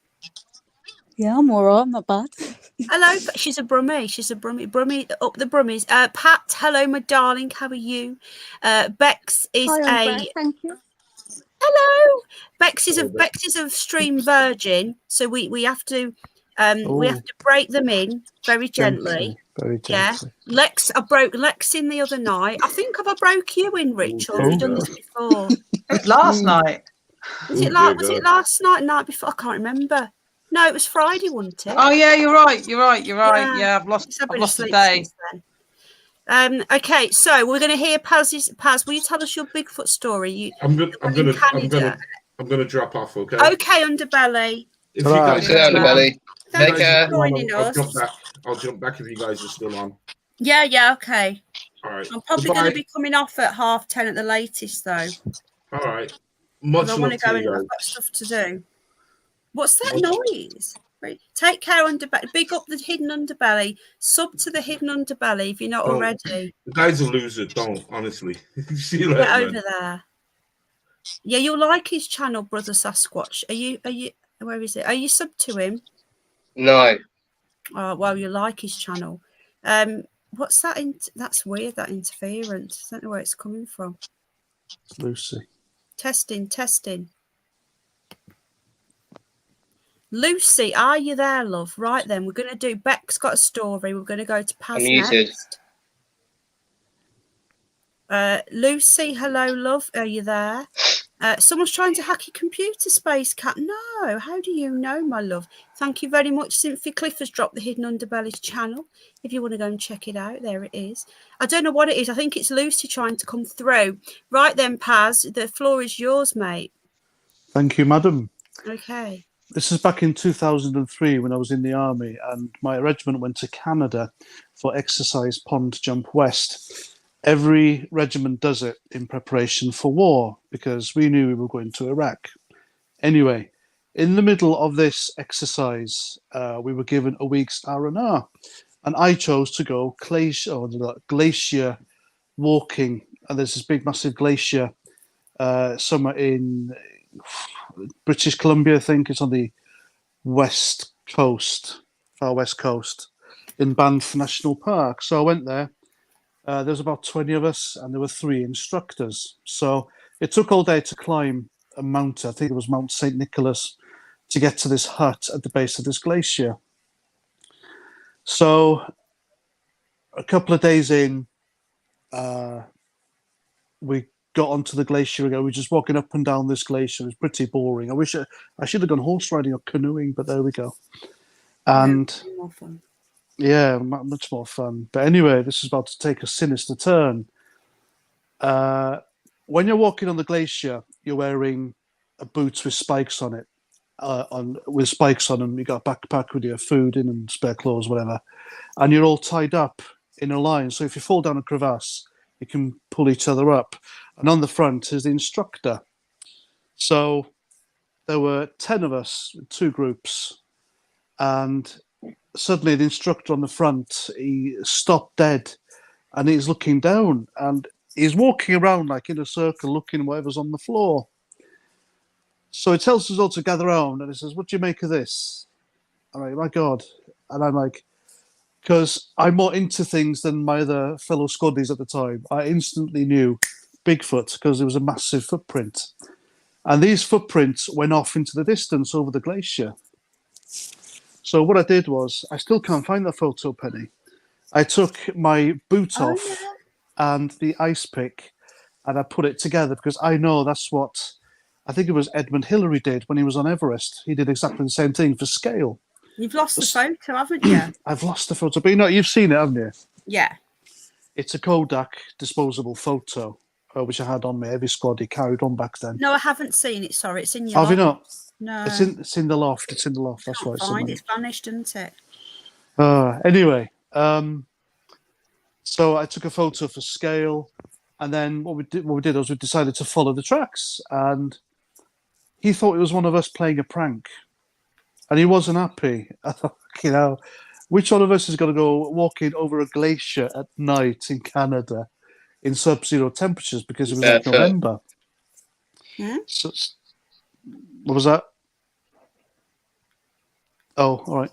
Yeah, I'm all right. I'm not bad. Hello. She's a Brummie. She's a Brummie. Brummie up the Brummies. Pat, hello, my darling. How are you? Bex is Thank you. Hello. Bex is a stream virgin, so we have to break them in very gently. Very gently. Yeah. I broke Lex in the other night. I think I broke you in, Rachel. Have you done this before? Last night. Was it last night? Night before? I can't remember. No, it was Friday, wasn't it? Oh yeah, you're right. Yeah, I've lost the day. Okay, so we're going to hear Paz. Will you tell us your Bigfoot story? I'm gonna drop off. Okay. Okay, Underbelly. If you guys Underbelly. Take care. Joining us. I'll jump back if you guys are still on. Yeah. Okay. All right. I'm probably going to be coming off at 10:30 at the latest, though. All right. Much love to you guys. I've got stuff to do. What's that noise? Right. Take care, Underbelly. Big up the Hidden Underbelly. Sub to the Hidden Underbelly if you're not already. The guy's a loser. Don't, honestly. See you later, Get over there. Yeah, you'll like his channel, Brother Sasquatch. Are you? Where is it? Are you sub to him? No. Oh, well, you like his channel. What's that? That's weird. That interference. I don't know where it's coming from. Lucy. Testing. Lucy, are you there, love? Right then, we're going to do. Beck's got a story. We're going to go to Paz next. Lucy, hello, love. Are you there? Someone's trying to hack your computer, Space Cat. No, how do you know, my love? Thank you very much. Cynthia Cliff has dropped the Hidden Underbelly's channel. If you want to go and check it out, there it is. I don't know what it is. I think it's Lucy trying to come through. Right then, Paz, the floor is yours, mate. Thank you, madam. Okay. This is back in 2003 when I was in the army, and my regiment went to Canada for exercise Pond Jump West. Every regiment does it in preparation for war because we knew we were going to Iraq. Anyway, in the middle of this exercise, we were given a week's R&R, and I chose to go glacier walking. And there's this big, massive glacier somewhere in British Columbia, I think. It's on the west coast, far west coast, in Banff National Park. So I went there. There was about 20 of us, and there were 3 instructors. So it took all day to climb a mountain. I think it was Mount St. Nicholas, to get to this hut at the base of this glacier. So a couple of days in, we got onto the glacier again. We were just walking up and down this glacier. It was pretty boring. I wish I should have gone horse riding or canoeing, but there we go. And Yeah, much more fun. But anyway, this is about to take a sinister turn. When you're walking on the glacier, you're wearing boots with spikes on it. With spikes on them, you got a backpack with your food in and spare clothes, whatever, and you're all tied up in a line. So if you fall down a crevasse, you can pull each other up. And on the front is the instructor. So there were 10 of us, 2 groups, and suddenly the instructor on the front, he stopped dead, and he's looking down, and he's walking around like in a circle, looking whatever's on the floor. So he tells us all to gather around, and he says, "What do you make of this?" I'm like, "My God!" And I'm like, because I'm more into things than my other fellow Scuddies at the time, I instantly knew Bigfoot because there was a massive footprint, and these footprints went off into the distance over the glacier. So what I did was, I still can't find that photo, Penny. I took my boot off and the ice pick, and I put it together because I know that's what, I think it was Edmund Hillary did when he was on Everest. He did exactly the same thing for scale. You've lost the photo, haven't you? I've lost the photo, but you've seen it, haven't you? Yeah. It's a Kodak disposable photo, which I had on me. Every Squaddy carried on back then. No, I haven't seen it. Sorry, it's in your. Have you not? No. It's in the loft. It's in the loft. That's right. It's vanished, isn't it? Anyway, so I took a photo for scale, and then what we did was we decided to follow the tracks, and he thought it was one of us playing a prank, and he wasn't happy. I thought, which one of us is going to go walking over a glacier at night in Canada in sub-zero temperatures, because it was like November. So, what was that? Oh, all right.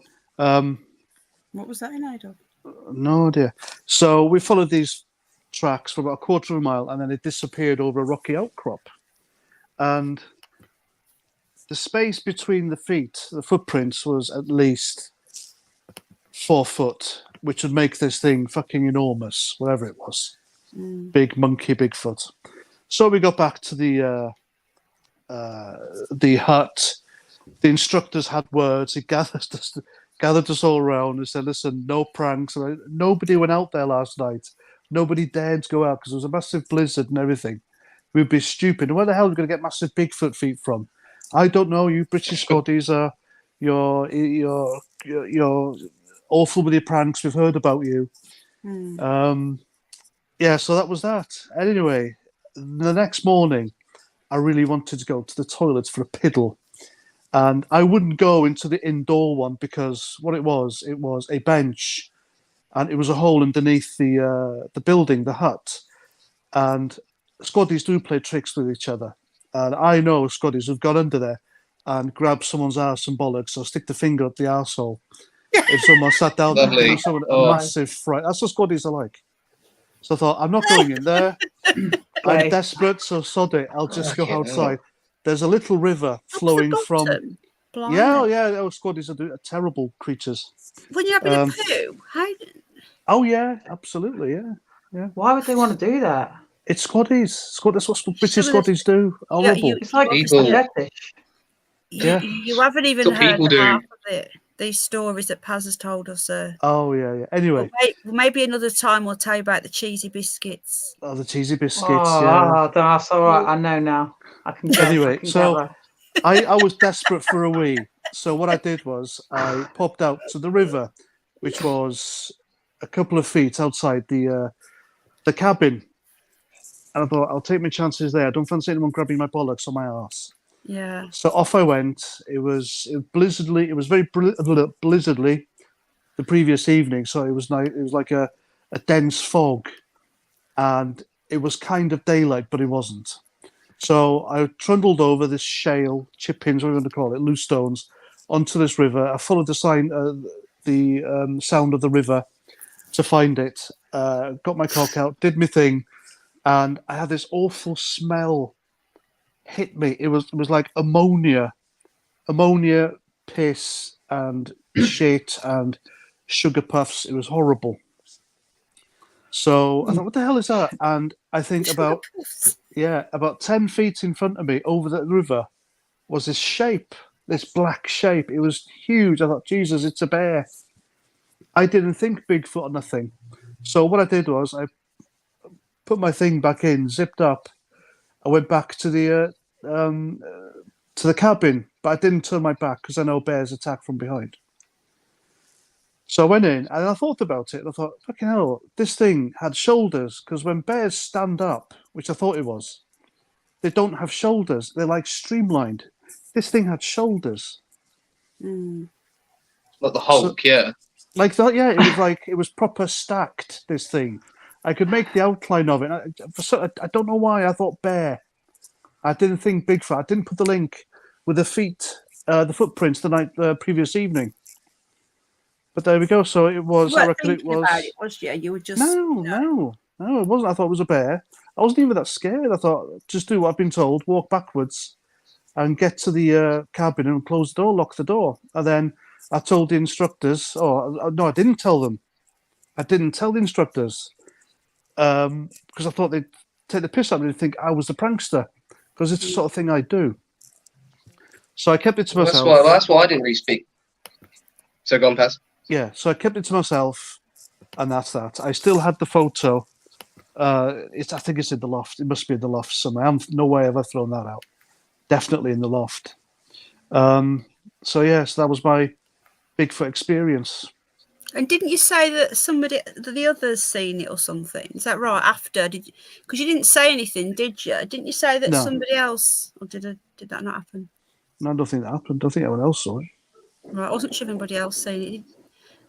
What was that in aid of? No idea. So we followed these tracks for about a quarter of a mile, and then it disappeared over a rocky outcrop. And the space between the feet, the footprints, was at least 4 foot, which would make this thing fucking enormous, whatever it was. Big monkey, Bigfoot. So we got back to the hut. The instructors had words. He gathered us all around and said, "Listen, no pranks." Nobody went out there last night. Nobody dared to go out because there was a massive blizzard and everything. We'd be stupid. And where the hell are we going to get massive Bigfoot feet from? I don't know. You British Scotties are you're awful with your pranks. We've heard about you. Yeah, so that was that. Anyway, the next morning, I really wanted to go to the toilets for a piddle. And I wouldn't go into the indoor one because what it was a bench, and it was a hole underneath the building, the hut. And Scotties do play tricks with each other. And I know Scotties who've got under there and grabbed someone's arse and bollocks or stick the finger up the arsehole if someone sat down there. It was a massive fright. That's what Scotties are like. So I thought, I'm not going in there. I'm desperate, so sod it. I'll just go outside. There's a little river flowing from. Yeah. Squaddies are terrible creatures. When you're having a poo, how? Oh yeah, absolutely, yeah. Why would they want to do that? It's Squaddies. That's what British Squaddies do. Horrible. It's like fetish. Yeah. You haven't even heard half of it. These stories that Paz has told us. Oh yeah. Anyway, maybe another time we'll tell you about the cheesy biscuits. Oh, the cheesy biscuits. Yeah. That's all right. I know now. I can. Anyway, so I was desperate for a wee. So what I did was I popped out to the river, which was a couple of feet outside the cabin, and I thought I'll take my chances there. I don't fancy anyone grabbing my bollocks on my arse. Yeah. So off I went. It was blizzardly. It was very blizzardly the previous evening. So it was like a dense fog, and it was kind of daylight, but it wasn't. So I trundled over this shale, chip-ins, whatever you want to call it, loose stones, onto this river. I followed the sound of the river to find it. Got my cock out, did my thing, and I had this awful smell hit me. It was like ammonia, piss, and shit, and sugar puffs. It was horrible. So I thought, what the hell is that? And I think about 10 feet in front of me over the river was this shape, this black shape. It was huge. I thought, Jesus, it's a bear. I didn't think Bigfoot or nothing. So what I did was I put my thing back in, zipped up. I went back to the cabin, but I didn't turn my back because I know bears attack from behind. So I went in and I thought about it. And I thought, fucking hell, this thing had shoulders, because when bears stand up, which I thought it was, they don't have shoulders. They're like streamlined. This thing had shoulders. Like the Hulk, yeah. Like that, yeah. It was like it was proper stacked. This thing, I could make the outline of it. I don't know why I thought bear. I didn't think Bigfoot. I didn't put the link with the feet, the footprints the previous evening. But there we go. So it was. I reckon it was. About it, was you? You were just no, it wasn't. I thought it was a bear. I wasn't even that scared. I thought just do what I've been told, walk backwards, and get to the cabin and close the door, lock the door, and then I told the instructors. Oh no, I didn't tell them. I didn't tell the instructors because I thought they'd take the piss out of me and think I was the prankster, because it's the sort of thing I do. So I kept it to myself. That's why I didn't really speak. So go on, Paz. Yeah, so I kept it to myself, and that's that. I still had the photo. I think it's in the loft. It must be in the loft somewhere. No way have I thrown that out. Definitely in the loft. So yes, that was my Bigfoot experience. And didn't you say that the others seen it or something? Is that right? After because you didn't say anything, did you? Didn't you say that No. somebody else, or did that not happen? No, I don't think that happened. I don't think anyone else saw it. Right, I wasn't sure if anybody else seen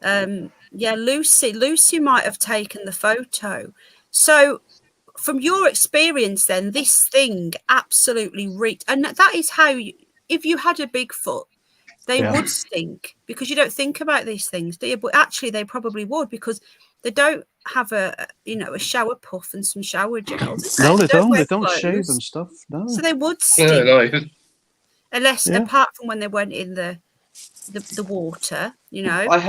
it. Yeah, Lucy might have taken the photo. So, from your experience, then this thing absolutely reeked, and that is how if you had a Bigfoot, they would stink, because you don't think about these things, do you? But actually, they probably would, because they don't have a shower puff and some shower gels. No, they don't. They don't clothes. shave and stuff. No. So they would stink. No. Unless, apart from when they went in the water, I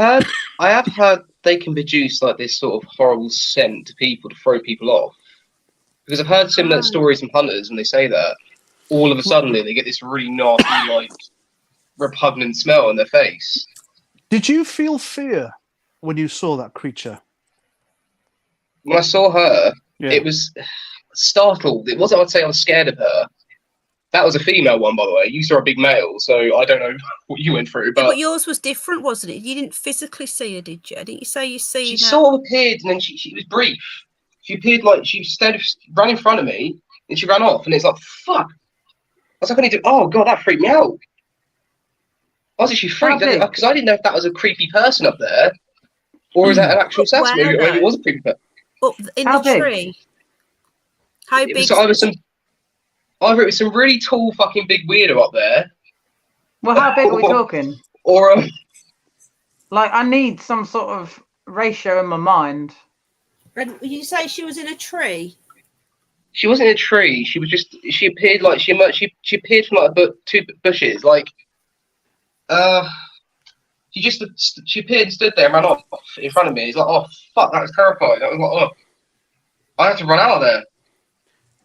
have heard they can produce like this sort of horrible scent to people to throw people off. Because I've heard similar stories from hunters, and they say that all of a sudden they get this really nasty, like repugnant smell on their face. Did you feel fear when you saw that creature? When I saw her, it was startled. It wasn't, I'd say I was scared of her. That was a female one, by the way. You saw a big male, so I don't know what you went through. But yours was different, wasn't it? You didn't physically see her, did you? Didn't you say you see her? She sort of appeared, and then she was brief. She appeared like she ran in front of me, and she ran off, and it's like, fuck. I was like, I need to, oh, God, that freaked me out. I was actually freaked, because I didn't know if that was a creepy person up there, or is that an actual assassin? Maybe it was a creepy person. Up in the tree? How big? Either it was some really tall fucking big weirdo up there. Well, how big are we talking? Or like, I need some sort of ratio in my mind. And you say she was in a tree? She wasn't in a tree. She was just. She appeared like she appeared from like two bushes. Like, she appeared and stood there and ran off in front of me. It's like, oh fuck, that was terrifying. That was like, oh, I had to run out of there.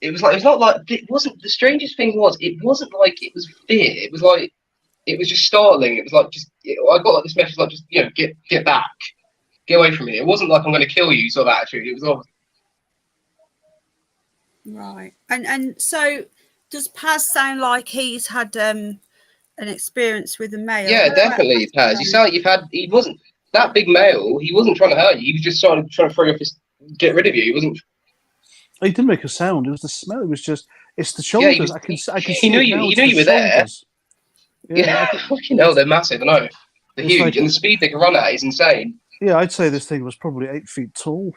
It was not like, it wasn't, the strangest thing was, it wasn't like it was fear. It was like, it was just startling. It was like, I got like this message, like, just, get back. Get away from me. It wasn't like, I'm going to kill you, sort of attitude. It was all. Right. And so, does Paz sound like he's had an experience with a male? Yeah, definitely, Paz. You sound like he wasn't, that big male, he wasn't trying to hurt you. He was just trying to throw you off get rid of you. He wasn't. He didn't make a sound. It was the smell. It was just. It's the shoulders. Yeah, I can see. He knew you. He knew you were there. Yeah, fucking hell, they're massive. I know. They're huge, and the speed they can run at is insane. Yeah, I'd say this thing was probably 8 feet tall.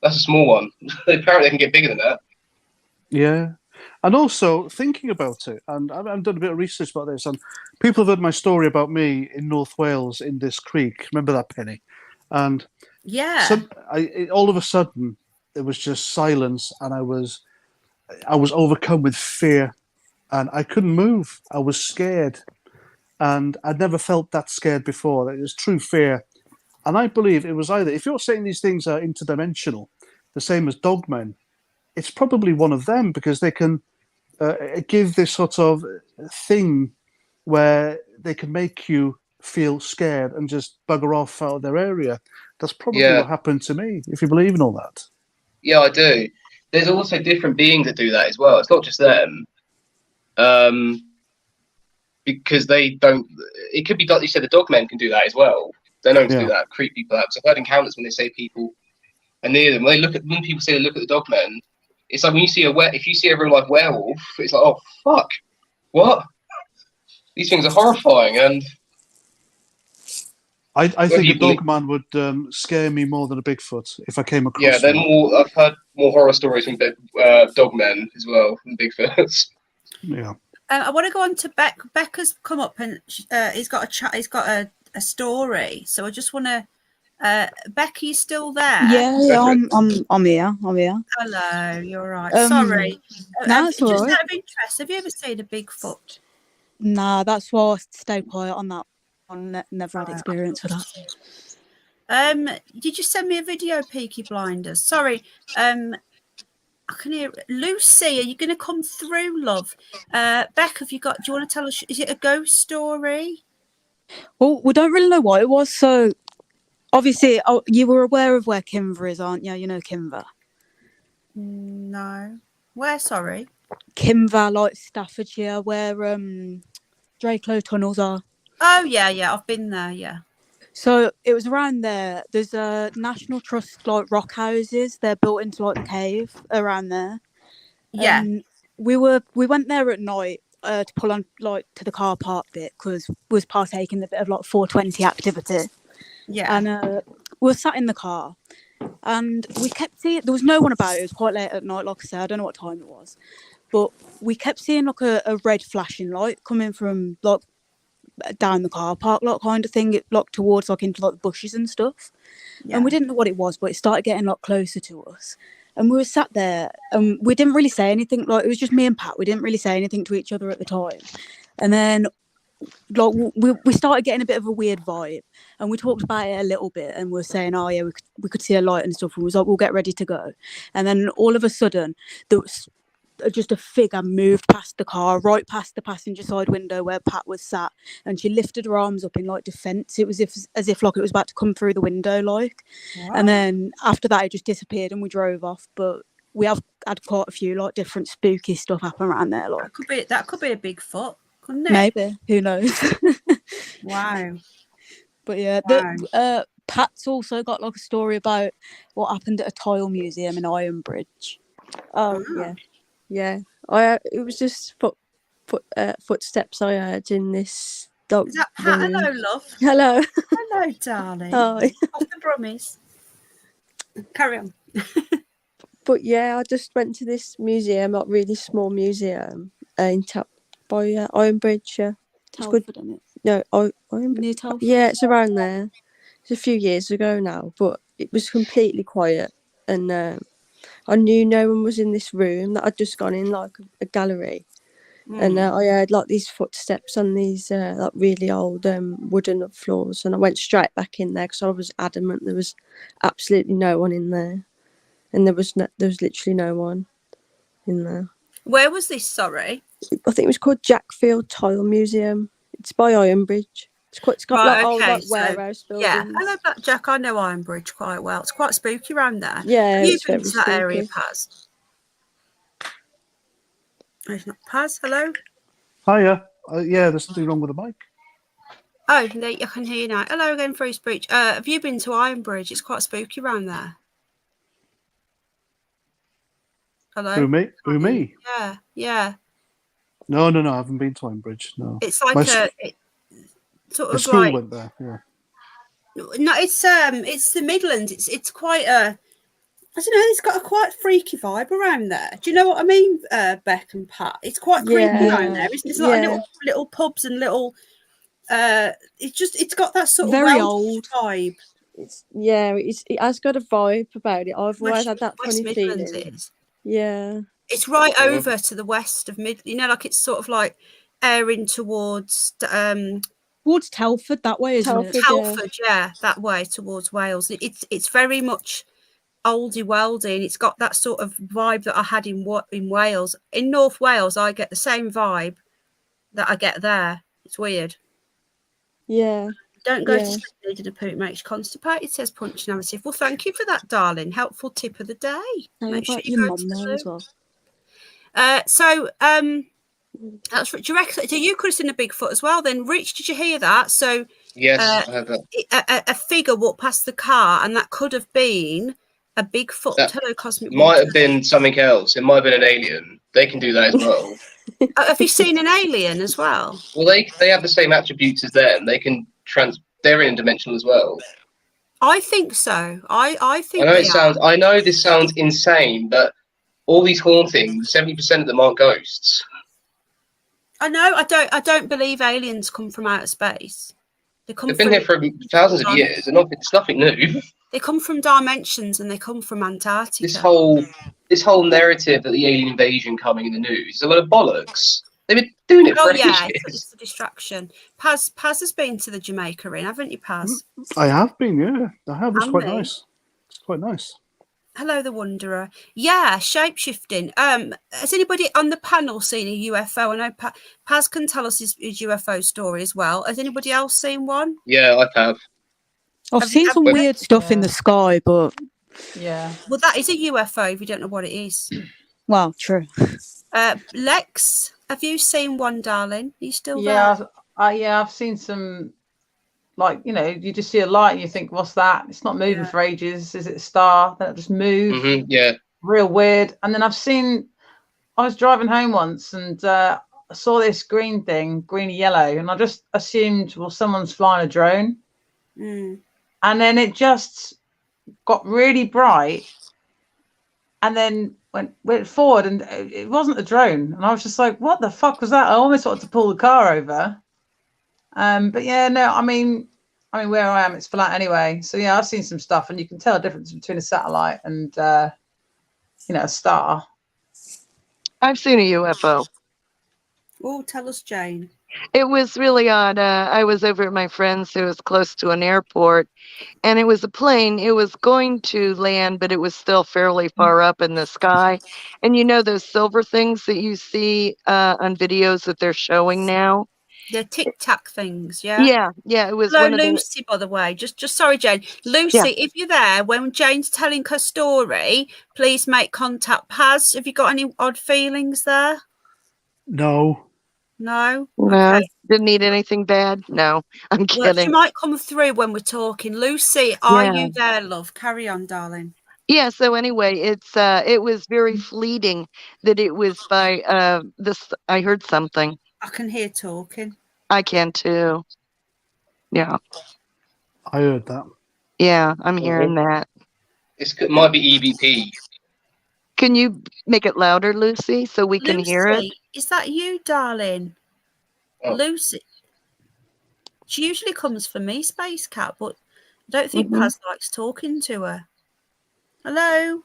That's a small one. Apparently, they can get bigger than that. Yeah, and also thinking about it, and I've done a bit of research about this, and people have heard my story about me in North Wales in this creek. Remember that, Penny? And all of a sudden. There was just silence, and I was overcome with fear, and I couldn't move. I was scared, and I'd never felt that scared before. It was true fear, and I believe it was either, if you're saying these things are interdimensional, the same as dogmen, it's probably one of them, because they can give this sort of thing where they can make you feel scared and just bugger off out of their area. That's probably Yeah. what happened to me, if you believe in all that. Yeah, I do. There's also different beings that do that as well. It's not just them. Because they don't. It could be like you said. The dogmen can do that as well. They're known to do that, creep people out. So I've heard encounters when they say people are near them. When people say they look at the dogmen, it's like when you see if you see a real life werewolf, it's like, oh fuck, what? These things are horrifying, and I think a dogman would scare me more than a Bigfoot if I came across. Yeah, they're one. more. I've heard more horror stories from dogmen as well than Bigfoots. Yeah. I want to go on to Beck. Beck has come up and he's got a chat. He's got a story. So I just want to. Beck, are you still there? Yeah, I'm here. I'm here. Hello, you're right. Um, Sorry. No, it's all just right. out of interest, have you ever seen a Bigfoot? Nah, that's why I stayed quiet on that. I never had experience with that. Did you send me a video, Peaky Blinders? Sorry. I can hear Lucy. Are you going to come through, love? Beck, do you want to tell us? Is it a ghost story? Well, we don't really know what it was. So, obviously, you were aware of where Kimver is, aren't you? You know Kimver. No. Where? Sorry. Kimver, like Staffordshire, where Drakelow tunnels are. Oh yeah, I've been there. Yeah. So it was around there. There's a National Trust like rock houses. They're built into like the cave around there. Yeah. We went there at night to pull on like to the car park bit because we was partaking in a bit of like 420 activity. Yeah. And we were sat in the car, and we kept seeing there was no one about. It was quite late at night, like I said. I don't know what time it was, but we kept seeing like a red flashing light coming from like down the car park lot kind of thing, it like towards like into like the bushes and stuff. And we didn't know what it was, but it started getting like closer to us, and we were sat there and we didn't really say anything. Like it was just me and Pat. We didn't really say anything to each other at the time, and then like we started getting a bit of a weird vibe, and we talked about it a little bit, and we were saying, oh yeah, we could see a light and stuff, and we was like, we'll get ready to go. And then all of a sudden there was just a figure moved past the car, right past the passenger side window where Pat was sat, and she lifted her arms up in like defense. It was as if like it was about to come through the window, like. Wow. And then after that it just disappeared and we drove off. But we have had quite a few like different spooky stuff happen around there, like. That could be a Bigfoot, couldn't it? Maybe, who knows. Wow. But yeah, Pat's also got like a story about what happened at a tile museum in Ironbridge. Oh yeah. It was just footsteps I heard in this dog. Is that Pat? room. Hello, love. Hello. Hello, darling. Hi. Off the brummies. Carry on. But yeah, I just went to this museum, like really small museum, by Ironbridge. Yeah. It's good. Telford, isn't it? No, Near Telford? Yeah, it's around there. It's a few years ago now, but it was completely quiet, and I knew no one was in this room, that I'd just gone in like a gallery. And I heard like these footsteps on these like really old wooden floors, and I went straight back in there because I was adamant there was absolutely no one in there, and there was literally no one in there. Where was this? Sorry. I think it was called Jackfield Tile Museum. It's by Ironbridge. It's got like old like warehouse buildings. Yeah, hello, Black Jack. I know Ironbridge quite well. It's quite spooky around there. Yeah, Have you it's been very to that area, spooky. Paz? It's not Paz. Hello. Hiya. Yeah, there's something wrong with the mic. Oh, I can hear you now. Hello again, Free Speech. Have you been to Ironbridge? It's quite spooky around there. Hello. Who me? Yeah. No, I haven't been to Ironbridge. No. It's like sort the of school like. went there. Yeah. No, it's the Midlands. It's quite a. I don't know. It's got a quite freaky vibe around there. Do you know what I mean, Beck and Pat? It's quite creepy around there. It's like little pubs and little. It's got that sort of very Welsh old vibe. It has got a vibe about it. I've always had that West funny Midlands feeling. is. Yeah. It's right over to the west of Mid. You know, like it's sort of like airing towards Telford that way, isn't it? Telford, yeah, that way towards Wales. It's very much oldie weldy, and it's got that sort of vibe that I had in Wales. In North Wales, I get the same vibe that I get there. It's weird. Yeah. Don't go to Yeah. sleep needing a poo, it makes you constipated, says Punchy Narrative. Well, thank you for that, darling. Helpful tip of the day. Tell Make sure about you your go mum to the there loo. as well. That's do you reckon? Do you could have seen a Bigfoot as well? Then, Rich, did you hear that? So, Yes, I have that. a figure walked past the car, and that could have been a Bigfoot. That Hello, Cosmic might Water. have been something else. It might have been an alien. They can do that as well. Have you seen an alien as well? Well, they have the same attributes as them. They can they're interdimensional as well. I think so. I think I know they it sounds. are. I know this sounds insane, but all these hauntings, 70% of them aren't ghosts. I know. I don't believe aliens come from outer space. They've been here for thousands of years, and it's nothing new. They come from dimensions, and they come from Antarctica. This whole narrative that the alien invasion coming in the news is a lot of bollocks. They've been doing it for ages. It's a distraction. Paz has been to the Jamaica Inn, haven't you, Paz? I have been, yeah. I have. It's And quite me. nice. It's quite nice. Hello, the Wanderer. Yeah, shape-shifting. Has anybody on the panel seen a UFO? I know Paz can tell us his UFO story as well. Has anybody else seen one? Yeah, I have. I've seen some weird stuff in the sky, but yeah. Well, that is a UFO if you don't know what it is. Well, true. Lex, have you seen one, darling? Are you still Yeah, there? I've seen some. Like, you know, you just see a light and you think, what's that? It's not moving for ages. Is it a star? Then it just moves. Yeah. Real weird. And then I was driving home once and I saw this green thing, greeny yellow, and I just assumed, well, someone's flying a drone. Mm. And then it just got really bright and then went forward and it wasn't a drone. And I was just like, what the fuck was that? I almost wanted to pull the car over. But yeah, no, I mean, where I am, it's flat anyway. So yeah, I've seen some stuff, and you can tell a difference between a satellite and, a star. I've seen a UFO. Oh, tell us, Jane. It was really odd. I was over at my friend's who was close to an airport, and it was a plane. It was going to land, but it was still fairly far up in the sky. And you know those silver things that you see on videos that they're showing now? The tic-tac things, yeah? Yeah, it was Hello, one of the... Lucy, by the way. Just sorry, Jane. Lucy, if you're there, when Jane's telling her story, please make contact. Paz, have you got any odd feelings there? No. No? No, Okay. didn't need anything bad. No, I'm Well, kidding. she might come through when we're talking. Lucy, are you there, love? Carry on, darling. Yeah, so anyway, it was very fleeting that it was by this. I heard something. I can hear talking. I can too. Yeah. I heard that. Yeah, I'm hearing that. It might be EVP. Can you make it louder, Lucy, so we can hear it? Lucy, is that you, darling? Lucy. She usually comes for me, Space Cat, but I don't think Paz likes talking to her. Hello?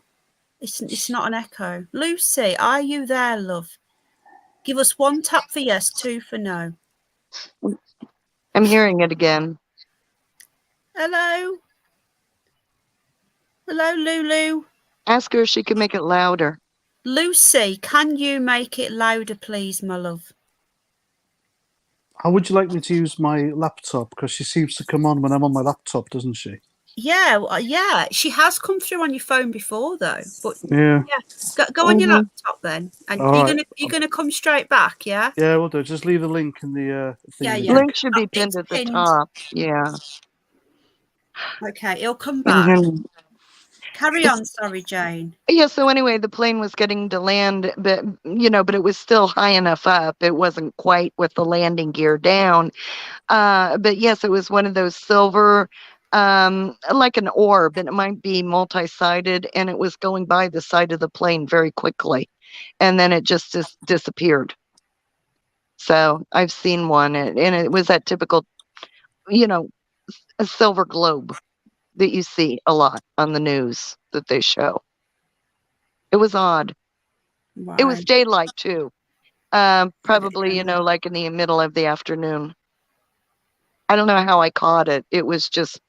It's not an echo. Lucy, are you there, love? Give us 1 tap for yes, 2 for no. I'm hearing it again. Hello? Hello, Lulu? Ask her if she can make it louder. Lucy, can you make it louder, please, my love? How would you like me to use my laptop? Because she seems to come on when I'm on my laptop, doesn't she? Yeah. She has come through on your phone before, though. But Yeah. Go on your laptop then, and All right. you're gonna come straight back, yeah? Yeah, we'll do. Just leave the link in the thing. Yeah. Link should be pinned at the top. Yeah. Okay, it'll come back. Mhm. Carry on. Sorry, Jane. Yeah, so anyway, the plane was getting to land, but it was still high enough up. It wasn't quite with the landing gear down. But yes, it was one of those silver, like an orb, and it might be multi-sided, and it was going by the side of the plane very quickly. And then it just disappeared. So I've seen one, and it was that typical, a silver globe that you see a lot on the news that they show. It was odd. Wow. It was daylight too. Probably, like in the middle of the afternoon. I don't know how I caught it. It was just,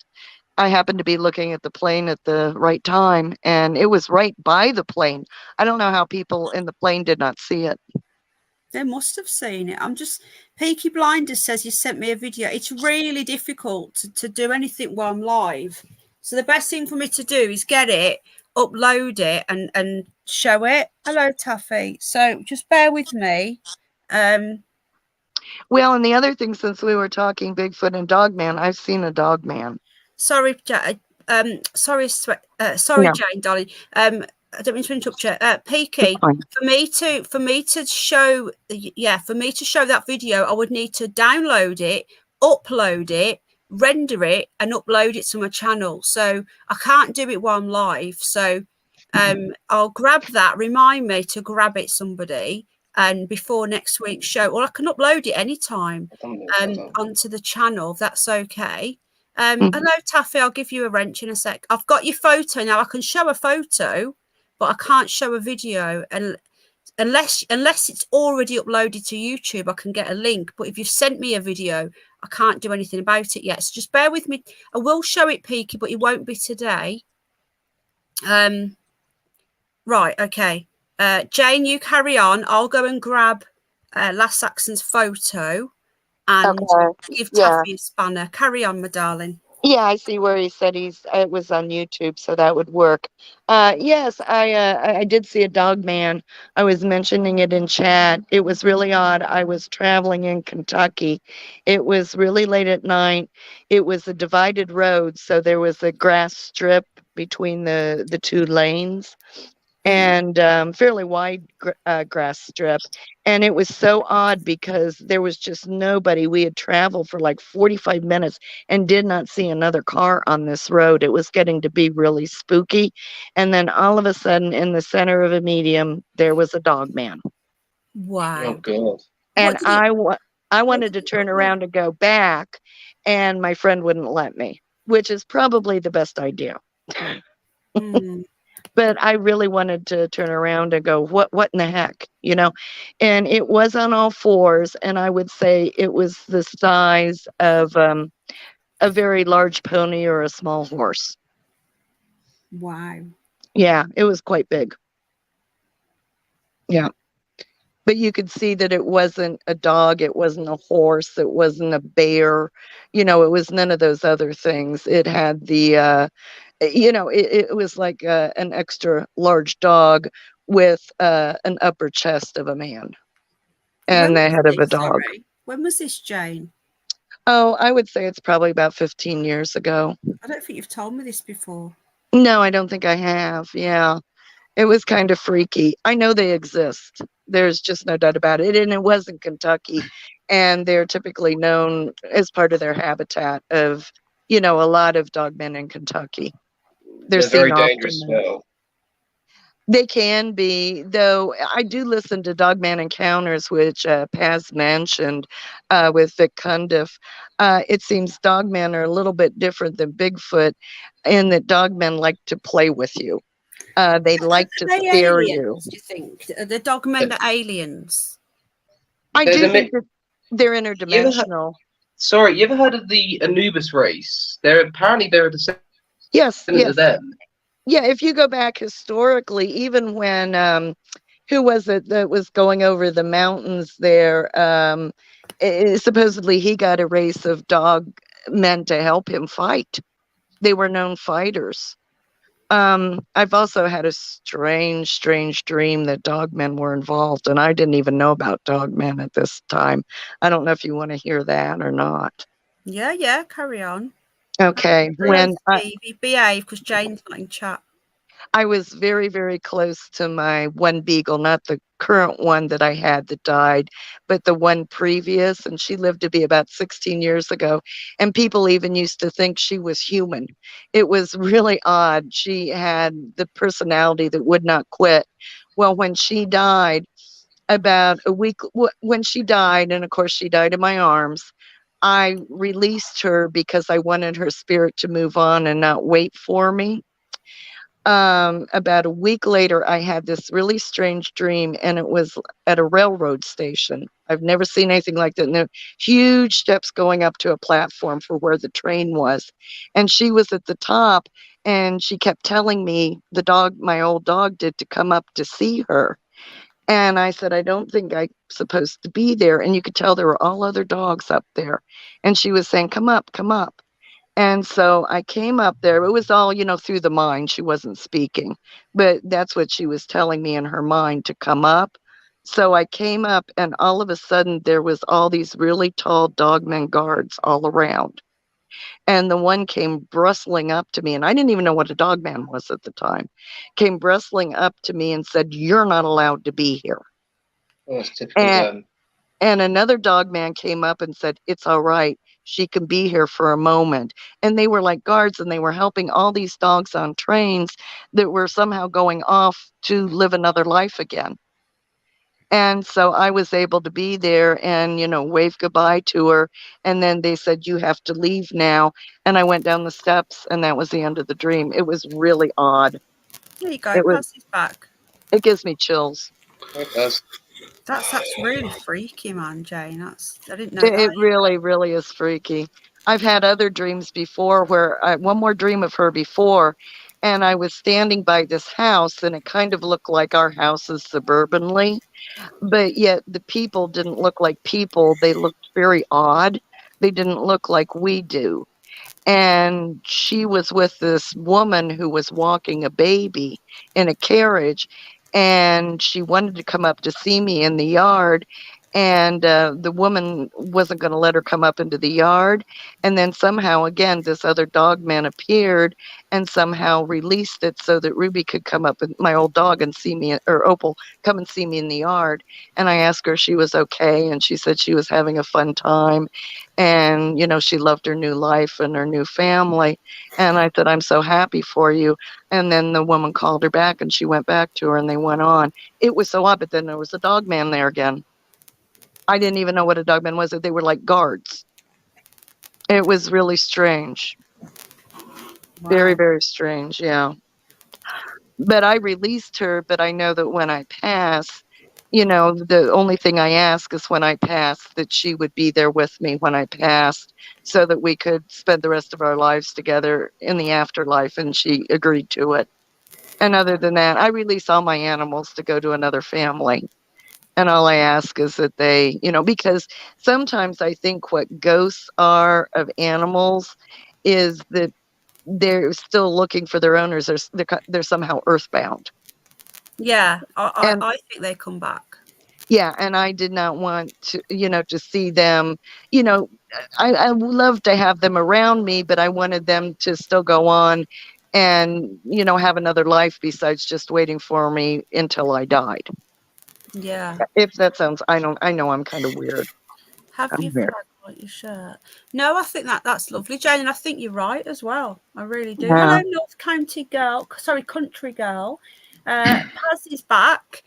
I happened to be looking at the plane at the right time, and it was right by the plane. I don't know how people in the plane did not see it. They must have seen it. I'm just, Peaky Blinders says you sent me a video. It's really difficult to do anything while I'm live. So the best thing for me to do is get it, upload it, and show it. Hello, Taffy. So just bear with me. Well, and the other thing, since we were talking Bigfoot and Dogman, I've seen a Dogman. Sorry, sorry, Yeah. Jane, darling. I don't mean to interrupt you. Peaky, for me to show that video, I would need to download it, upload it, render it, and upload it to my channel. So I can't do it while I'm live. So I'll grab that. Remind me to grab it, somebody, and before next week's show, or I can upload it anytime onto the channel. If that's okay. Hello, Taffy. I'll give you a wrench in a sec. I've got your photo now. I can show a photo, but I can't show a video, and unless it's already uploaded to YouTube, I can get a link. But if you've sent me a video, I can't do anything about it yet. So just bear with me. I will show it, Peaky, but it won't be today. Right, okay. Jane, you carry on. I'll go and grab Last Saxon's photo and give Taffy a spanner. Carry on, my darling. Yeah, I see where he said it was on YouTube, so that would work. Yes, I did see a dog man. I was mentioning it in chat. It was really odd. I was traveling in Kentucky. It was really late at night. It was a divided road, so there was a grass strip between the two lanes, and fairly wide grass strip. And it was so odd because there was just nobody. We had traveled for like 45 minutes and did not see another car on this road. It was getting to be really spooky. And then all of a sudden, in the center of a medium, there was a dog man. Wow. Oh, God. And I wanted to turn around and go back, and my friend wouldn't let me, which is probably the best idea. But I really wanted to turn around and go, what in the heck, you know? And it was on all fours, and I would say it was the size of a very large pony or a small horse. Wow. Yeah, it was quite big. Yeah. But you could see that it wasn't a dog, it wasn't a horse, it wasn't a bear, you know, it was none of those other things. It had the you know, it was like an extra large dog with an upper chest of a man and the head of a dog. Sorry. When was this, Jane? Oh, I would say it's probably about 15 years ago. I don't think you've told me this before. No, I don't think I have. Yeah. It was kind of freaky. I know they exist. There's just no doubt about it. And it was in Kentucky. And they're typically known as part of their habitat of, you know, a lot of dogmen in Kentucky. They're very dangerous now. They can be, though. I do listen to Dogman Encounters, which Paz mentioned with Vic Cundiff. It seems dogmen are a little bit different than Bigfoot in that dogmen like to play with you. They like to scare you. Do you think the dogmen are aliens? I do think that they're interdimensional. You ever heard of the Anubis race? Apparently they're a descendant of them. Yeah, if you go back historically, even when who was it that was going over the mountains there? Supposedly he got a race of dog men to help him fight. They were known fighters. I've also had a strange dream that dogmen were involved, and I didn't even know about dogmen at this time. I don't know if you want to hear that or not. Yeah, carry on. Okay. When behave, because Jane's not in chat. I was very, very close to my one beagle, not the current one that I had that died, but the one previous, and she lived to be about 16 years ago. And people even used to think she was human. It was really odd. She had the personality that would not quit. Well, when she died, about a week, when she died, and of course she died in my arms, I released her because I wanted her spirit to move on and not wait for me. About a week later, I had this really strange dream, and it was at a railroad station. I've never seen anything like that. And there were huge steps going up to a platform for where the train was. And she was at the top, and she kept telling me the dog, my old dog, did to come up to see her. And I said, I don't think I'm supposed to be there. And you could tell there were all other dogs up there. And she was saying, come up, come up. And so I came up there. It was all, through the mind. She wasn't speaking, but that's what she was telling me in her mind, to come up. So I came up, and all of a sudden there was all these really tall dogmen guards all around. And the one came bristling up to me, and I didn't even know what a dogman was at the time, came bristling up to me and said, you're not allowed to be here. Oh, that's typical of them. And another dogman came up and said, it's all right. She can be here for a moment. And they were like guards, and they were helping all these dogs on trains that were somehow going off to live another life again. And so I was able to be there and, wave goodbye to her. And then they said, you have to leave now. And I went down the steps, and that was the end of the dream. It was really odd. There you go. Pass his back. It gives me chills. It does. That's really freaky, man, Jane. I didn't know It that. really, really is freaky. I've had other dreams before where one more dream of her before, and I was standing by this house, and it kind of looked like our houses suburbanly, but yet the people didn't look like people. They looked very odd. They didn't look like we do. And she was with this woman who was walking a baby in a carriage, and she wanted to come up to see me in the yard. And the woman wasn't going to let her come up into the yard. And then somehow, again, this other dog man appeared and somehow released it so that Ruby could come up, and my old dog, and see me, or Opal, come and see me in the yard. And I asked her if she was okay. And she said she was having a fun time. And, she loved her new life and her new family. And I said, I'm so happy for you. And then the woman called her back, and she went back to her, and they went on. It was so odd, but then there was a dog man there again. I didn't even know what a dogman was. They were like guards. It was really strange. Wow. Very, very strange. Yeah. But I released her. But I know that when I pass, the only thing I ask is when I pass that she would be there with me when I passed, so that we could spend the rest of our lives together in the afterlife. And she agreed to it. And other than that, I release all my animals to go to another family. And all I ask is that they, because sometimes I think what ghosts are of animals is that they're still looking for their owners. They're somehow earthbound. Yeah, I think they come back. Yeah, and I did not want to, to see them. I love to have them around me, but I wanted them to still go on and, have another life besides just waiting for me until I died. Yeah. If that sounds, I know I'm kind of weird. Have you flag like your shirt? No, I think that's lovely, Jane, and I think you're right as well. I really do. Yeah. Hello, North County girl. Sorry, country girl. Paz is back.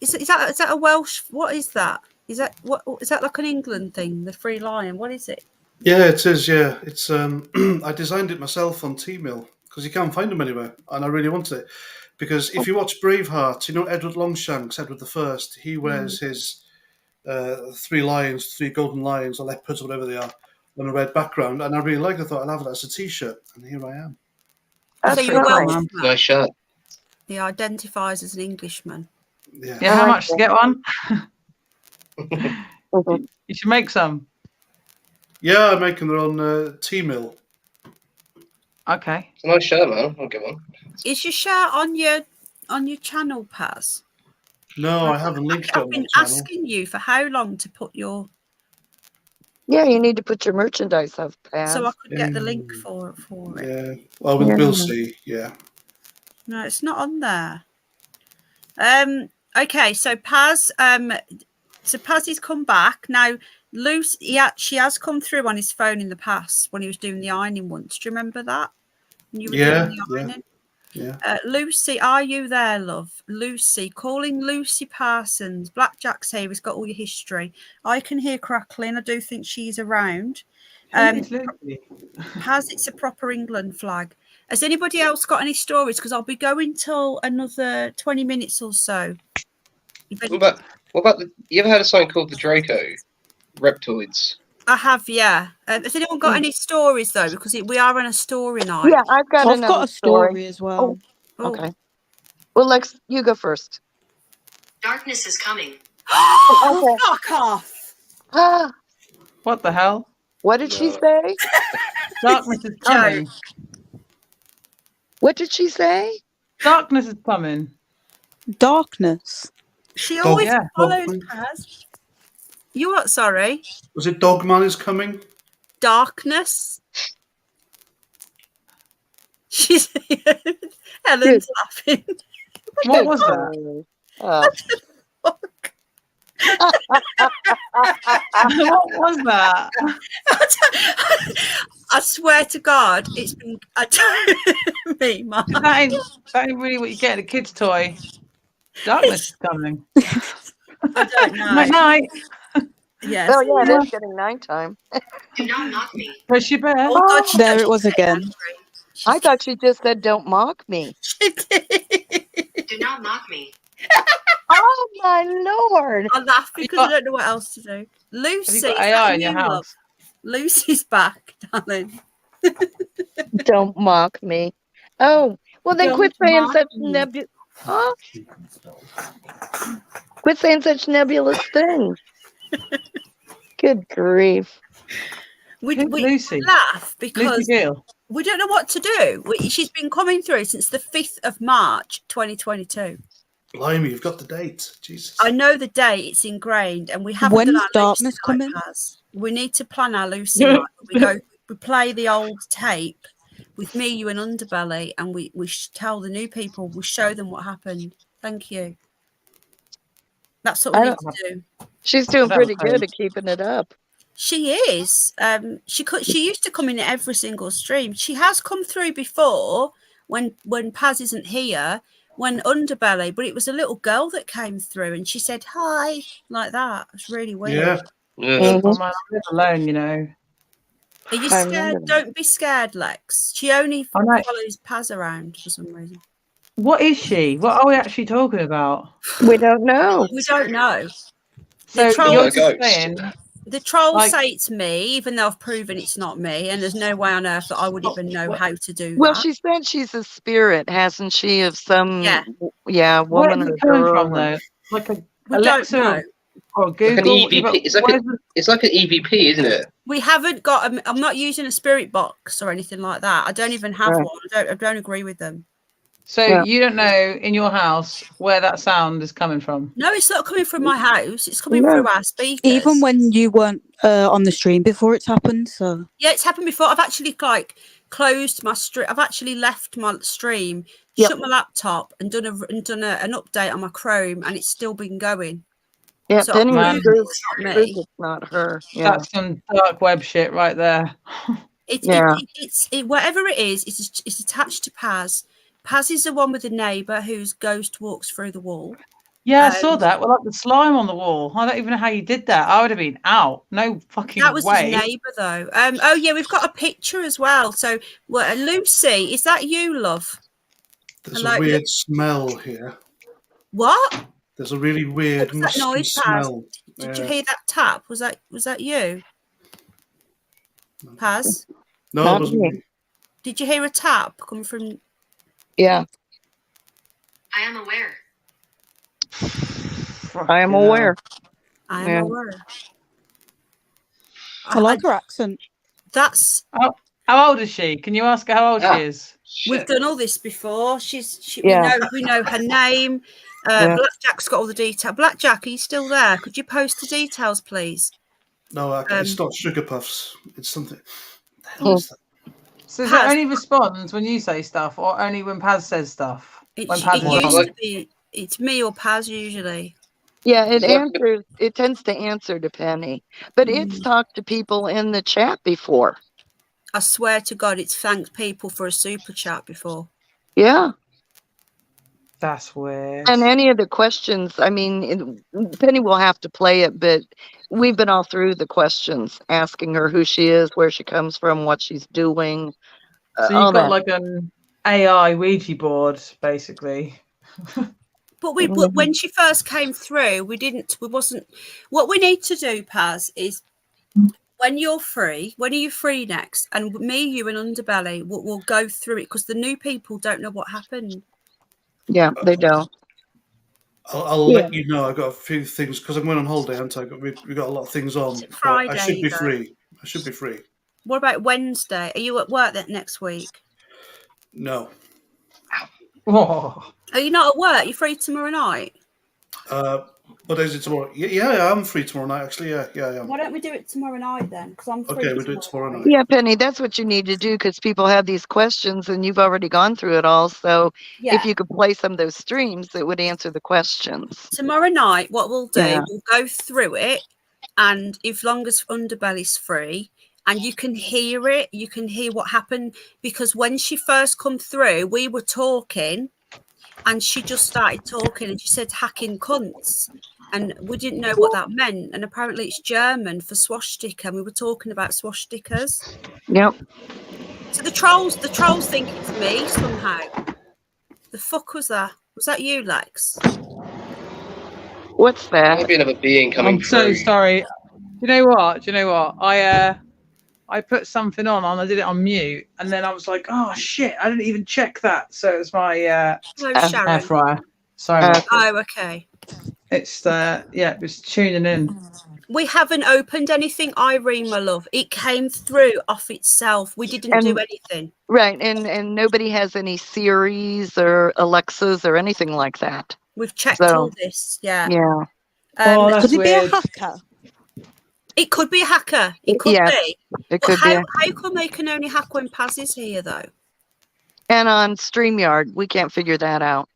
Is that a Welsh? What is that? Is that like an England thing? The free lion. What is it? Yeah, it is. Yeah, it's. I designed it myself on T-Mill because you can't find them anywhere, and I really wanted it. Because if you watch Braveheart, Edward Longshanks, Edward I, he wears his 3 lions, 3 golden lions, or leopards, or whatever they are, on a red background. And I really liked it. I thought I'll have it as a T-shirt. And here I am. So you're Welsh. Nice shirt. He identifies as an Englishman. Yeah, how much to get one? You should make some. Yeah, I'm making their own T-Mill. Okay. It's a nice shirt, man. I'll get one. Is your shirt on your channel, Paz? No, I haven't linked it on my I've been channel. asking you for how long to put your. Yeah, you need to put your merchandise up, Paz. So I could get the link for it. Yeah. Well, we'll see. Yeah. No, it's not on there. Okay, so Paz. So Paz has come back now. Lucy, she has come through on his phone in the past when he was doing the ironing once. Do you remember that? When you were doing the ironing? Yeah. Lucy, are you there, love? Lucy, calling Lucy Parsons. Blackjack's here. He's got all your history. I can hear crackling. I do think she's around. Paz, it's a proper England flag. Has anybody else got any stories? Because I'll be going till another 20 minutes or so. What about you ever heard of something called the Draco? Reptoids. I have, yeah. Has anyone got any stories though? Because we are on a story night. Yeah, I've got a story as well. Oh, okay. Well, Lex, you go first. Darkness is coming. Oh, fuck off. What the hell? What did she say? Darkness is coming. What did she say? Darkness is coming. Darkness. She always Yeah. follows Paz. You what? Sorry. Was it Dogman is coming? Darkness. She's Helen's laughing. What was that? Oh. What was that? I swear to God, it's been me, Mum. That ain't really what you get at a kid's toy. Darkness is coming. I don't know. Night night. Yes. Oh yeah, it is getting nighttime. Do not mock me. Where's your bear? Oh, God, she There does. it was again. I thought she just said, "Don't mock me." Do not mock me. Oh my lord! I laugh because I don't know what else to do. Lucy, Have you got is AI that in your you, house? love? Lucy's back, darling. Don't mock me. Oh well, then Don't quit saying mock such me. Quit saying such nebulous things. Good grief! We Lucy? laugh because Lucy Gill. we don't know what to do. She's been coming through since the 5th of March, 2022. Blimey, you've got the date. Jesus. I know the date, it's ingrained, and we haven't When's done our darkness Lucy coming? night, Paz. We need to plan our Lucy night. We play the old tape with me, you, and Underbelly, and we tell the new people, we show them what happened. Thank you. That's what we need to do. She's doing pretty good at keeping it up. She is. She used to come in at every single stream. She has come through before when Paz isn't here, when Underbelly, but it was a little girl that came through and she said hi like that. It was really weird. Yeah. Oh, man, I live alone, you know. Are you I scared? remember. Don't be scared, Lex. She only I know. follows Paz around for some reason. What is she? What are we actually talking about? We don't know. We don't know. So The trolls, you're just saying, the trolls like- say it's me, even though I've proven it's not me, and there's no way on earth that I would even know how to do Well, that. she said she's a spirit, hasn't she? Of some, Yeah. where woman is or it coming girl. from, though? Like a We Alexa don't know. or Like an Google? EVP. It's like an EVP, isn't it? We haven't got. I'm not using a spirit box or anything like that. I don't even have Right. one. I don't agree with them. So Yeah. you don't know in your house where that sound is coming from? No, it's not coming from my house. It's coming No. through our speakers. Even when you weren't on the stream before it's happened, so Yeah, it's happened before. I've actually closed my stream. I've actually left my stream, Yep. shut my laptop, and done an update on my Chrome, and it's still been going. Yeah, So Penny man. was it's not me. it's not her. Yeah. That's some dark web shit right there. Yeah. It's whatever it is. It's attached to Paz. Paz is the one with the neighbour whose ghost walks through the wall. Yeah, I saw that. Well, like the slime on the wall. I don't even know how you did that. I would have been out. No fucking That was way. his neighbour, though. Oh yeah, we've got a picture as well. So, Lucy, is that you, love? There's Hello, a weird smell here. What? There's a really weird What was that musky noise, Paz? smell. Did you hear that tap? Was that you, Paz? No, Not it wasn't me. me. Did you hear a tap come from? Yeah, I am aware. I am aware. I am Yeah. aware. I like her accent. That's. How old is she? Can you ask her how old she is? We've done all this before. Yeah. We know her name. Yeah. Blackjack's got all the detail. Blackjack, are you still there? Could you post the details, please? No, it's not Sugar Puffs. It's something. What the hell Oh. is that? So does Paz. it only respond when you say stuff, or only when Paz says stuff? When Paz is It used on? to be. It's me or Paz usually. Yeah, it It's like- answers. It tends to answer to Penny, but it's talked to people in the chat before. I swear to God, it's thanked people for a super chat before. Yeah, That's weird. and any of the questions. I mean, Penny will have to play it, but we've been all through the questions, asking her who she is, where she comes from, what she's doing. So all you've got that. like an AI Ouija board, basically. But when she first came through, we wasn't. What we need to do, Paz, is when you're free. When are you free next? And me, you, and Underbelly will go through it because the new people don't know what happened. Yeah, they don't. I'll Yeah. let you know. I've got a few things because I'm going on holiday, haven't I? We've got a lot of things on. But Friday, I should be though. free. I should be free. What about Wednesday? Are you at work that next week? No. Oh. Are you not at work? You're free tomorrow night? What day is it tomorrow? Yeah, I'm free tomorrow night. Actually, yeah, I am. Why don't we do it tomorrow night then? Because I'm free. Okay, we'll do it tomorrow night. Yeah, Penny, that's what you need to do because people have these questions and you've already gone through it all. So Yeah. if you could play some of those streams, that would answer the questions. Tomorrow night, what we'll do, Yeah. we'll go through it, and if long as Underbelly's free, and you can hear it, you can hear what happened, because when she first come through, we were talking, and she just started talking, and she said hacking cunts, and we didn't know what that meant, and apparently it's German for swastika, and we were talking about swastikas. Yep. So the trolls think it's me somehow. The fuck was that? Was that you, Lex? What's that? Maybe another being coming I'm so through. sorry. Do you know what? I put something on and I did it on mute, and then I was like, oh shit, I didn't even check that. So it was my air Sharon. fryer. Sorry. Oh, okay. It's it was tuning in. We haven't opened anything, Irene, my love. It came through off itself. We didn't do anything. Right, and nobody has any Siris or Alexas or anything like that. We've checked So, all this. Yeah. Yeah. Could it be a hacker? It could be a hacker. It could Yes, be. it But could be. how come they can only hack when Paz is here, though? And on StreamYard, we can't figure that out.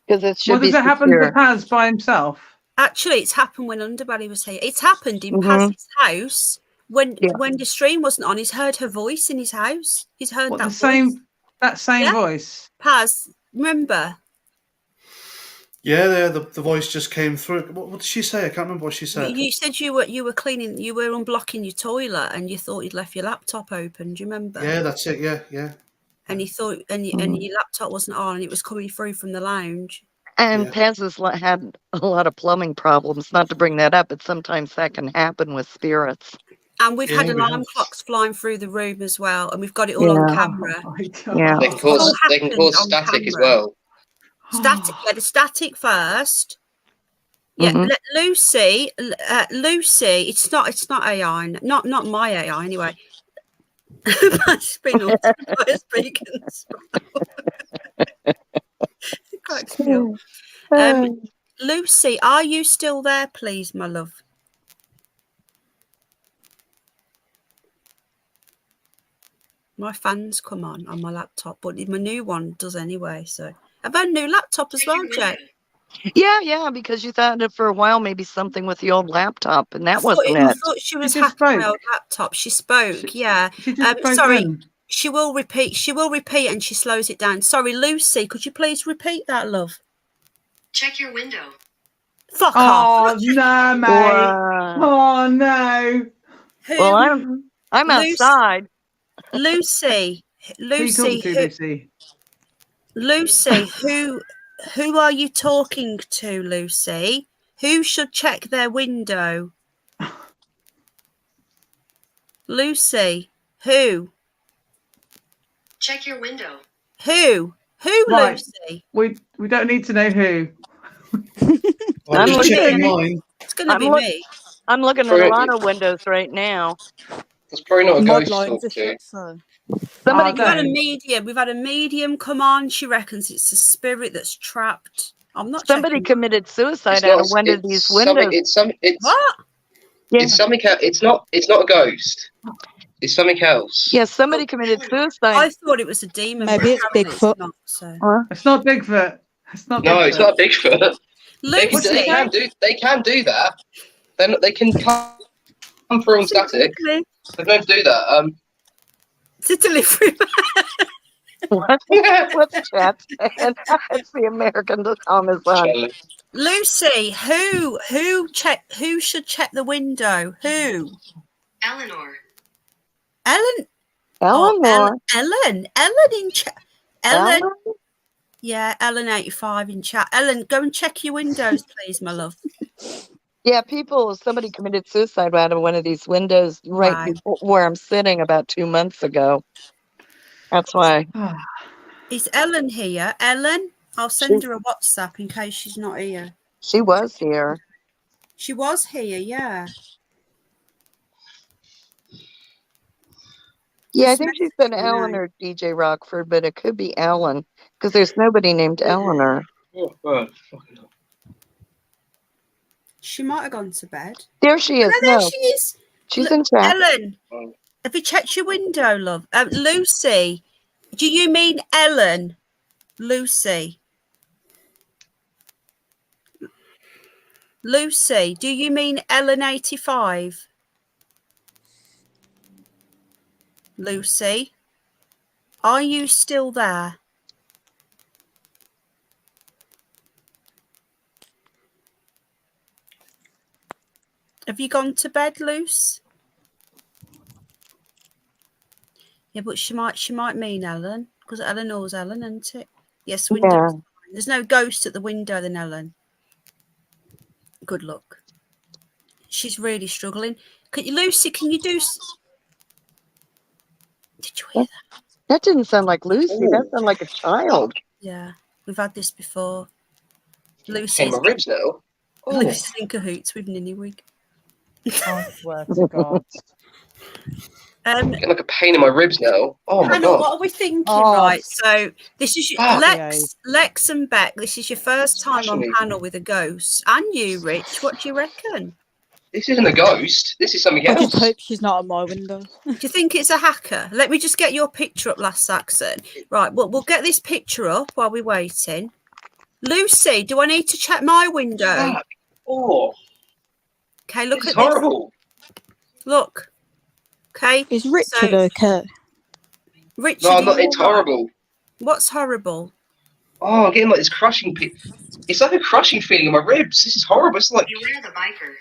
Because it should What be does it happen secure. to Paz by himself? Actually, it's happened when Underbelly was here. It's happened in Mhm. Paz's house when Yeah. when the stream wasn't on. He's heard her voice in his house. He's heard What, that the same voice. that same Yeah. voice? Paz, remember? Yeah, the voice just came through. What did she say? I can't remember what she said. You said you were cleaning, you were unblocking your toilet, and you thought you'd left your laptop open. Do you remember? Yeah, that's it. Yeah. And you thought, and your laptop wasn't on, and it was coming through from the lounge. And Paz has had a lot of plumbing problems. Not to bring that up, but sometimes that can happen with spirits. And we've had Yeah, we alarm have. clocks flying through the room as well, and we've got it all on Yeah. camera. Oh my God. Yeah. They can cause, all they can happened cause on static as camera. well. Static, yeah, the static first. Yeah, Mhm. Lucy, it's not AI, not my AI anyway. It's been on speaking. Cracks me up. Lucy, are you still there, please, my love? My fans come on my laptop, but my new one does anyway. So I've had a new laptop as well, Jay. Yeah, because you thought that for a while maybe something with the old laptop, and that wasn't I it. thought she was just hacking my spoke. old laptop. She spoke, yeah. She just spoke Sorry, then. she will repeat, and she slows it down. Sorry, Lucy, could you please repeat that, love? Check your window. Fuck off. Oh no, mate. Wow. Oh no. Who, Well, I'm Lucy- outside. Lucy, Who you talking to, Lucy? Lucy, who are you talking to, Lucy? Who should check their window? Lucy, who? Check your window. Who? Right. Lucy? We don't need to know who. I'm I'm just looking- checking mine. It's going to I'm be look- me. I'm looking at a lot of windows right now. That's probably not a Mod ghost lines, talk if to. that's so. Somebody We've had a Okay. medium. We've had a medium come on. She reckons it's a spirit that's trapped. I'm not. Somebody checking. committed suicide It's out not. of one of It's these something. windows. It's What? Yeah. It's something. It's not a ghost. It's something else. Yeah, somebody committed suicide. I thought it was a demon. Maybe but it's apparently Bigfoot. not, so. It's not Bigfoot. It's not. No, Bigfoot. it's not Bigfoot. They Lucy, can do that. Then they can come through on static. They're going to do that. it's a delivery man. What? What's chat saying? It's the American on his on. Lucy, who should check the window? Who? Eleanor. Ellen. Eleanor. Ellen in chat. Ellen. Yeah, Ellen 85 in chat. Ellen, go and check your windows, please, my love. Yeah, somebody committed suicide out of one of these windows right before where I'm sitting about 2 months ago. That's why. Is Ellen here? Ellen, I'll send her a WhatsApp in case she's not here. She was here. She was here, yeah. Yeah, I think she said Eleanor, DJ Rockford, but it could be Ellen because there's nobody named Eleanor. Oh, God. Fucking hell. She might have gone to bed. There she is. No, there No, she is. she's in chat. Ellen, have you checked your window, love? Lucy, do you mean Ellen? Lucy. Lucy, do you mean Ellen 85? Lucy, are you still there? Have you gone to bed, Luce? Yeah, but she might mean Ellen, because Eleanor's Ellen, isn't it? Yes, window. Yeah. There's no ghost at the window then, Ellen. Good luck. She's really struggling. Lucy, can you do... Did you hear that? That didn't sound like Lucy. That sounded like a child. Yeah, we've had this before. Lucy's Hey, my ribs now. Oh. Lucy's in cahoots with Ninny. I swear to God. Getting like a pain in my ribs now. Oh my Hannah, God. what are we thinking? Oh. Right, so this is your, Ah. Lex and Beck. This is your first time on Fascinating. panel with a ghost, and you, Rich. What do you reckon? This isn't a ghost. This is something I else. just hope she's not at my window. Do you think it's a hacker? Let me just get your picture up, last Saxon. Right, we'll get this picture up while we're waiting. Lucy, do I need to check my window? Fuck. Oh, Okay, look this is at horrible. this. Look. Okay. Is Richard okay? Richard, No, I'm not. are you It's all right? horrible. What's horrible? Oh, I'm getting like this crushing. It's like a crushing feeling in my ribs. This is horrible. It's like Beware the biker.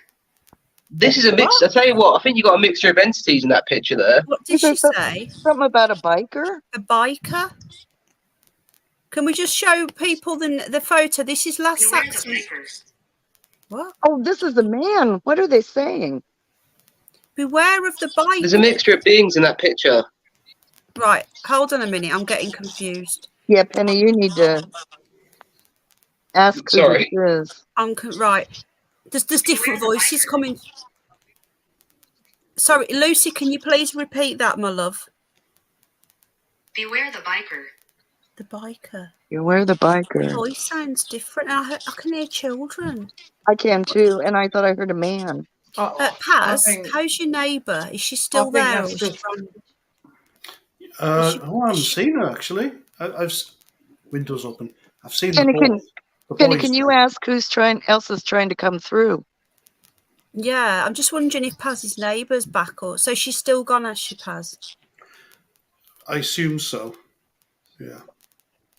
this is a mix. I tell you what. I think you got a mixture of entities in that picture there. What did she say? Something about a biker? A biker? Can we just show people the photo? This is last Beware the Saxon. bikers. What? Oh, this is a man. What are they saying? Beware of the biker. There's a mixture of beings in that picture. Right, hold on a minute. I'm getting confused. Yeah, Penny, you need to ask who Sorry. this is. Right. There's different voices coming. Sorry, Lucy, can you please repeat that, my love? Beware the biker. The biker. You wear the The biker. voice sounds different. I can hear children. I can too, and I thought I heard a man. Paz, how's your neighbour? Is she still there? Or is she gone? I haven't seen her actually. I've windows open. I've seen Penny, the Penny, boys. can you ask who's else is trying to come through? Yeah, I'm just wondering if Paz's neighbour's back or so she's still gone, has she, Paz? I assume so. Yeah.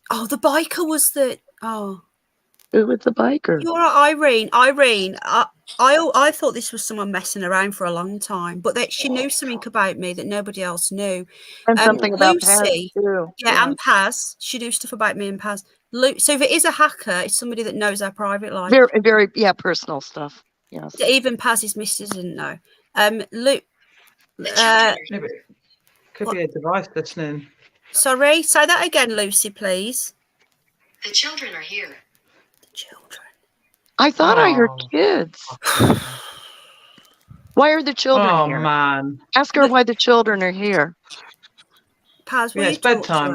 Oh, the biker was the Who was the biker? You're right, Irene. Irene, I thought this was someone messing around for a long time, but that she knew something about me that nobody else knew. And something about Paz Lucy, too. yeah, and Paz. She knew stuff about me and Paz. So if it is a hacker, it's somebody that knows our private life. Very, very, yeah, personal stuff. Yes. Even Paz's missus didn't know. Luke. Could be a device listening. Sorry, say that again, Lucy, please. The children are here. I thought I heard kids. Why are the children here? Oh man! Ask her why the children are here. Paz, will Yeah, you it's talk to bedtime.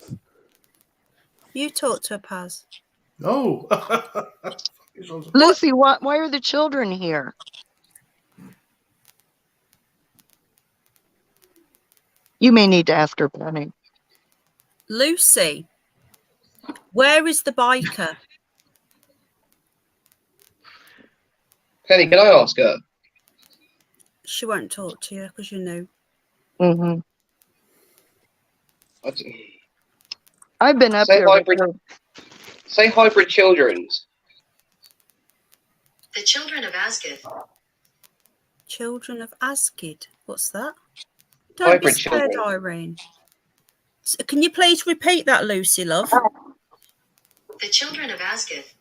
her? You talk to her, Paz. Oh. Lucy, why are the children here? You may need to ask her, Penny. Lucy, where is the biker? Penny, can I ask her? She won't talk to you because you know. Mm-hmm. I've been up Say here. hybrid. Say hybrid children's. The children of Asgith. Children of Asgid. What's that? Don't be Hybrid scared, children. Irene. So can you please repeat that, Lucy, love? The children of Asgith.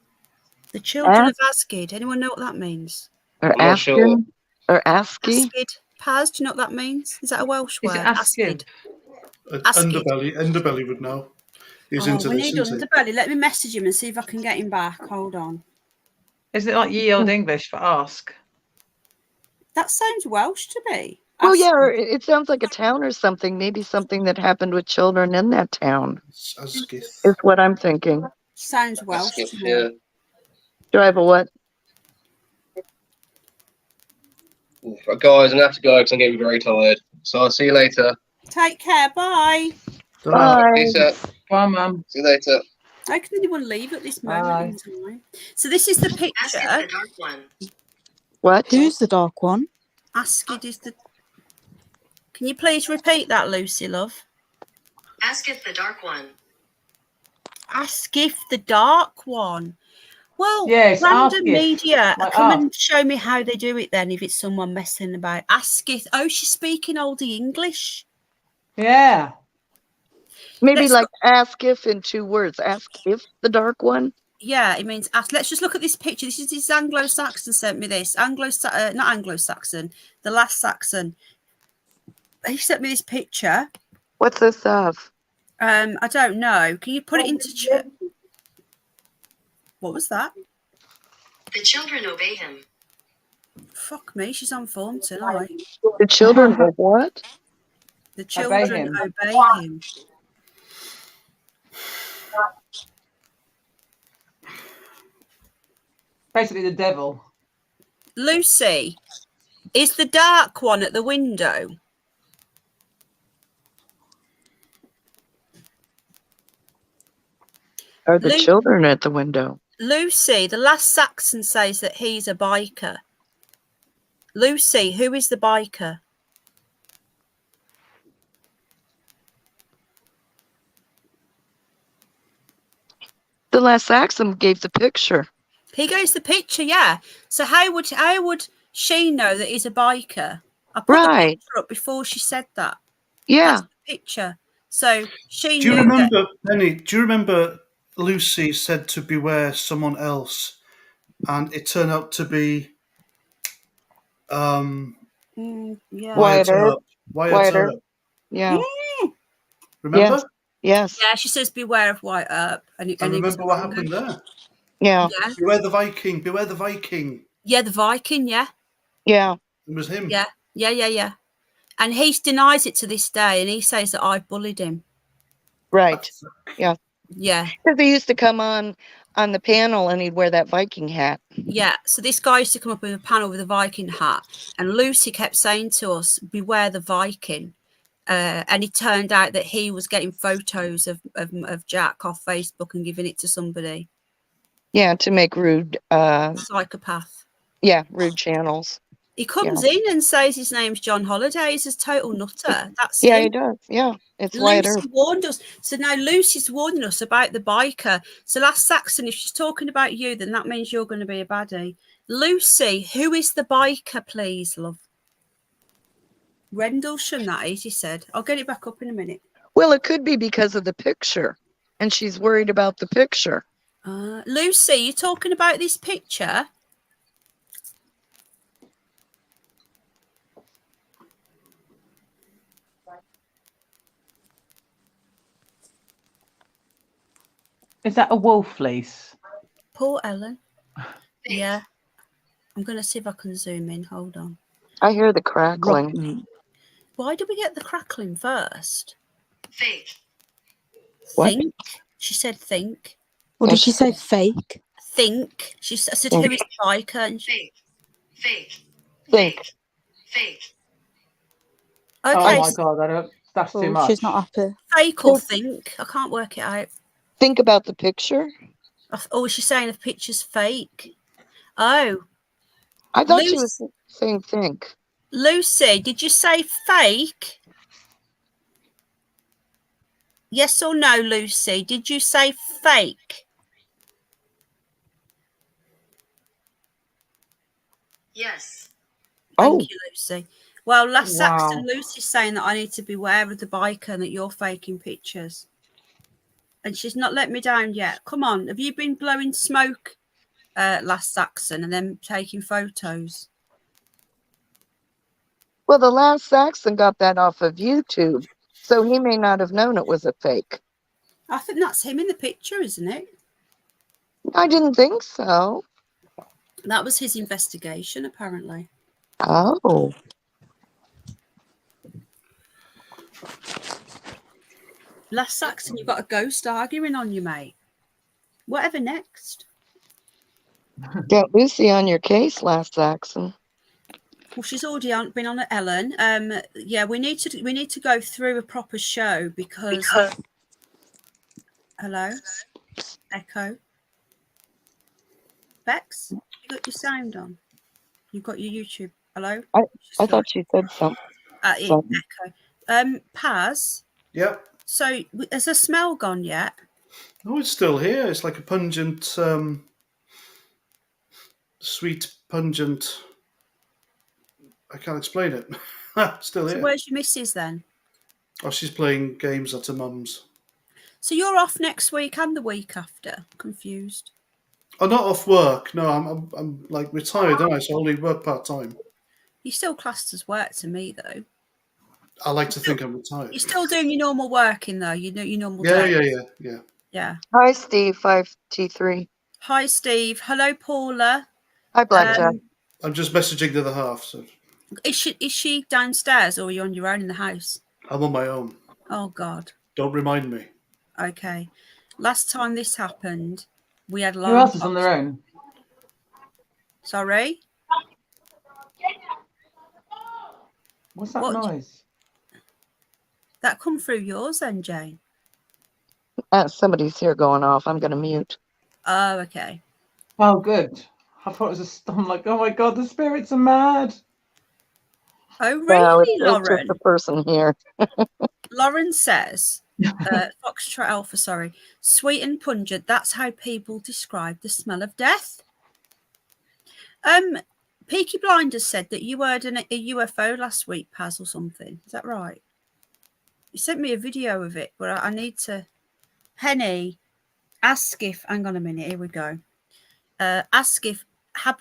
The children of Asgid. Anyone know what that means? Or I'm not sure. Askin? Or Asky? Asgid. Paz, do you know what that means? Is that a Welsh Is word? it Asgid? Asgid. Underbelly would know. He's Oh, into we this, need isn't he? Underbelly. Let me message him and see if I can get him back. Hold on. Is it like ye old English for ask? That sounds Welsh to me. Well, yeah, or it sounds like a town or something. Maybe something that happened with children in that town Asgith. is what I'm thinking. Sounds Welsh to me. Yeah. Do I have a what? But guys, I'm gonna have to go because I'm getting very tired. So I'll see you later. Take care. Bye. Bye. Peace out. Bye, Mum. See you later. How can anyone leave at this moment Bye. in time? So this is the Ask it the picture. dark one. What? Who's the dark one? Asked is the. Can you please repeat that, Lucy, love? Ask it the dark one. Ask if the dark one. Well, Yes, random ask if, media, like come ask. and show me how they do it then if it's someone messing about. Ask if. Oh, she's speaking oldie English. Yeah. Maybe Let's like ask if in 2 words. Ask if the dark one. Yeah, it means ask. Let's just look at this picture. This Anglo-Saxon sent me this. Not Anglo-Saxon, the last Saxon. He sent me this picture. What's this of? I don't know. Can you put it into chat? What was that? The children obey him. Fuck me, she's on form tonight. The children of what? The children him. obey him. Basically, the devil. Lucy, is the dark one at the window? Are the children at the window? Lucy, the last Saxon says that he's a biker. Lucy, who is the biker? The last Saxon gave the picture. He goes the picture, yeah. So how would she know that he's a biker? I put the picture up before she said that. Yeah. That's the picture. So she Do you knew remember, Penny? Do you remember Lucy said to beware someone else, and it turned out to be yeah. Wyatt Earp. Wyatt Earp. Yeah. Remember? Yes. Yeah, she says beware of White Earp. And he was remember what wrong. happened there. Yeah. Beware the Viking. Beware the Viking. Yeah, the Viking, yeah. Yeah. It was him. Yeah. And he denies it to this day, and he says that I bullied him. Right. Yeah. Yeah. Because he used to come on the panel and he'd wear that Viking hat. Yeah. So this guy used to come up with a panel with a Viking hat, and Lucy kept saying to us, beware the Viking. And it turned out that he was getting photos of Jack off Facebook and giving it to somebody. Yeah, to make rude psychopath. Yeah, rude channels. He comes in and says his name's John Holiday. He's a total nutter. That's Yeah, him. he does. Yeah, it's Wyatt Earp. Lucy warned us. So now Lucy's warning us about the biker. So last Saxon, if she's talking about you, then that means you're going to be a baddie. Lucy, who is the biker, please, love? Rendlesham, that is, he said. I'll get it back up in a minute. Well, it could be because of the picture, and she's worried about the picture. Lucy, you talking about this picture? Is that a wolf fleece? Poor Ellen. Yeah. I'm going to see if I can zoom in. Hold on. I hear the crackling. Why did we get the crackling first? Fake. What? Think. She said think. What did she say? Fake? Think. She said, who is the biker? And Fake. Fake. Think. Fake. Okay. Oh my god, that's too much. She's not happy. Fake or think? I can't work it out. Think about the picture. Oh, she's saying the picture's fake. Oh. I thought she was saying think. Lucy, did you say fake? Yes or no, Lucy? Did you say fake? Yes. Thank you, Lucy. Well, last Wow. Saxon, Lucy's saying that I need to beware of the biker and that you're faking pictures. And she's not let me down yet. Come on, have you been blowing smoke last Saxon and then taking photos? Well, the last Saxon got that off of YouTube, so he may not have known it was a fake. I think that's him in the picture, isn't it? I didn't think so. That was his investigation, apparently. Oh. Last Saxon, you've got a ghost arguing on you, mate. Whatever next? Got Lucy on your case, last Saxon. Well, she's already been on at Ellen. Yeah, we need to go through a proper show because hello, echo. Bex, you got your sound on. You've got your YouTube. Hello. I thought she said something. Echo. Paz. Yep. So has the smell gone yet? Oh, it's still here. It's like a pungent, sweet, pungent. I can't explain it. Still So here. where's your missus then? Oh, she's playing games at her mum's. So you're off next week and the week after? Confused. I'm not off work. No, I'm like retired, aren't I? So I only work part time. You're still classed as work to me, though. I like to think I'm retired. You're still doing your normal working, though. You know your normal Yeah, day. yeah. Hi, Steve, 5T3. Hi, Steve. Hello, Paula. Hi, Blackjack. I'm just messaging the other half. So Is she downstairs or are you on your own in the house? I'm on my own. Oh, God. Don't remind me. Okay. Last time this happened, we had Who else is on their own? Sorry? What's that noise? That come through yours then, Jane? Somebody's here going off. I'm going to mute. Oh, okay. Oh, good. I thought it was I'm like, oh my God, the spirits are mad. Oh, really, No, it's Lauren? just a person here. Lauren says, Foxtrot Alpha, sorry, sweet and pungent. That's how people describe the smell of death. Peaky Blinders said that you heard a UFO last week, Paz, or something. Is that right? You sent me a video of it, but I need to. Penny, ask if. Hang on a minute. Here we go. Ask if I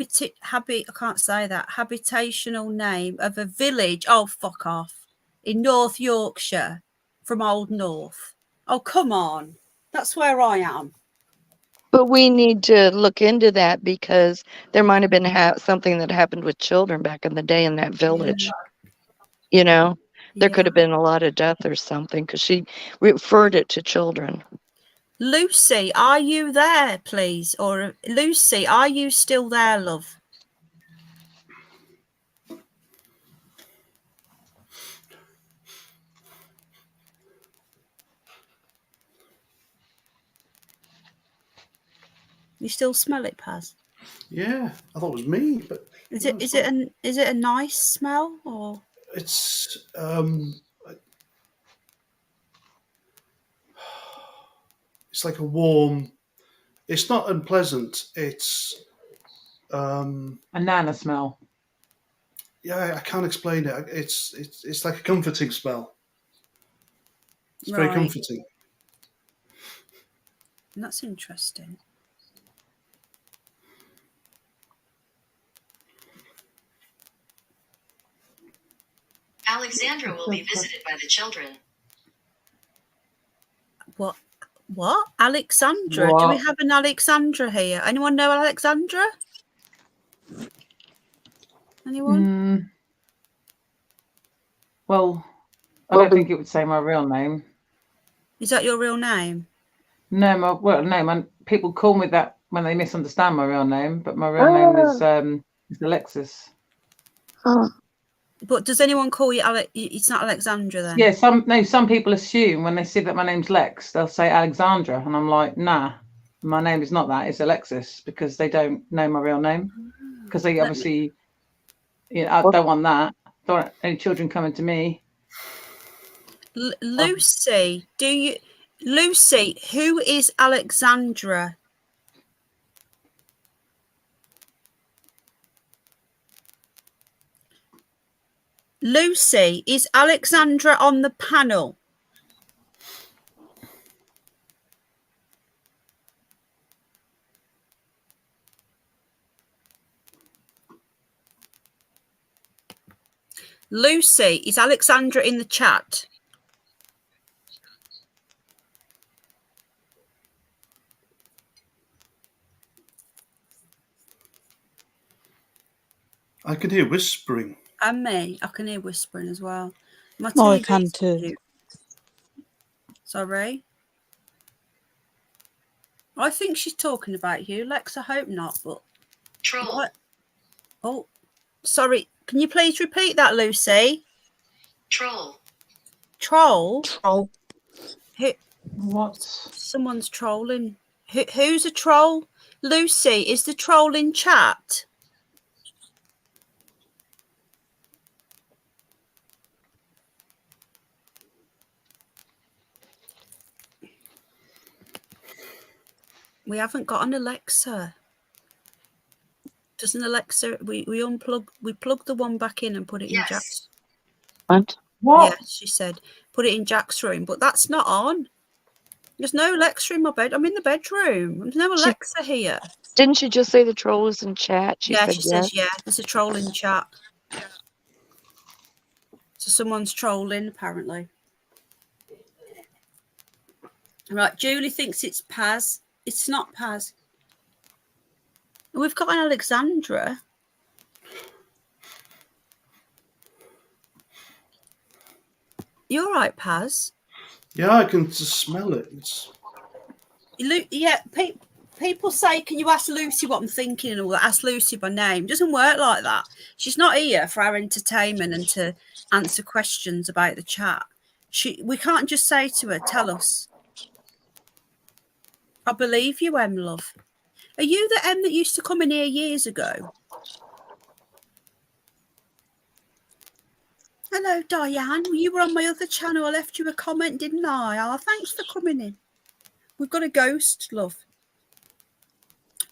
can't say that. Habitational name of a village. Oh, fuck off. In North Yorkshire, from Old North. Oh, come on. That's where I am. But we need to look into that because there might have been something that happened with children back in the day in that village. You know, there could have been a lot of death or something because she referred it to children. Lucy, are you there, please? Or Lucy, are you still there, love? You still smell it, Paz? Yeah, I thought it was me, but is it a nice smell or? It's it's like a warm. It's not unpleasant. It's a nana smell. Yeah, I can't explain it. It's like a comforting smell. It's very comforting. That's interesting. Alexandra will be visited by the children. What? Alexandra? What? Do we have an Alexandra here? Anyone know Alexandra? Anyone? Well, I don't think it would say my real name. Is that your real name? No, my real name. And people call me that when they misunderstand my real name, but my real name is Alexis. Oh. But does anyone call you Alex? It's not Alexandra then? Yeah, some people assume when they see that my name's Lex, they'll say Alexandra, and I'm like, nah, my name is not that. It's Alexis because they don't know my real name because they obviously, I don't want that. Don't want any children coming to me. Lucy, Lucy, who is Alexandra? Lucy, is Alexandra on the panel? Lucy, is Alexandra in the chat? I can hear whispering. And me, I can hear whispering as well. My Oh, I TV's can too. mute. Sorry. I think she's talking about you, Lex. I hope not, but... Troll. What? Oh, sorry. Can you please repeat that, Lucy? Troll. Troll? Troll. What? Someone's trolling. Who's a troll? Lucy, is the troll in chat? We haven't got an Alexa. Doesn't Alexa? We plug the one back in and put it in Jack's. What? What? Yeah, she said put it in Jack's room, but that's not on. There's no Alexa in my bed. I'm in the bedroom. There's no Alexa here. Didn't she just say the troll was in chat? She said says yeah. There's a troll in chat. So someone's trolling apparently. Right, Julie thinks it's Paz. It's not Paz. We've got an Alexandra. You're right, Paz. Yeah, I can just smell it. Yeah, people say, can you ask Lucy what I'm thinking and all that? Ask Lucy by name. It doesn't work like that. She's not here for our entertainment and to answer questions about the chat. We can't just say to her, tell us. I believe you, Em, love. Are you the Em that used to come in here years ago? Hello, Diane. You were on my other channel. I left you a comment, didn't I? Oh, thanks for coming in. We've got a ghost, love.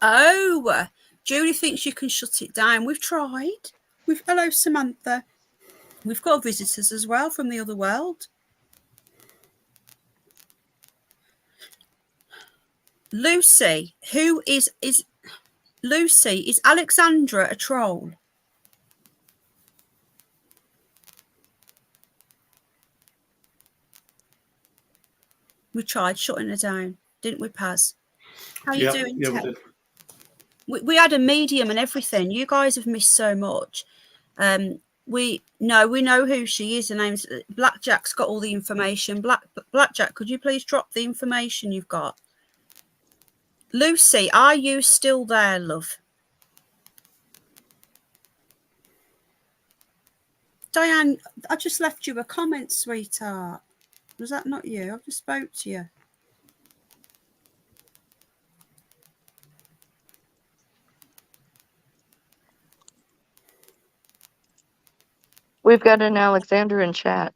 Oh, Julie thinks you can shut it down. We've tried. Hello, Samantha. We've got visitors as well from the other world. Lucy, who is Lucy? Is Alexandra a troll? We tried shutting her down, didn't we, Paz? How you doing? Yeah, we did. We had a medium and everything. You guys have missed so much. We know who she is. Her name's Blackjack's got all the information. Blackjack, could you please drop the information you've got? Lucy, are you still there, love? Diane, I just left you a comment, sweetheart. Was that not you? I just spoke to you. We've got an Alexander in chat.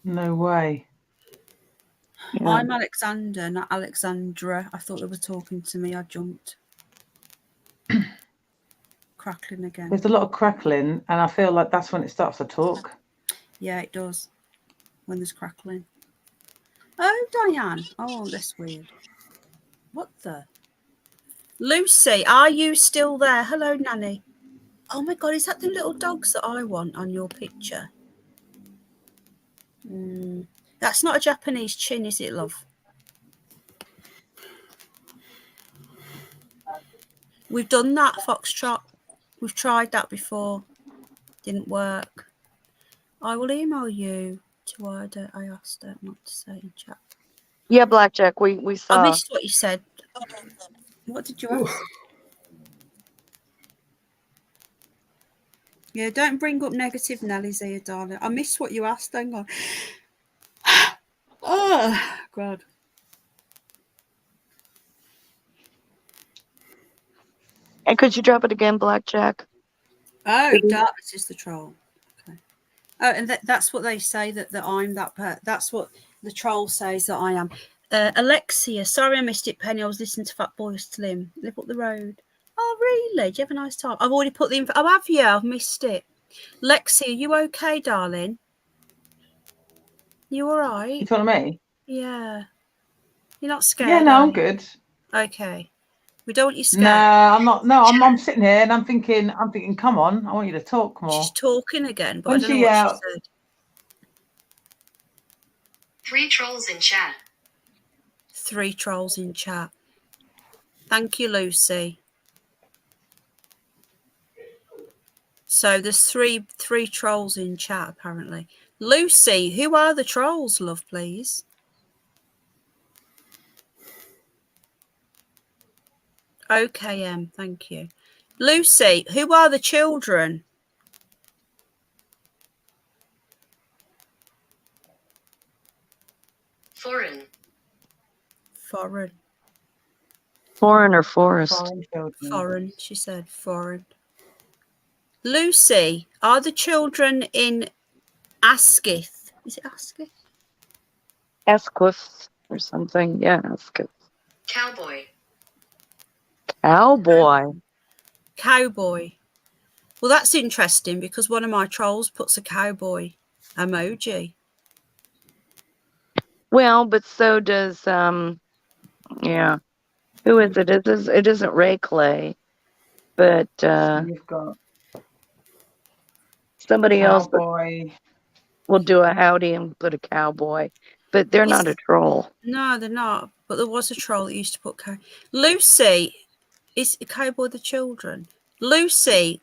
No way. Yeah. I'm Alexander, not Alexandra. I thought they were talking to me. I jumped. Crackling again. There's a lot of crackling, and I feel like that's when it starts to talk. Yeah, it does. When there's crackling. Oh, Diane. Oh, that's weird. What the? Lucy, are you still there? Hello, Nanny. Oh my God, is that the little dogs that I want on your picture? That's not a Japanese chin, is it, love? We've done that, Foxtrot. We've tried that before. Didn't work. I will email you to Ida. I asked her not to say in chat. Yeah, Blackjack, we saw. I missed what you said. What did you ask? Yeah, don't bring up negative Nellies here, darling. I missed what you asked. Hang on. Oh, God. And could you drop it again, Blackjack? Oh, darkness is the troll. Okay. Oh, and that's what they say that I'm that. That's what the troll says that I am. Alexia, sorry I missed it, Penny. I was listening to Fat Boy Slim. Live up the road. Oh, really? Did you have a nice time? I've already put the info. Oh, have you? I've missed it. Lexi, are you okay, darling? You all right? You talking to me? Yeah. You're not scared? Yeah, no, I'm good. Okay. We don't want you scared. No, I'm not. No, I'm sitting here and I'm thinking, come on, I want you to talk more. She's talking again, but When I don't know what she said. 3 trolls in chat. 3 trolls in chat. Thank you, Lucy. So there's three trolls in chat apparently. Lucy, who are the trolls, love, please? OKM, thank you. Lucy, who are the children? Foreign. Foreign. Foreign or forest? Foreign, she said. Foreign. Lucy, are the children in Asquith? Is it Asquith? Esquith or something. Yeah, Esquith. Cowboy. Cowboy. Cowboy. Well, that's interesting because one of my trolls puts a cowboy emoji. Well, but so does yeah. Who is it? It isn't Ray Clay, but You've got somebody else cowboy. will do a howdy and put a cowboy, but they're not a troll. No, they're not. But there was a troll that used to put Lucy, is cowboy the children? Lucy,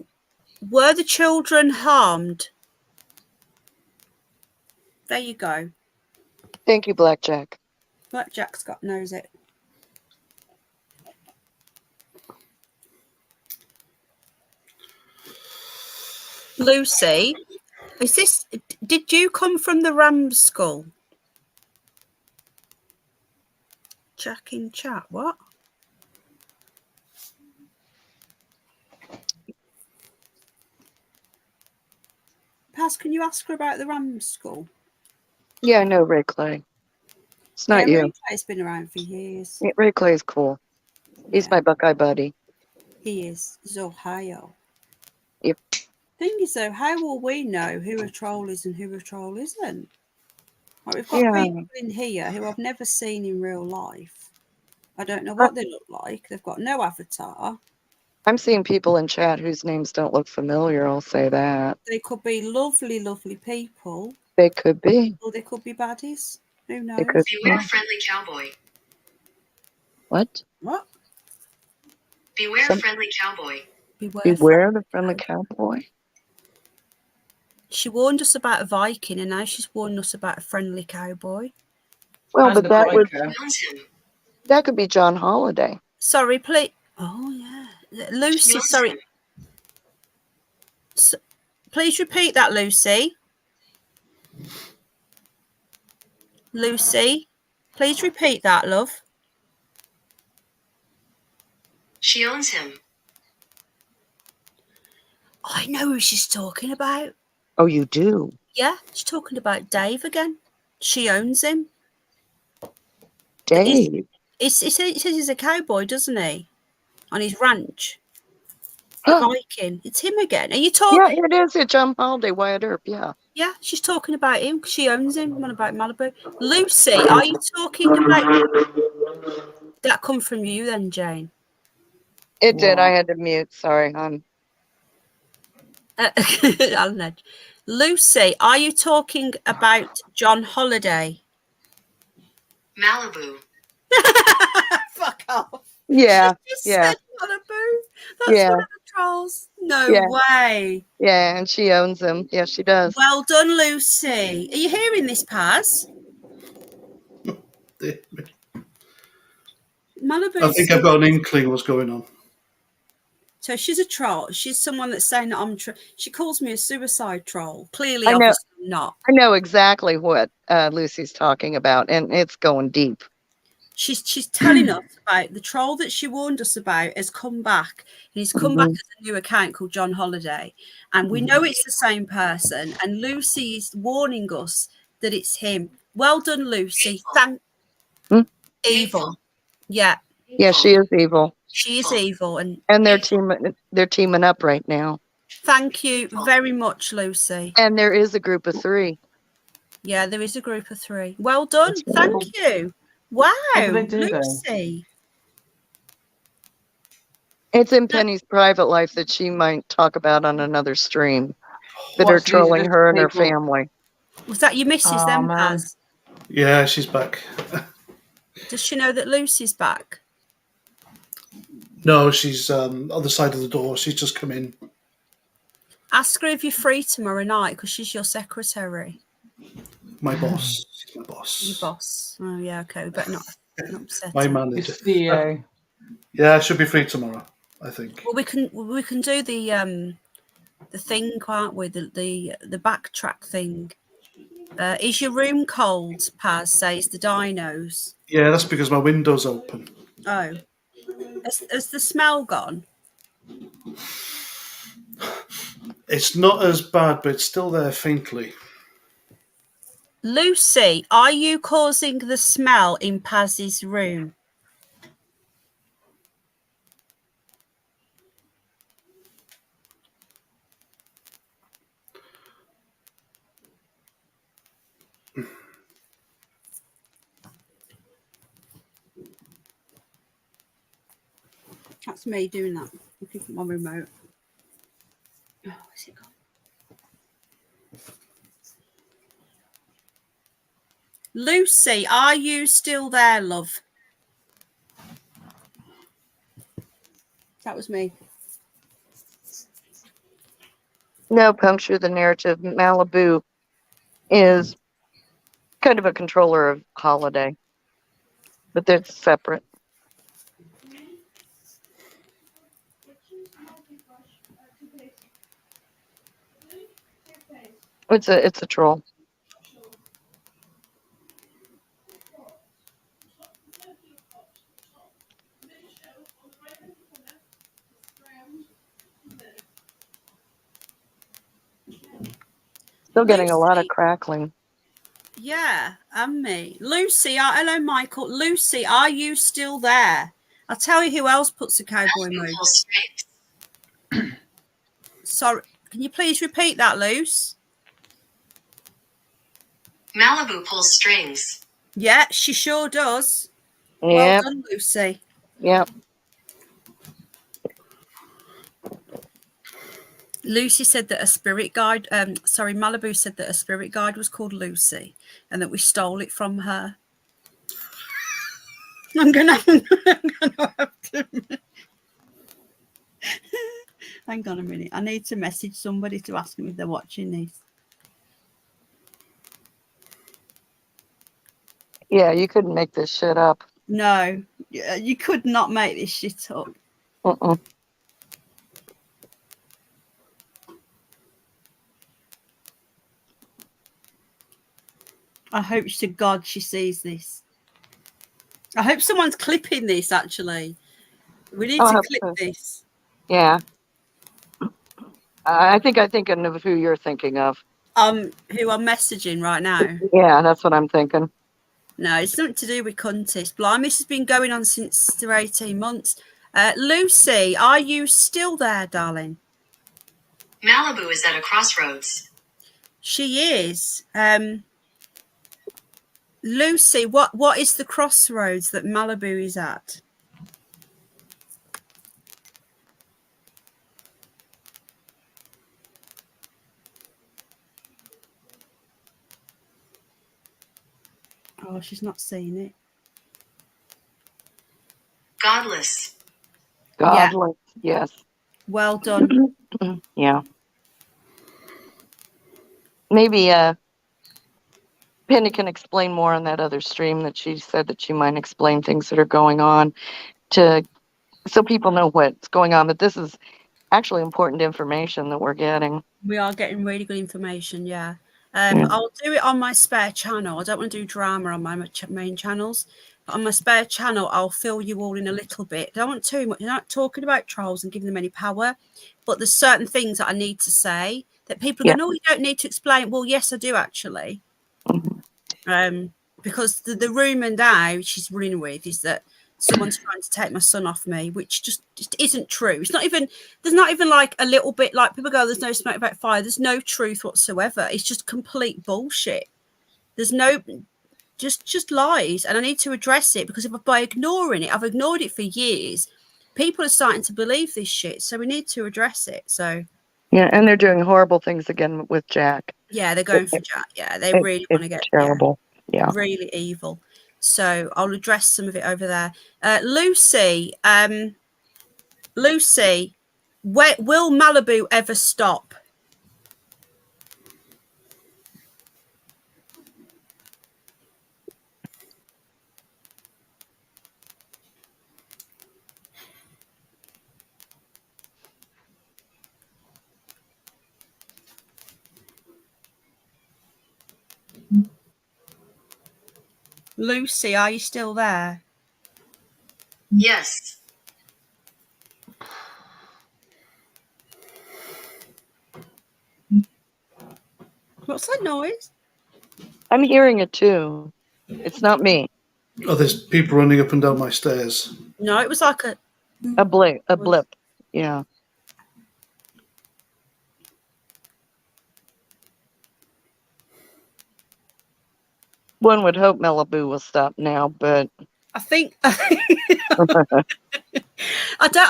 were the children harmed? There you go. Thank you, Blackjack. Blackjack's knows it. Lucy, did you come from the ram's skull? Jack in chat, what? Paz, can you ask her about the ram's skull? Yeah, I know Ray Clay. It's not you. Ray Clay's been around for years. Yeah, Ray Clay's cool. He's my Buckeye buddy. He is. He's Ohio. Yep. Thing is, though, how will we know who a troll is and who a troll isn't? Like, we've got people in here who I've never seen in real life. I don't know what they look like. They've got no avatar. I'm seeing people in chat whose names don't look familiar. I'll say that. They could be lovely, lovely people. They could be. Or they could be baddies. Who knows? They could Beware be. friendly cowboy. What? What? Beware friendly cowboy. Beware the friendly cowboy. She warned us about a Viking, and now she's warned us about a friendly cowboy. Well, but that could be John Holiday. Sorry, please. Oh yeah, Lucy. Sorry. Please repeat that, Lucy. Lucy, please repeat that, love. She owns him. I know who she's talking about. Oh, you do? Yeah, she's talking about Dave again. She owns him. Dave? He says he's a cowboy, doesn't he? On his ranch. A Viking. It's him again. Are you talking? Yeah, it is. It's John Holiday, Wyatt Earp, yeah. Yeah, she's talking about him because she owns him. What about Malibu? Lucy, are you talking about... That come from you then, Jane? It did. I had to mute. Sorry, hon. I'll nudge. Lucy, are you talking about John Holiday? Malibu. Fuck off. Yeah, She just yeah. said Malibu. That's one of the trolls. No way. Yeah, and she owns him. Yeah, she does. Well done, Lucy. Are you hearing this, Paz? Malibu. I think I've got an inkling what's going on. So she's a troll. She's someone that's saying that I'm. She calls me a suicide troll. Clearly, I know, obviously not. I know exactly what Lucy's talking about, and it's going deep. She's telling us about the troll that she warned us about has come back, and he's come back as a new account called John Holiday, and we know it's the same person. And Lucy's warning us that it's him. Well done, Lucy. Evil. Yeah. Yeah, she is evil. She is evil, and they're teaming up right now. Thank you very much, Lucy. And there is a group of 3. Yeah, there is a group of 3. Well done. Thank you. Wow, Lucy. It's in Penny's private life that she might talk about on another stream that are What's these trolling her and her people? family. Was that your missus then, Paz? Yeah, she's back. Does she know that Lucy's back? No, she's other side of the door. She's just come in. Ask her if you're free tomorrow night because she's your secretary. My boss. She's my boss. Your boss. Oh, yeah, okay. We better not upset My her. manager. CEO. Yeah, I should be free tomorrow, I think. Well, we can do the thing, can't we? The backtrack thing. Is your room cold? Paz says the dinos. Yeah, that's because my window's open. Oh, has the smell gone? It's not as bad, but it's still there faintly. Lucy, are you causing the smell in Paz's room? That's me doing that. Looking for my remote. Oh, where's it gone? Lucy, are you still there, love? That was me. No, puncture the narrative. Malibu is kind of a controller of Holiday, but they're separate. It's a troll. Still getting a lot of crackling. Yeah, and me. Lucy, hello, Michael. Lucy, are you still there? I'll tell you who else puts a cowboy mode. Sorry, can you please repeat that, Luce? Malibu pulls strings. Yeah, she sure does. Yep. Well done, Lucy. Yep. Lucy said that a spirit guide, Malibu said that a spirit guide was called Lucy and that we stole it from her. I'm gonna have to. Hang on a minute. I need to message somebody to ask them if they're watching this. Yeah, you couldn't make this shit up. No, you could not make this shit up. Uh-uh. I hope to God she sees this. I hope someone's clipping this, actually. We need to clip this. Yeah. I think of who you're thinking of. Who I'm messaging right now. Yeah, that's what I'm thinking. No, it's nothing to do with Cuntis. Blimey, this has been going on since for 18 months. Lucy, are you still there, darling? Malibu is at a crossroads. She is. Lucy, what is the crossroads that Malibu is at? Oh, she's not seen it. Godless. Godless, yes. Well done. Yeah. Maybe Penny can explain more on that other stream that she said that she might explain things that are going on so people know what's going on. But this is actually important information that we're getting. We are getting really good information, yeah. I'll do it on my spare channel. I don't want to do drama on my main channels. But on my spare channel, I'll fill you all in a little bit. I don't want too much. I'm not talking about trolls and giving them any power. But there's certain things that I need to say that people are going, oh, you don't need to explain. Well, yes, I do, actually. Because the rumour now she's running with is that someone's trying to take my son off me, which just isn't true. It's not even, there's not even like a little bit like people go, there's no smoke without fire. There's no truth whatsoever. It's just complete bullshit. There's no, just lies. And I need to address it because by ignoring it, I've ignored it for years. People are starting to believe this shit. So we need to address it. So. Yeah. And they're doing horrible things again with Jack. Yeah. They're going for Jack. Yeah. They really want to get terrible. Yeah. Really evil. So I'll address some of it over there. Lucy, will Malibu ever stop? Lucy, are you still there? Yes. What's that noise? I'm hearing it too. It's not me. Oh, there's people running up and down my stairs. No, it was like a blip. A blip. Yeah. One would hope Malibu will stop now, but I think I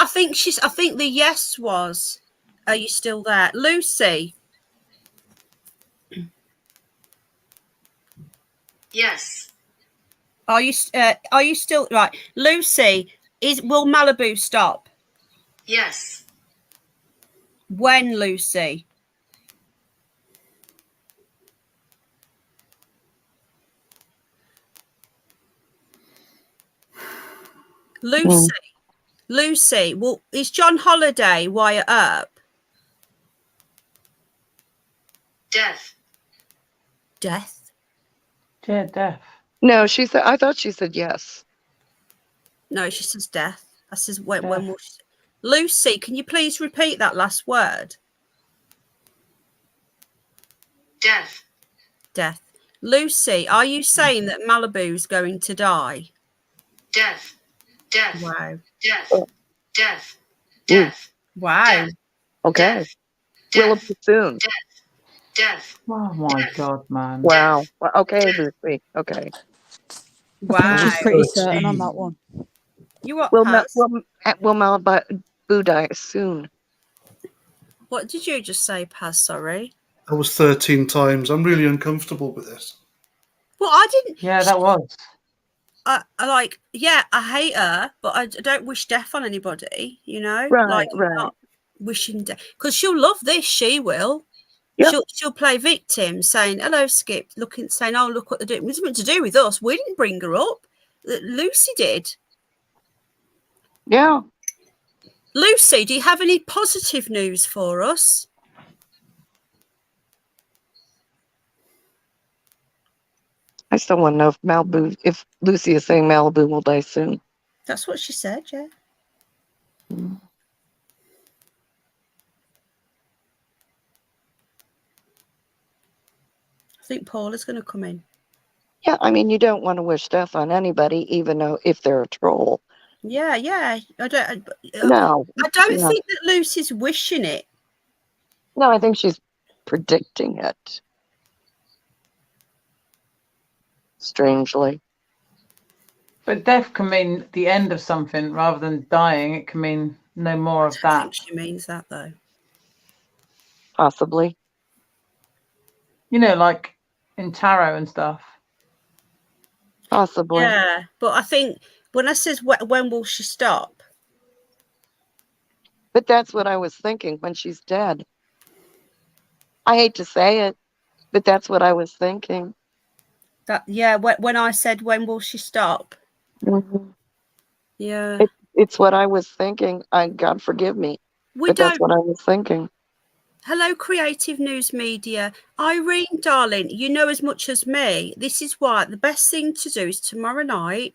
think the yes was, are you still there? Lucy. Yes. Are you still right? Lucy, will Malibu stop? Yes. When, Lucy? Lucy, well, is John Holiday Wire Up? Death. Death? Yeah, death. No, she said. I thought she said yes. No, she says death. I says when will she... Lucy, can you please repeat that last word? Death. Death. Lucy, are you saying that Malibu's going to die? Death. Death. Wow. Death. Death. Death. Wow. Death. Okay. Death. Will it be soon? Death. Oh my God, man. Wow. Well, okay, Lucy. Okay. I think she's pretty 13. certain on that one. You what, Will Paz? Malibu die soon? What did you just say, Paz? Sorry. That was 13 times. I'm really uncomfortable with this. Well, I didn't. Yeah, that was. I hate her, but I don't wish death on anybody, you know? Right. Not wishing death. Because she'll love this, she will. Yep. She'll play victim, saying, hello, Skip, saying, oh, look what they're doing. It's nothing to do with us. We didn't bring her up. Lucy did. Yeah. Lucy, do you have any positive news for us? I still want to know if Lucy is saying Malibu will die soon. That's what she said, yeah. I think Paula's going to come in. Yeah, I mean, you don't want to wish death on anybody, even though if they're a troll. Yeah. I don't think that Lucy's wishing it. No, I think she's predicting it. Strangely. But death can mean the end of something rather than dying. It can mean no more of I that. think she means that, though. Possibly. You know, like in tarot and stuff. Possibly. Yeah, but I think when I says when will she stop? But that's what I was thinking when she's dead. I hate to say it, but that's what I was thinking. When I said when will she stop? Mm-hmm. Yeah. It's what I was thinking. God forgive me. That's what I was thinking. Hello, Creative News Media. Irene, darling, you know as much as me. This is why the best thing to do is tomorrow night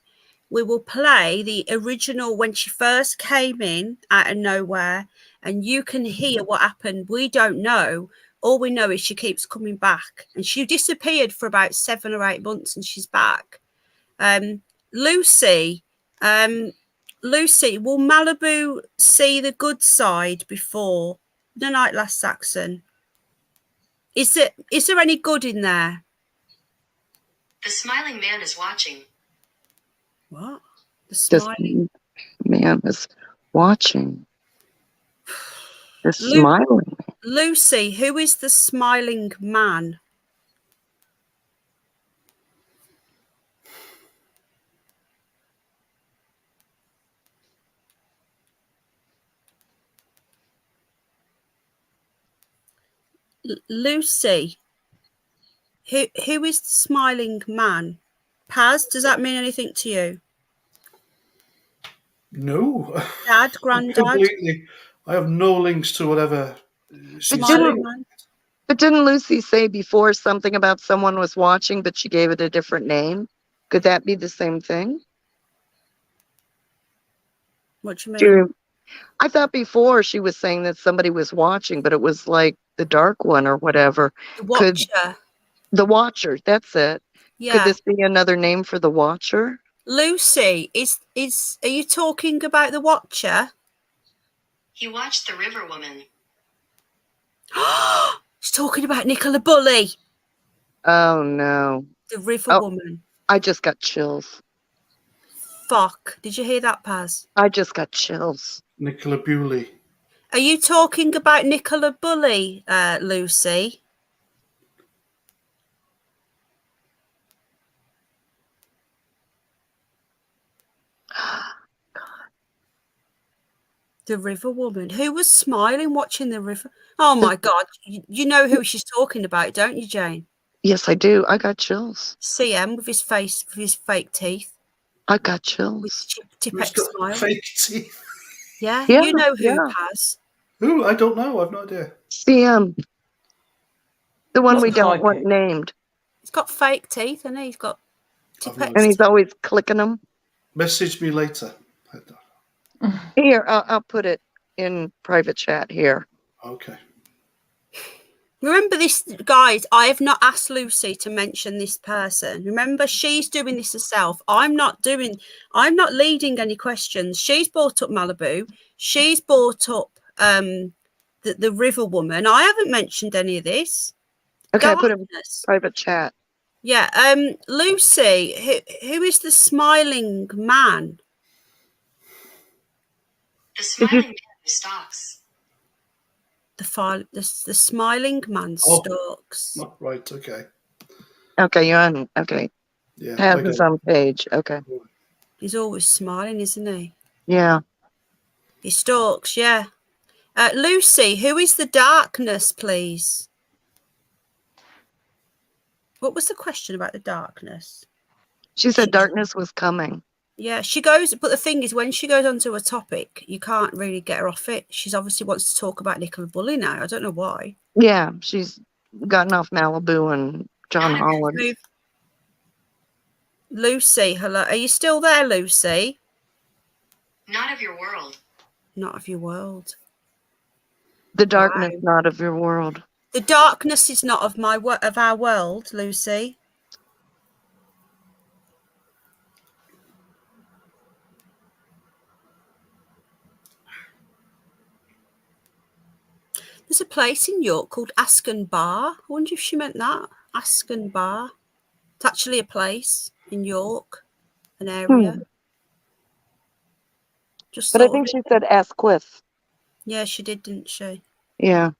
we will play the original when she first came in out of nowhere, and you can hear what happened. We don't know. All we know is she keeps coming back, and she disappeared for about 7 or 8 months, and she's back. Lucy, will Malibu see the good side before the night last Saxon? Is there any good in there? The smiling man is watching. What? The smiling man is watching. The smiling. Lucy, who is the smiling man? Lucy, who is the smiling man? Paz, does that mean anything to you? No. Dad, granddad? Completely. I have no links to whatever. Smiling man. But didn't Lucy say before something about someone was watching, but she gave it a different name? Could that be the same thing? What do you mean? I thought before she was saying that somebody was watching, but it was like the dark one or whatever. The Watcher. The Watcher, that's it. Yeah. Could this be another name for the Watcher? Lucy, are you talking about the Watcher? He watched the river woman. She's talking about Nicola Bulley. Oh no. The river woman. I just got chills. Fuck. Did you hear that, Paz? I just got chills. Nicola Bulley. Are you talking about Nicola Bulley, Lucy? The river woman who was smiling watching the river. Oh my God. You know who she's talking about, don't you, Jane? Yes, I do. I got chills. CM with his face, with his fake teeth. I got chills. Tipex smile. Fake teeth. Yeah, Yeah, you know who, yeah. Paz. Who? I don't know. I've no idea. CM. The one What's we don't like want it? named. He's got fake teeth, and he's got Tipex. And he's always clicking them. Message me later. Here, I'll put it in private chat here. Okay. Remember this, guys, I have not asked Lucy to mention this person. Remember, she's doing this herself. I'm not leading any questions. She's brought up Malibu. She's brought up the river woman. I haven't mentioned any of this. Okay, I put it in private chat. Yeah, Lucy, who is the smiling man? The smiling man who stalks. The smiling man stalks. Right, okay. Okay, you're on. Okay. Yeah. Have his own page. Okay. He's always smiling, isn't he? Yeah. He stalks, yeah. Lucy, who is the darkness, please? What was the question about the darkness? She said darkness was coming. Yeah, she goes, but the thing is, when she goes onto a topic, you can't really get her off it. She's obviously wants to talk about Nicola Bulley now. I don't know why. Yeah, she's gotten off Malibu and John Holland. Lucy, hello. Are you still there, Lucy? Not of your world. Not of your world. The darkness, not of your world. The darkness is not of our world, Lucy. There's a place in York called Asken Bar. I wonder if she meant that. Asken Bar. It's actually a place in York, an area. Just But I think she said Asquith. Yeah, she did, didn't she? Yeah.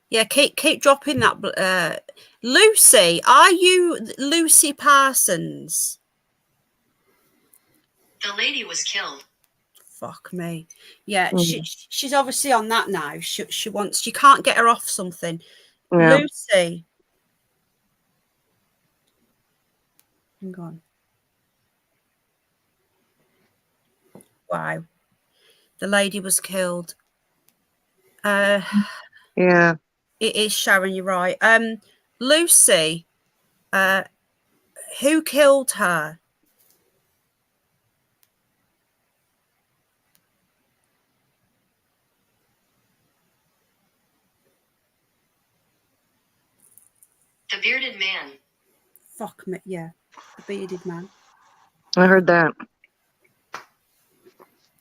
Yeah, keep dropping that. Lucy, are you Lucy Parsons? The lady was killed. Fuck me. Yeah, she's obviously on that now. She wants. You can't get her off something. Yeah. Lucy. Hang on. Wow. The lady was killed. Yeah. It is, Sharon, you're right. Lucy, who killed her? The bearded man. Fuck me, yeah. The bearded man. I heard that.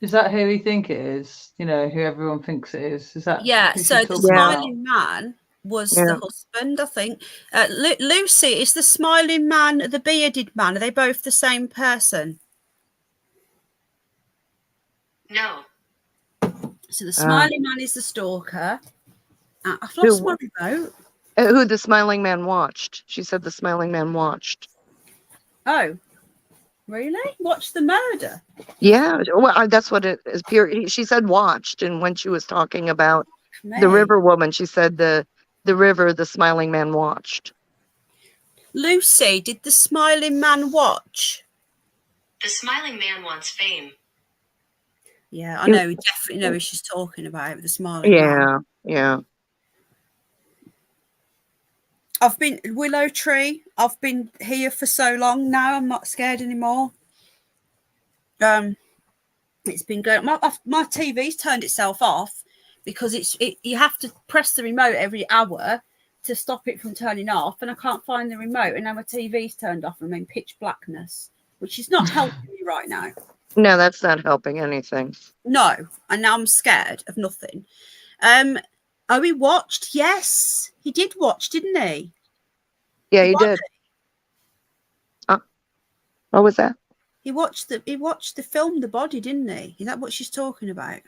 Is that who we think it is? You know, who everyone thinks it is? Is that? Yeah, who she's so the talking about? smiling man was the husband, I think. Lucy, is the smiling man the bearded man? Are they both the same person? No. So the smiling man is the stalker. I've lost my remote. Who the smiling man watched. She said the smiling man watched. Oh, really? Watch the murder? Yeah, well, that's what it is. She said watched, and when she was talking about the Man. river woman, she said the river the smiling man watched. Lucy, did the smiling man watch? The smiling man wants fame. Yeah, I know. We definitely know who she's talking about, the smiling man. Yeah. I've been Willow Tree. I've been here for so long now. I'm not scared anymore. It's been going. My TV's turned itself off because you have to press the remote every hour to stop it from turning off, and I can't find the remote, and now my TV's turned off. I'm in pitch blackness, which is not helping me right now. No, that's not helping anything. No, and now I'm scared of nothing. Oh, he watched. Yes, he did watch, didn't he? Yeah, he did. What was that? He watched the film The Body, didn't he? Is that what she's talking about?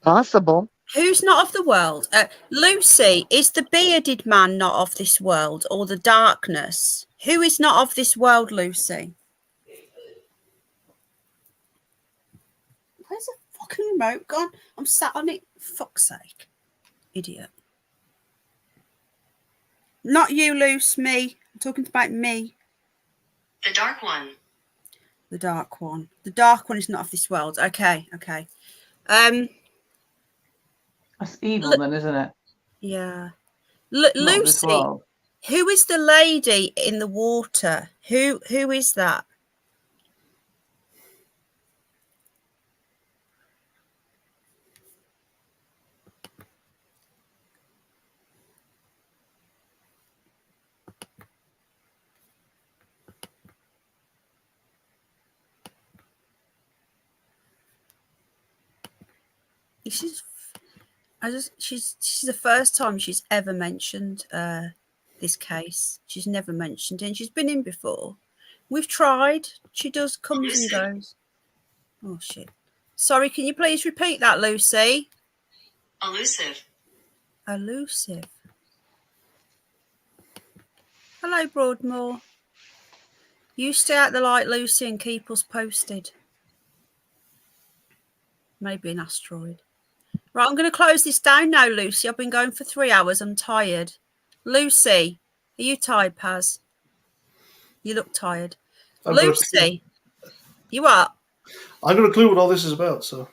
Possible. Who's not of the world? Lucy, is the bearded man not of this world, or the darkness? Who is not of this world, Lucy? Where's the fucking remote gone? I'm sat on it. Fuck's sake. Idiot. Not you, Luce, me. I'm talking about me. The dark one. The dark one. The dark one is not of this world. Okay. That's evil then, isn't it? Yeah. Not this Lucy, world. who is the lady in the water? Who is that? She's the first time she's ever mentioned this case. She's never mentioned it. And she's been in before. We've tried. She does comes and goes. Oh shit. Sorry, can you please repeat that, Lucy? Elusive. Elusive. Hello, Broadmoor. You stay out the light, Lucy, and keep us posted. Maybe an asteroid. Right, I'm going to close this down now, Lucy. I've been going for 3 hours. I'm tired. Lucy, are you tired, Paz? You look tired. Lucy, you are? I've got a clue what all this is about, so.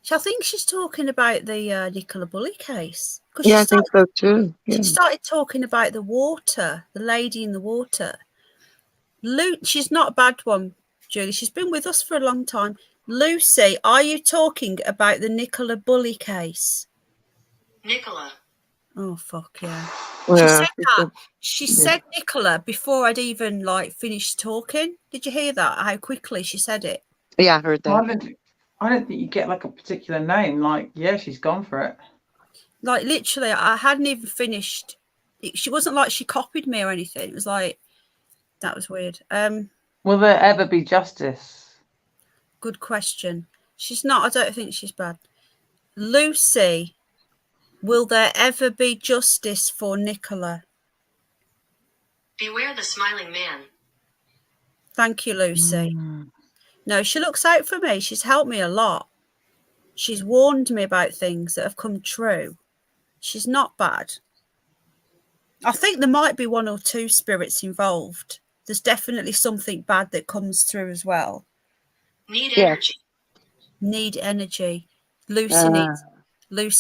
I think she's talking about the Nicola Bulley case. Yeah, I think so too. Yeah. She started talking about the water, the lady in the water. She's not a bad one, Julie. She's been with us for a long time. Lucy, are you talking about the Nicola Bulley case? Nicola. Oh, fuck, yeah. Yeah, She said Nicola before I'd even, finished talking. Did you hear that? How quickly she said it? Yeah, I heard that. I don't think you get, a particular name. She's gone for it. Literally, I hadn't even finished. She wasn't like she copied me or anything. It was that was weird. Will there ever be justice? Good question. She's not. I don't think she's bad. Lucy, will there ever be justice for Nicola? Beware the smiling man. Thank you, Lucy. No, she looks out for me. She's helped me a lot. She's warned me about things that have come true. She's not bad. I think there might be 1 or 2 spirits involved. There's definitely something bad that comes through as well. Need energy. Need energy. Lucy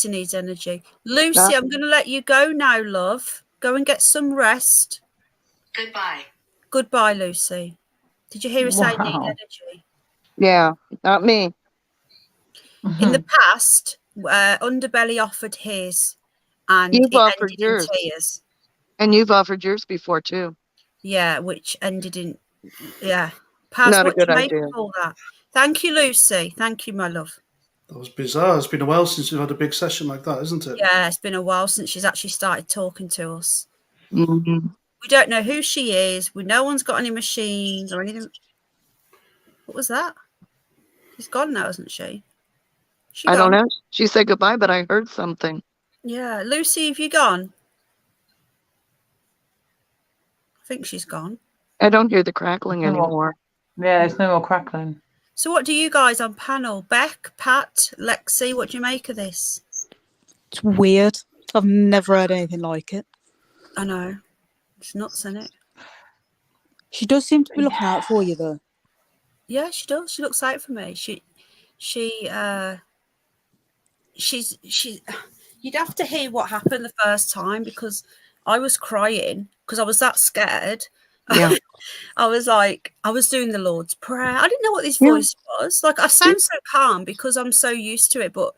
needs energy. Lucy, I'm going to let you go now, love. Go and get some rest. Goodbye. Goodbye, Lucy. Did you hear her say need energy? Yeah, not me. In the past, Underbelly offered his, and you've it offered ended yours. in tears. And you've offered yours before too. Yeah, which ended in Paz, not a what do good you make idea. of all that? Thank you, Lucy. Thank you, my love. That was bizarre. It's been a while since we've had a big session like that, isn't it? Yeah, it's been a while since she's actually started talking to us. Mm-hmm. We don't know who she is. No one's got any machines or anything. What was that? She's gone now, isn't she? I don't know. She said goodbye, but I heard something. Yeah. Lucy, have you gone? I think she's gone. I don't hear the crackling anymore. Yeah, there's no more crackling. So what do you guys on panel? Beck, Pat, Lexi, what do you make of this? It's weird. I've never heard anything like it. I know. It's nuts, isn't it? She does seem to be looking out for you, though. Yeah, she does. She looks out for me. She's you'd have to hear what happened the first time, because I was crying because I was that scared. Yeah. I was like, I was doing the Lord's Prayer. I didn't know what this Yeah. voice was. Like, I sound so calm because I'm so used to it. But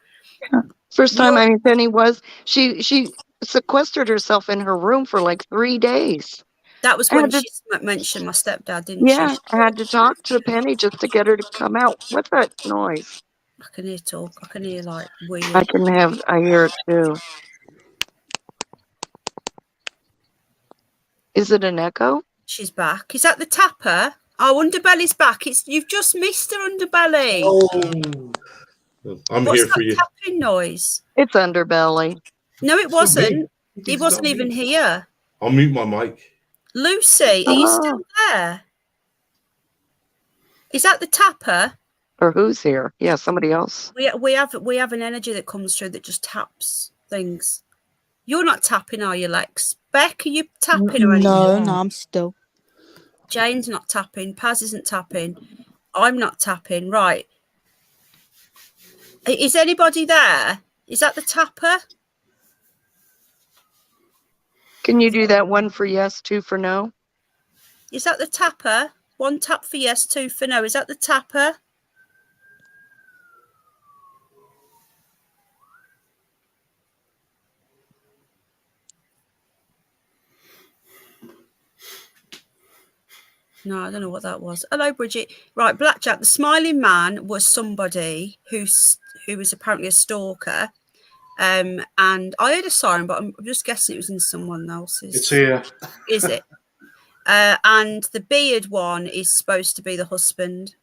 First time I knew Penny was she sequestered herself in her room for like 3 days. that was I when had to, she mentioned my stepdad, didn't yeah, she? I had to talk to Penny just to get her to come out. What's that noise? I can hear talk. I can hear like weird. I hear it too. Is it an echo? She's back. Is that the tapper? Oh, Underbelly's back. You've just missed her, Underbelly. Oh, I'm What's here that for you. tapping noise? It's Underbelly. No, it wasn't. He It's wasn't not even me. here. I'll mute my mic. Lucy, are you still there? Is that the tapper? Or who's here? Yeah, somebody else. We have an energy that comes through that just taps things. You're not tapping, are you, Lex? Beck, are you tapping or anything? No, I'm still. Jane's not tapping. Paz isn't tapping. I'm not tapping. Right. Is anybody there? Is that the tapper? Can you do that? 1 for yes, 2 for no? Is that the tapper? 1 tap for yes, 2 for no. Is that the tapper? No, I don't know what that was. Hello, Bridget. Right, Blackjack. The smiling man was somebody who was apparently a stalker. And I heard a siren, but I'm just guessing it was in someone else's. It's here. Is it? And the beard one is supposed to be the husband.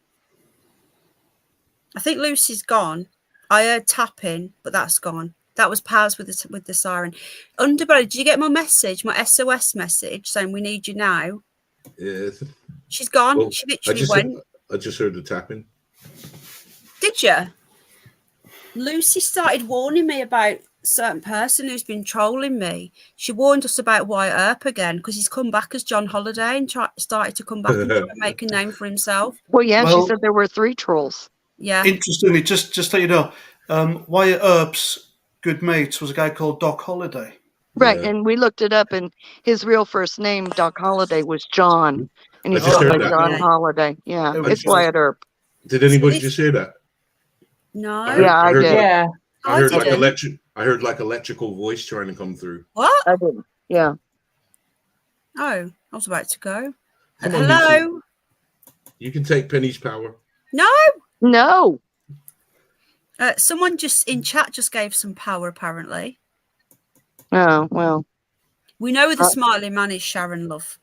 I think Lucy's gone. I heard tapping, but that's gone. That was Paz with the siren. Underbelly, did you get my message, my SOS message saying we need you now? Yes. She's gone. Well, She literally went. I just heard the tapping. Did you? Lucy started warning me about a certain person who's been trolling me. She warned us about Wyatt Earp again because he's come back as John Holiday and started to come back and try and make a name for himself. Well, yeah, Well- she said there were 3 trolls. Yeah. Interestingly, just to let you know, Wyatt Earp's good mate was a guy called Doc Holliday. Right, and we looked it up, and his real first name, Doc Holliday, was John, and he's I just spelled heard like that. John Yeah. Holiday. Yeah, It it's was- Wyatt Earp. Did anybody just hear that? No. Yeah, I heard did. like- Yeah. I heard like didn't. I heard like electrical voice trying to come through. What? I didn't. Yeah. Oh, I was about to go. Come on, Hello? Lucy. You can take Penny's power. No. No. Someone just in chat just gave some power, apparently. Oh, well. We know who the smiling man is, Sharon Love.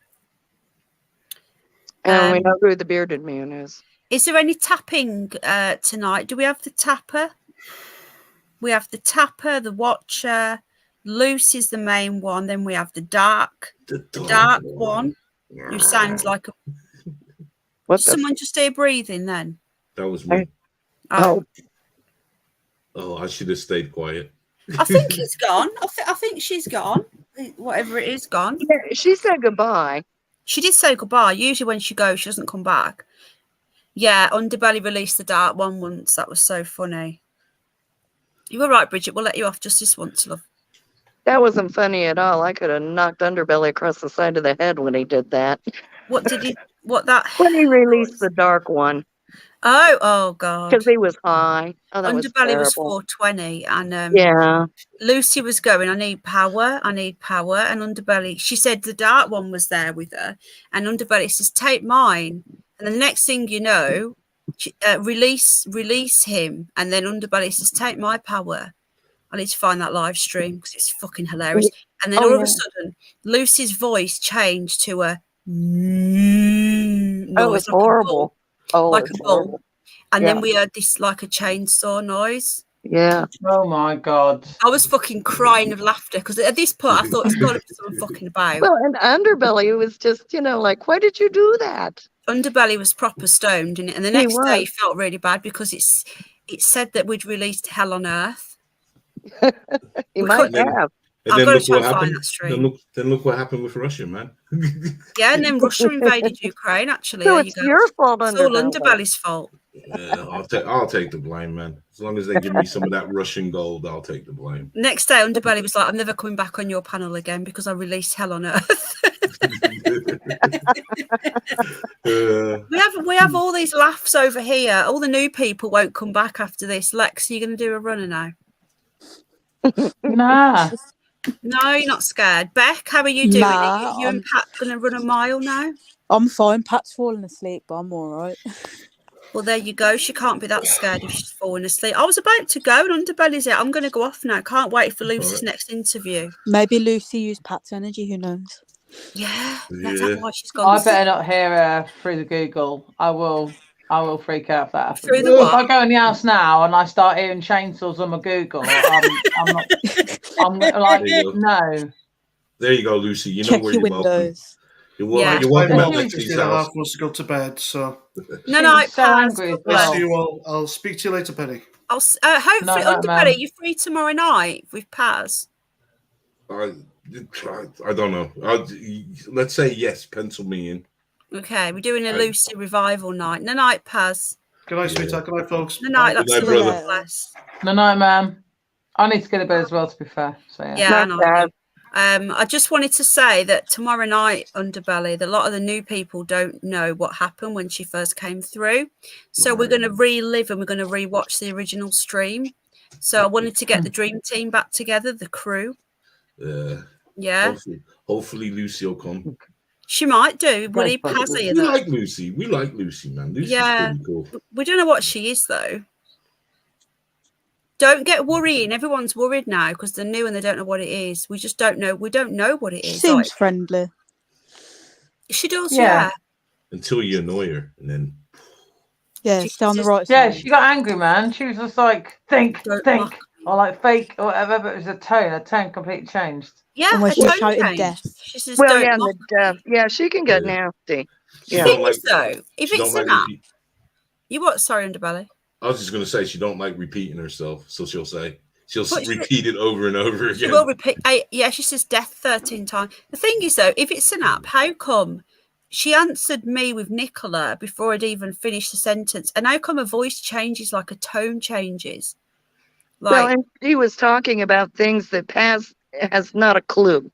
And we know who the bearded man is. Is there any tapping tonight? Do we have the tapper? We have the tapper, the watcher. Lucy's the main one. Then we have the dark one who sounds like a. What's someone just hear breathing then? That was me. Oh. Oh, I should have stayed quiet. I think he's gone. I think she's gone. Whatever it is, gone. Yeah, she said goodbye. She did say goodbye. Usually when she goes, she doesn't come back. Yeah, Underbelly released the dark one once. That was so funny. You were right, Bridget. We'll let you off just this once, love. That wasn't funny at all. I could have knocked Underbelly across the side of the head when he did that. What did he? What that? When he released the dark one. Oh God. Because he was high. Oh, that Underbelly was terrible. 420, and Yeah. Lucy was going, I need power, and Underbelly, she said the dark one was there with her, and Underbelly says, take mine, and the next thing you know, release him, and then Underbelly says, take my power. I need to find that live stream because it's fucking hilarious. And then all of a sudden, Lucy's voice changed to a noise, Oh, it's horrible. Oh, like it's a bull. horrible. And Yeah. then we heard this like a chainsaw noise. Yeah. Oh my God. I was fucking crying of laughter because at this point I thought it's got to be something fucking about. Well, and Underbelly was just, like, why did you do that? Underbelly was proper stoned, and the He next day he was. felt really bad because it said that we'd released Hell on Earth. He We might couldn't- have. And I've then got to look try what and find happened. that stream. Then look what happened with Russia, man. Yeah, and then Russia invaded Ukraine. Actually, So there you it's go. your fault, It's all Underbelly. Underbelly's fault. Yeah, I'll take the blame, man. As long as they give me some of that Russian gold, I'll take the blame. Next day, Underbelly was like, "I'm never coming back on your panel again because I released Hell on Earth." We have all these laughs over here. All the new people won't come back after this. Lex, are you going to do a runner now? Nah. No, you're not scared. Beck, how are you doing? Nah, Are you and Pat going to run a mile now? I'm fine. Pat's falling asleep, but I'm all right. Well, there you go. She can't be that scared if she's falling asleep. I was about to go, and Underbelly's it. I'm going to go off now. Can't wait for Lucy's next interview. Maybe Lucy used Pat's energy. Who knows? Yeah, that's why she's gone. I better not hear her through the Google. I will freak out if that happens. Through the what? If I go in the house now and I start hearing chainsaws on my Google, I'm not. I'm like, no. There you go, Lucy. You know Check where your you're welcome. windows. You're welcome at Lexi's The other house. half wants to go to bed, so. No, so angry as I'll well. see you all. I'll speak to you later, Penny. Hopefully, No, Underbelly, you're free tomorrow night with Paz. I don't know. Let's say yes. Pencil me in. Okay, we're doing a Lucy revival night. No night, Paz. Good night, sweetheart. Good night, folks. No night, Good night, brother. bless. No night, ma'am. I need to get a bed as well, to be fair. So Yeah, I know. I just wanted to say that tomorrow night, Underbelly, a lot of the new people don't know what happened when she first came through. So we're going to relive and we're going to rewatch the original stream. So I wanted to get the dream team back together, the crew. Yeah. Hopefully Lucy will come. She might do. Will he pass We either? like Lucy. We like Lucy, man. Lucy's pretty cool. We don't know what she is, though. Don't get worrying. Everyone's worried now because they're new and they don't know what it is. We just don't know. We don't know what it She is. seems friendly. She does, yeah. Until you annoy her, and then. Yeah, she's on the right Yeah, side. she got angry, man. She was just like, think, or like fake, or whatever, but it was a tone. Her tone completely changed. Yeah, And when she was shouting death. She says, Well, don't yeah, mock. yeah, she can get nasty. She Yeah. don't like, So, if she it's don't an like app, repeat- you what? Sorry, Underbelly. I was just going to say she don't like repeating herself, so she'll But repeat it over and over She again. will repeat. Yeah, she says death 13 times. The thing is, though, if it's an app, how come she answered me with Nicola before I'd even finished the sentence? And how come her voice changes, like a tone changes? Well, and she was talking about things that Paz has not a clue.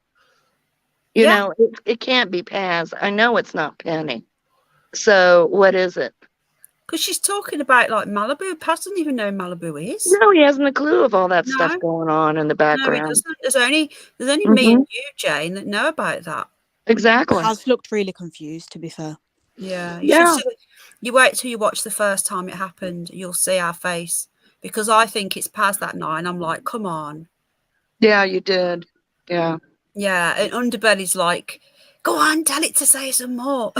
You know, it can't be Paz. I know it's not Penny. So what is it? Because she's talking about like Malibu. Paz doesn't even know who Malibu is. No, he hasn't a clue of all that stuff going on in the No, he background. doesn't. There's only me and you, Jane, that know about that. Exactly. Paz looked really confused, to be fair. Yeah. Yeah. You wait till you watch the first time it happened. You'll see our face. Because I think it's Paz that night. And I'm like, come on. Yeah, you did. Yeah. Yeah. And Underbelly's like, go on, tell it to say some more.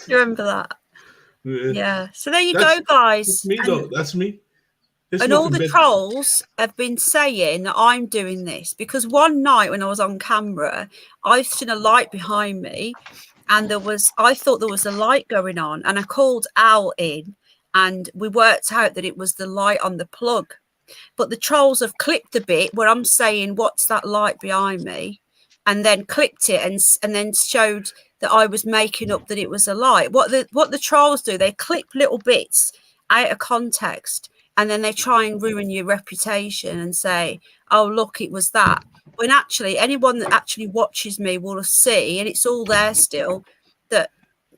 You remember that? Yeah. So there you go, guys. That's me, though. That's me. There's And all nothing the better. trolls have been saying that I'm doing this because one night when I was on camera, I've seen a light behind me and I thought there was a light going on, and I called Al in and we worked out that it was the light on the plug. But the trolls have clipped a bit where I'm saying, what's that light behind me? And then clipped it and then showed that I was making up that it was a light. What the trolls do, they clip little bits out of context and then they try and ruin your reputation and say, oh, look, it was that. When actually anyone that actually watches me will see, and it's all there still, that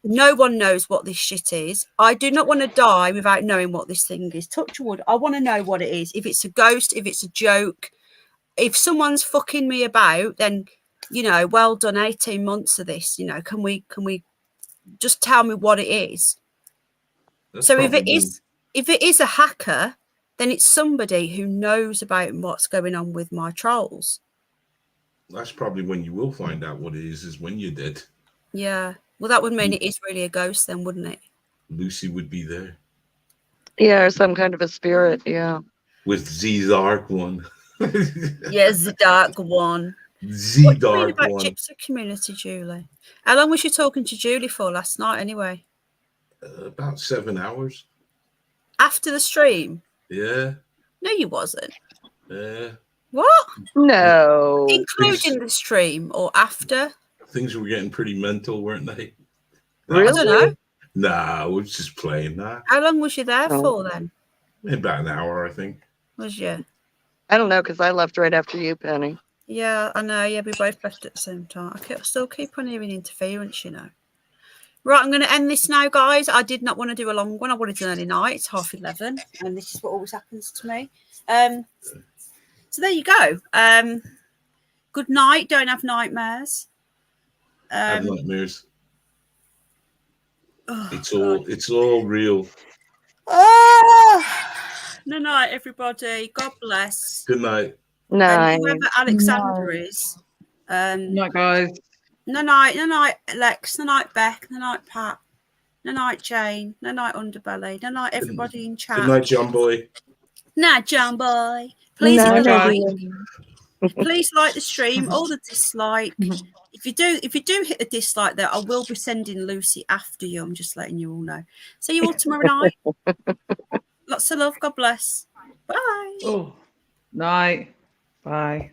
no one knows what this shit is. I do not want to die without knowing what this thing is. Touch wood. I want to know what it is. If it's a ghost, if it's a joke, if someone's fucking me about, then, you know, well done, 18 months of this. You know, can we just tell me what it is? That's So if probably it is a hacker, then it's somebody who knows about what's going on with my trolls. That's probably when you will find out what it is when you're dead. Yeah. Well, that would mean it is really a ghost then, wouldn't it? Lucy would be there Yeah, or some kind of a spirit. Yeah. with Z Dark One. Yes, the dark one. Z What do you mean Dark about One. Gypsy community, Julie? How long was you talking to Julie for last night anyway? About 7 hours. After the stream? Yeah. No, you wasn't. Yeah. What? No. Including the stream or after? Things were getting pretty mental, weren't they? I don't know. Nah, we're just playing that. How long was you there Oh. for then? About an hour, I think. Was you? I don't know because I left right after you, Penny. Yeah, I know. Yeah, we both left at the same time. I still keep on hearing interference, you know. Right, I'm going to end this now, guys. I did not want to do a long one. I wanted an early night. It's 11:30, and this is what always happens to me. So there you go. Good night. Don't have nightmares. Have nightmares. Oh, it's all real. No night, everybody. God bless. Good night. Night. And whoever Alexander is. Night, guys. No night, Lex. No night, Beck. No night, Pat. No night, Jane. No night, Underbelly. No night, everybody in chat. Good night, John Boy. Night, John Boy. Please, Night, please like the stream or the dislike. If you do hit the dislike there, I will be sending Lucy after you. I'm just letting you all know. See you all tomorrow night. Lots of love. God bless. Bye. Oh, night. Bye.